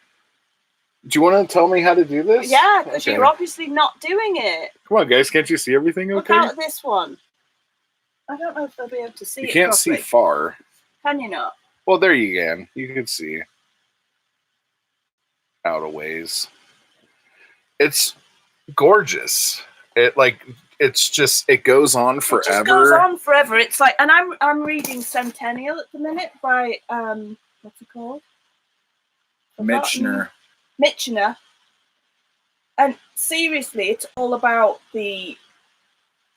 Do you want to tell me how to do this? Yeah, because Okay. you're obviously not doing it. Come on, guys. Can't you see everything Look okay? out at this one. I don't know if they'll be able to see You it can't properly. see far. Can you not? Well, there you can. You can see out a ways. It's gorgeous. It goes on forever. It just goes on forever. It's like, and I'm reading Centennial at the minute by what's it called? Michener. Michener. And seriously, it's all about the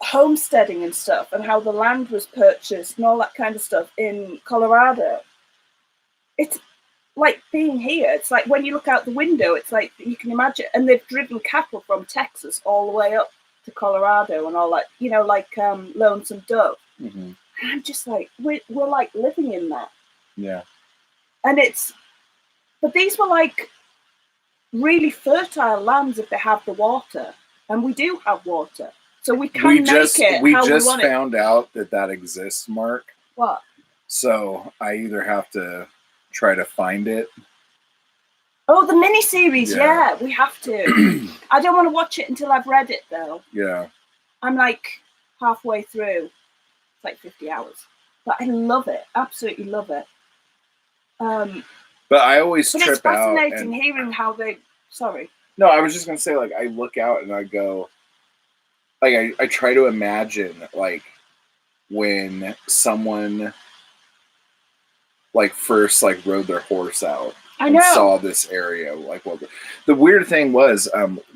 homesteading and stuff, and how the land was purchased and all that kind of stuff in Colorado. It's like being here. It's like when you look out the window, it's like you can imagine, and they've driven cattle from Texas all the way up to Colorado and all that, like Lonesome Dove. Mm-hmm. And I'm just like, we're like living in that. Yeah. And but these were like really fertile lands if they have the water, and we do have water, so we can We just want found out that exists, Mark. What? So I either have to try to find it. Oh, the miniseries, Yeah. yeah, we have to. I don't want to watch it until I've read it, though. Yeah. I'm like halfway through. It's like 50 hours. But I love it. Absolutely love it. But I always But trip it's fascinating out. And, hearing how they... Sorry. no, I was just going to say, like, I look out and I go... Like, I try to imagine, like, when someone, like, first, like, rode their horse out. I And know. saw this area. Like, well, the weird thing was,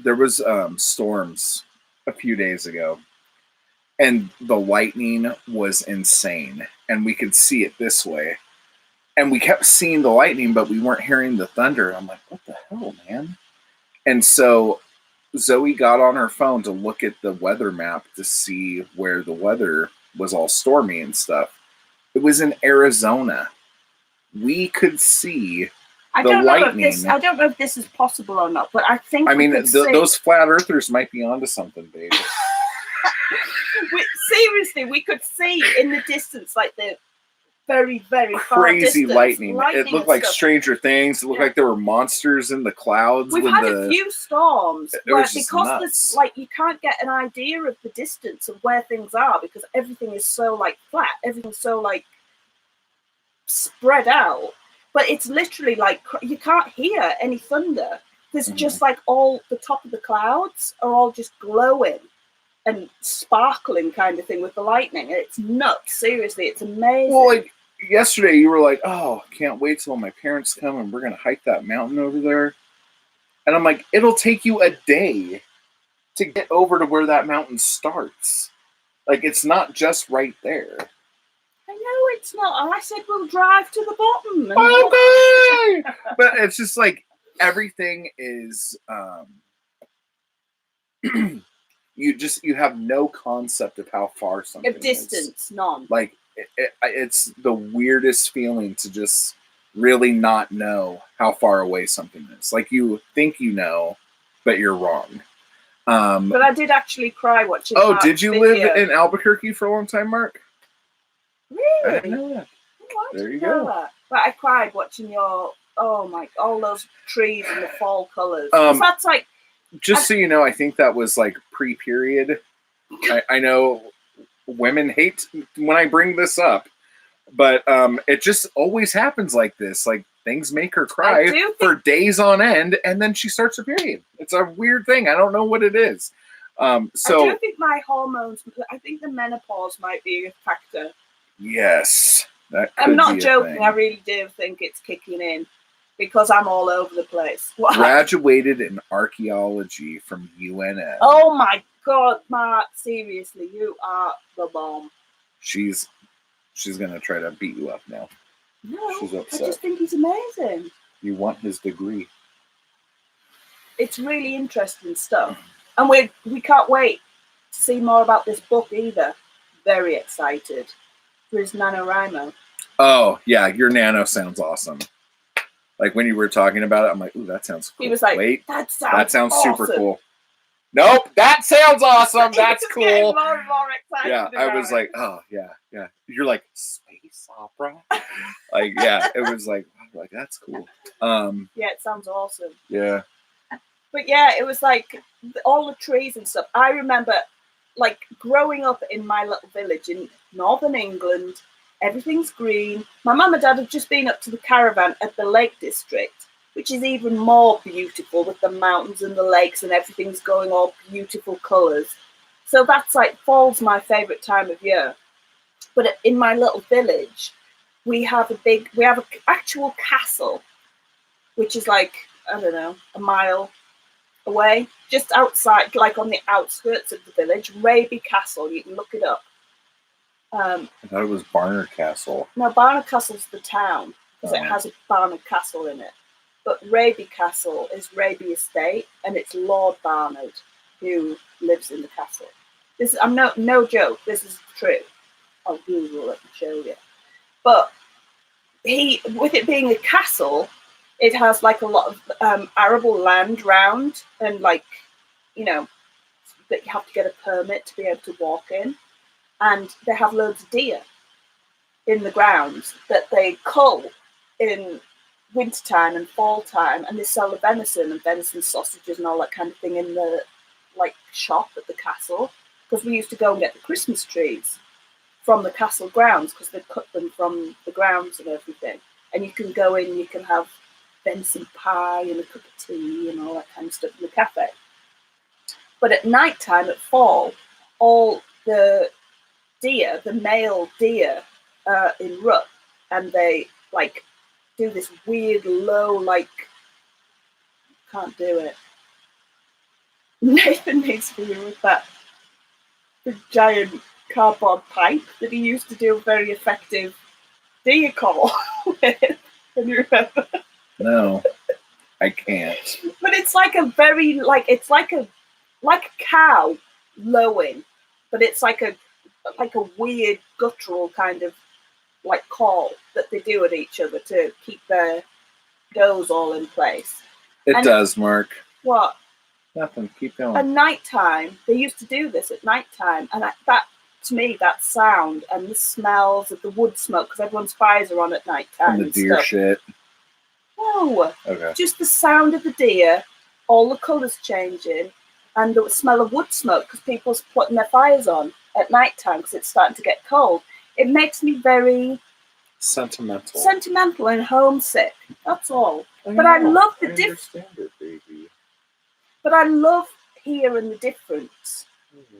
there was storms a few days ago, and the lightning was insane, and we could see it this way, and we kept seeing the lightning, but we weren't hearing the thunder. I'm like, what the hell, man? And so Zoe got on her phone to look at the weather map to see where the weather was all stormy and stuff. It was in Arizona. We could see I the don't know lightning. I don't know if this is possible or not, but I think we could see... those flat earthers might be onto something, babe. Seriously, we could see in the distance, like the very, very far Crazy distance, lightning. It looked and like stuff. Stranger Things. It looked like there were monsters in the clouds. We've had a few storms where, was just because nuts. there's like, you can't get an idea of the distance of where things are, because everything is so like flat, everything's so like spread out. But it's literally like you can't hear any thunder. There's just like all the top of the clouds are all just glowing and sparkling kind of thing with the lightning. It's nuts. Seriously, it's amazing. Well, like yesterday, you were like, "Oh, can't wait till my parents come and we're gonna hike that mountain over there." And I'm like, "It'll take you a day to get over to where that mountain starts. Like, it's not just right there." I know it's not. I said we'll drive to the bottom. Okay. But it's just like everything is you have no concept of how far something Of distance, is. none. Like it's the weirdest feeling to just really not know how far away something is. Like you think you know, but you're wrong. But I did actually cry watching. Oh, that did you video. live in Albuquerque for a long time, Mark? I Really? didn't know that. Oh, I There didn't you know go. that. But I cried watching your. Oh my! All those trees and the fall colors. That's like. Just so you know, I think that was like pre-period. I know women hate when I bring this up, but it just always happens like this. Like things make her cry for days on end, and then she starts her period. It's a weird thing. I don't know what it is. So I do think my hormones. I think the menopause might be a factor. Yes, that could I'm not be a joking. thing. I really do think it's kicking in because I'm all over the place. What? Graduated in archaeology from UNM. Oh my God, Mark! Seriously, you are the bomb. She's gonna try to beat you up now. No, She's upset. I just think he's amazing. You want his degree. It's really interesting stuff, and we can't wait to see more about this book either. Very excited for his NaNoWriMo. Oh yeah, your Nano sounds awesome. Like when you were talking about it, I'm like, ooh, that sounds cool. He was like, wait, that sounds super awesome. cool. Nope, that sounds awesome. That's He was getting cool. more and more excited. Yeah, I was like, oh yeah. You're like space opera. Like yeah, it was like that's cool. Yeah, it sounds awesome. Yeah. But yeah, it was like all the trees and stuff. I remember like growing up in my little village in northern England. Everything's green. My mum and dad had just been up to the caravan at the Lake District, which is even more beautiful with the mountains and the lakes and everything's going all beautiful colours. So that's like fall's my favourite time of year. But in my little village, we have an actual castle, which is like, I don't know, a mile away, just outside, like on the outskirts of the village, Raby Castle. You can look it up. I thought it was Barnard Castle. No, Barnard Castle's the town because it has a Barnard Castle in it. But Raby Castle is Raby Estate, and it's Lord Barnard who lives in the castle. I'm no joke. This is true. I'll Google it and show you. But with it being a castle, it has like a lot of arable land round, and like, you know, that you have to get a permit to be able to walk in. And they have loads of deer in the grounds that they cull in wintertime and fall time, and they sell the venison and venison sausages and all that kind of thing in the like shop at the castle, because we used to go and get the Christmas trees from the castle grounds because they'd cut them from the grounds and everything. And you can go in, you can have venison pie and a cup of tea and all that kind of stuff in the cafe. But at night time, at fall, all the deer, the male deer, in rut, and they like do this weird low, like, can't do it. Nathan needs to be with that big giant cardboard pipe that he used to do a very effective deer call with. Can you remember? No, I can't. But it's like a very it's like a cow lowing, but it's like a weird guttural kind of like call that they do at each other to keep their does all in place. It does, Mark. What? Nothing. Keep going. At nighttime, they used to do this at nighttime, and that to me, that sound and the smells of the wood smoke, because everyone's fires are on at nighttime. And the deer shit. No. Okay. Just the sound of the deer, all the colours changing, and the smell of wood smoke because people's putting their fires on at nighttime because it's starting to get cold. It makes me very sentimental and homesick. That's all. But I love the difference. But I love hearing the difference. Mm-hmm.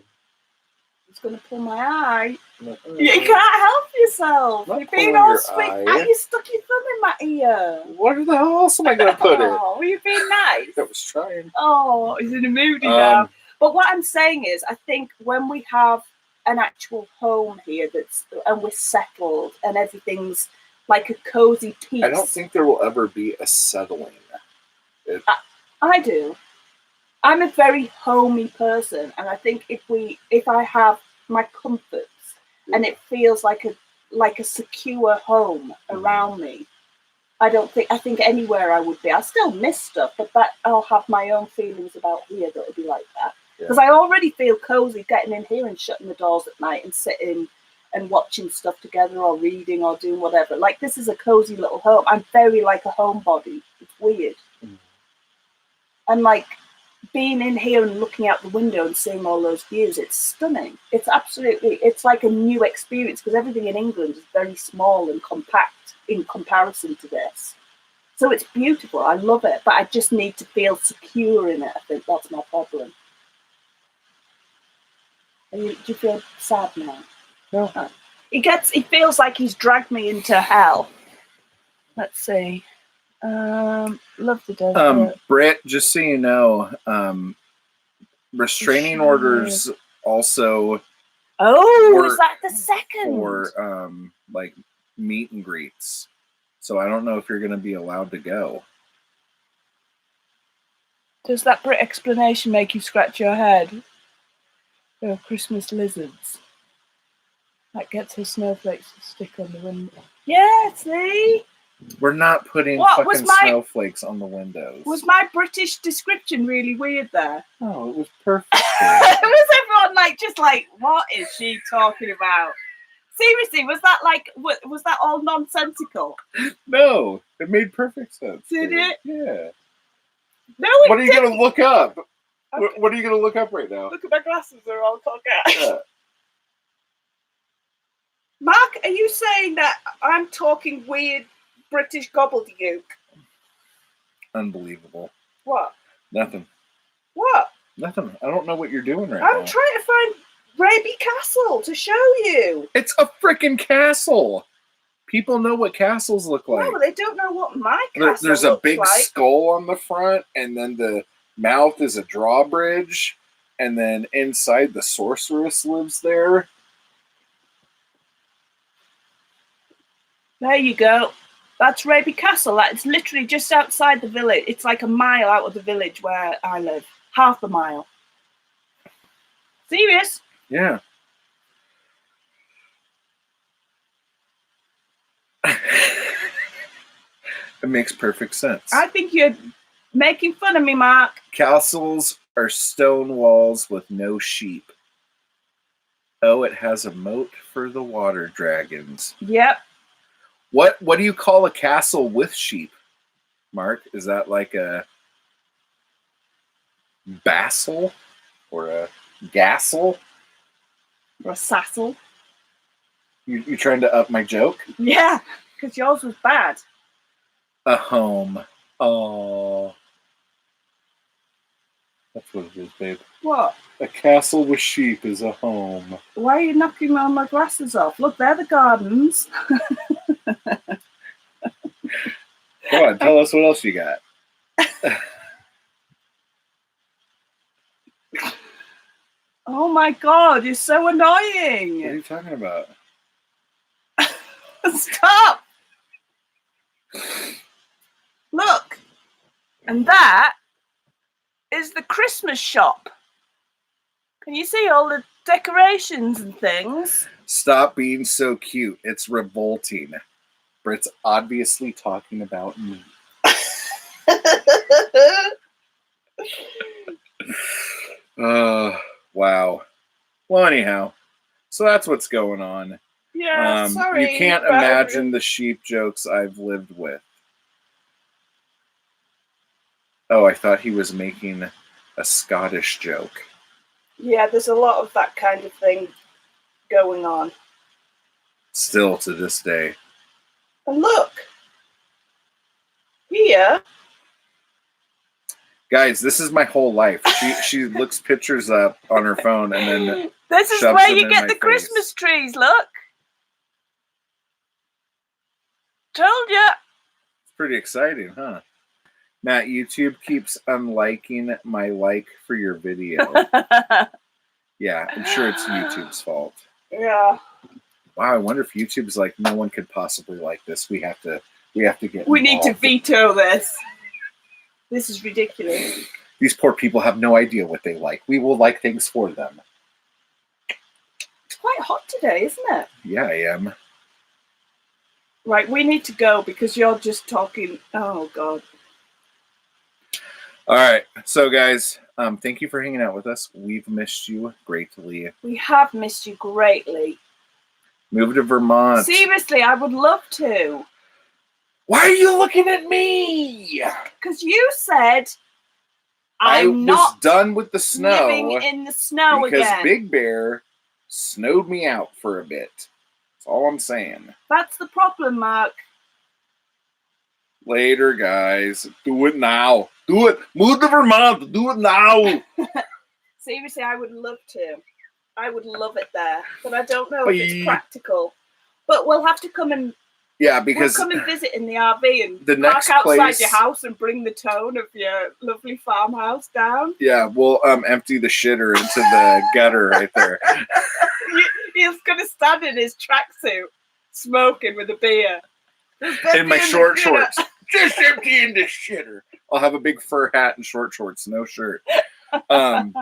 It's going to pull my eye. Mm-hmm. You can't help yourself. You're being all sweet. You stuck your thumb in my ear. Where the hell else am I going to put it? Oh, were you being nice? I was trying. Oh, he's in a moody now. But what I'm saying is, I think when we have an actual home here and we're settled and everything's like a cozy piece. I don't think there will ever be a settling. I do. I'm a very homey person, and I think if I have my comforts and it feels like a secure home around me, I think anywhere I would be. I still miss stuff, but that I'll have my own feelings about here that will be like that. Because I already feel cozy getting in here and shutting the doors at night and sitting and watching stuff together or reading or doing whatever. Like, this is a cozy little home. I'm very like a homebody. It's weird. Mm. And like being in here and looking out the window and seeing all those views, it's stunning. It's like a new experience because everything in England is very small and compact in comparison to this. So it's beautiful. I love it, but I just need to feel secure in it. I think that's my problem. Do you feel sad now? No. Oh. He feels like he's dragged me into hell. Let's see. Love the desert. Britt, just so you know, restraining orders also. Oh, is that the second? For like meet and greets. So I don't know if you're going to be allowed to go. Does that Brit explanation make you scratch your head? Oh, Christmas lizards. That gets her snowflakes to stick on the window. Yeah, see? We're not putting snowflakes on the windows. Was my British description really weird there? Oh, it was perfect. Was everyone just like, what is she talking about? Seriously, was that all nonsensical? No, it made perfect sense. Did it? Yeah. No, what are you going to look up? Okay. What are you going to look up right now? Look at my glasses, they're all cocked out. Yeah. Mark, are you saying that I'm talking weird British gobbledygook? Unbelievable. What? Nothing. What? Nothing. I don't know what you're doing right now. I'm trying to find Raby Castle to show you. It's a freaking castle. People know what castles look like. No, but they don't know what my castle There's a looks big like. skull on the front, and then the mouth is a drawbridge, and then inside the sorceress lives there. There you go. That's Raby Castle. It's literally just outside the village. It's like a mile out of the village where I live. Half a mile. Serious? Yeah. It makes perfect sense. I think you're making fun of me, Mark. Castles are stone walls with no sheep. Oh, it has a moat for the water dragons. Yep. What do you call a castle with sheep, Mark? Is that like a bassel or a gassel? Or a sassel? You trying to up my joke? Yeah, because yours was bad. A home. Oh. That's what it is, babe. What? A castle with sheep is a home. Why are you knocking all my glasses off? Look, they're the gardens. Come on, tell us what else you got. Oh my God, you're so annoying. What are you talking about? Stop. Look. And that is the Christmas shop. Can you see all the decorations and things? Stop being so cute. It's revolting. Britt's obviously talking about me. Wow. Well, anyhow, so that's what's going on. Yeah, sorry. You can't imagine the sheep jokes I've lived with. Oh, I thought he was making a Scottish joke. Yeah, there's a lot of that kind of thing going on. Still to this day. And look. Here. Guys, this is my whole life. She looks pictures up on her phone and then this is where you get the Christmas trees, look. Told ya. It's pretty exciting, huh? Matt, YouTube keeps unliking my like for your video. Yeah, I'm sure it's YouTube's fault. Yeah. Wow, I wonder if YouTube's like, no one could possibly like this. We have to get We need to veto this. This is ridiculous. These poor people have no idea what they like. We will like things for them. It's quite hot today, isn't it? Yeah, I am. Right, we need to go because you're just talking. Oh, God. All right. So, guys, thank you for hanging out with us. We've missed you greatly. We have missed you greatly. Move to Vermont. Seriously, I would love to. Why are you looking at me? Because you said I I'm was not done with the snow living in the snow because again. Big Bear snowed me out for a bit. That's all I'm saying. That's the problem, Mark. Later, guys. Do it now. Do it. Move to Vermont. Do it now. Seriously, I would love to. I would love it there, but I don't know Bye. if it's practical. But we'll have to come and Yeah, because we'll come and visit in the RV and the park next outside place- your house and bring the tone of your lovely farmhouse down. yeah, we'll empty the shitter into the gutter right there. He's gonna stand in his tracksuit, smoking with a beer. In my short shorts. Just empty in the shitter. I'll have a big fur hat and short shorts, no shirt. No,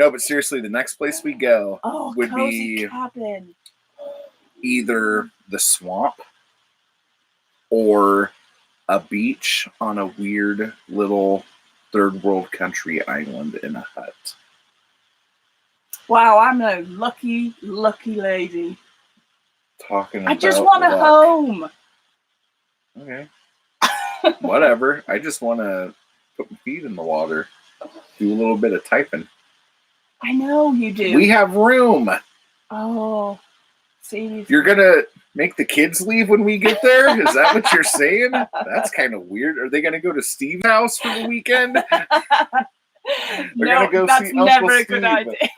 but seriously, the next place we go would cozy be cabin. either the swamp or a beach on a weird little third world country island in a hut. Wow, I'm a lucky, lucky lady. Talking I about just want a luck. home. Okay. Whatever. I just want to put my feet in the water. Do a little bit of typing. I know you do. We have room. Oh, see. You're going to make the kids leave when we get there? Is that what you're saying? That's kind of weird. Are they going to go to Steve's house for the weekend? No, gonna go that's see never Uncle a good Steve. idea.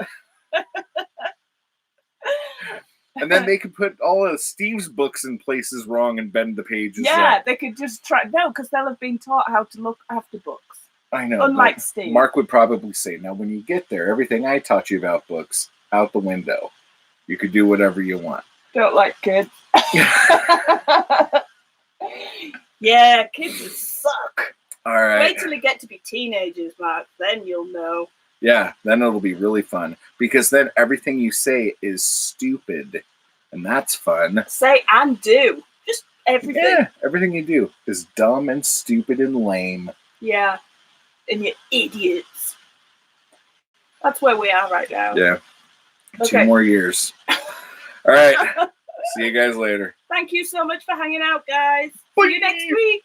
And then they could put all of Steve's books in places wrong and bend the pages Yeah, up. they could just try. No, because they'll have been taught how to look after books. I know. Unlike but Steve. Mark would probably say, now when you get there, everything I taught you about books, out the window. You could do whatever you want. Don't like kids. Yeah, kids would suck. All right. Wait till they get to be teenagers, Mark. Then you'll know. Yeah, then it'll be really fun. Because then everything you say is stupid. And that's fun. Say and do. Just everything. Yeah, everything you do is dumb and stupid and lame. Yeah. And you're idiots. That's where we are right now. Yeah. Okay. 2 more years. All right. See you guys later. Thank you so much for hanging out, guys. Bye. See you next week.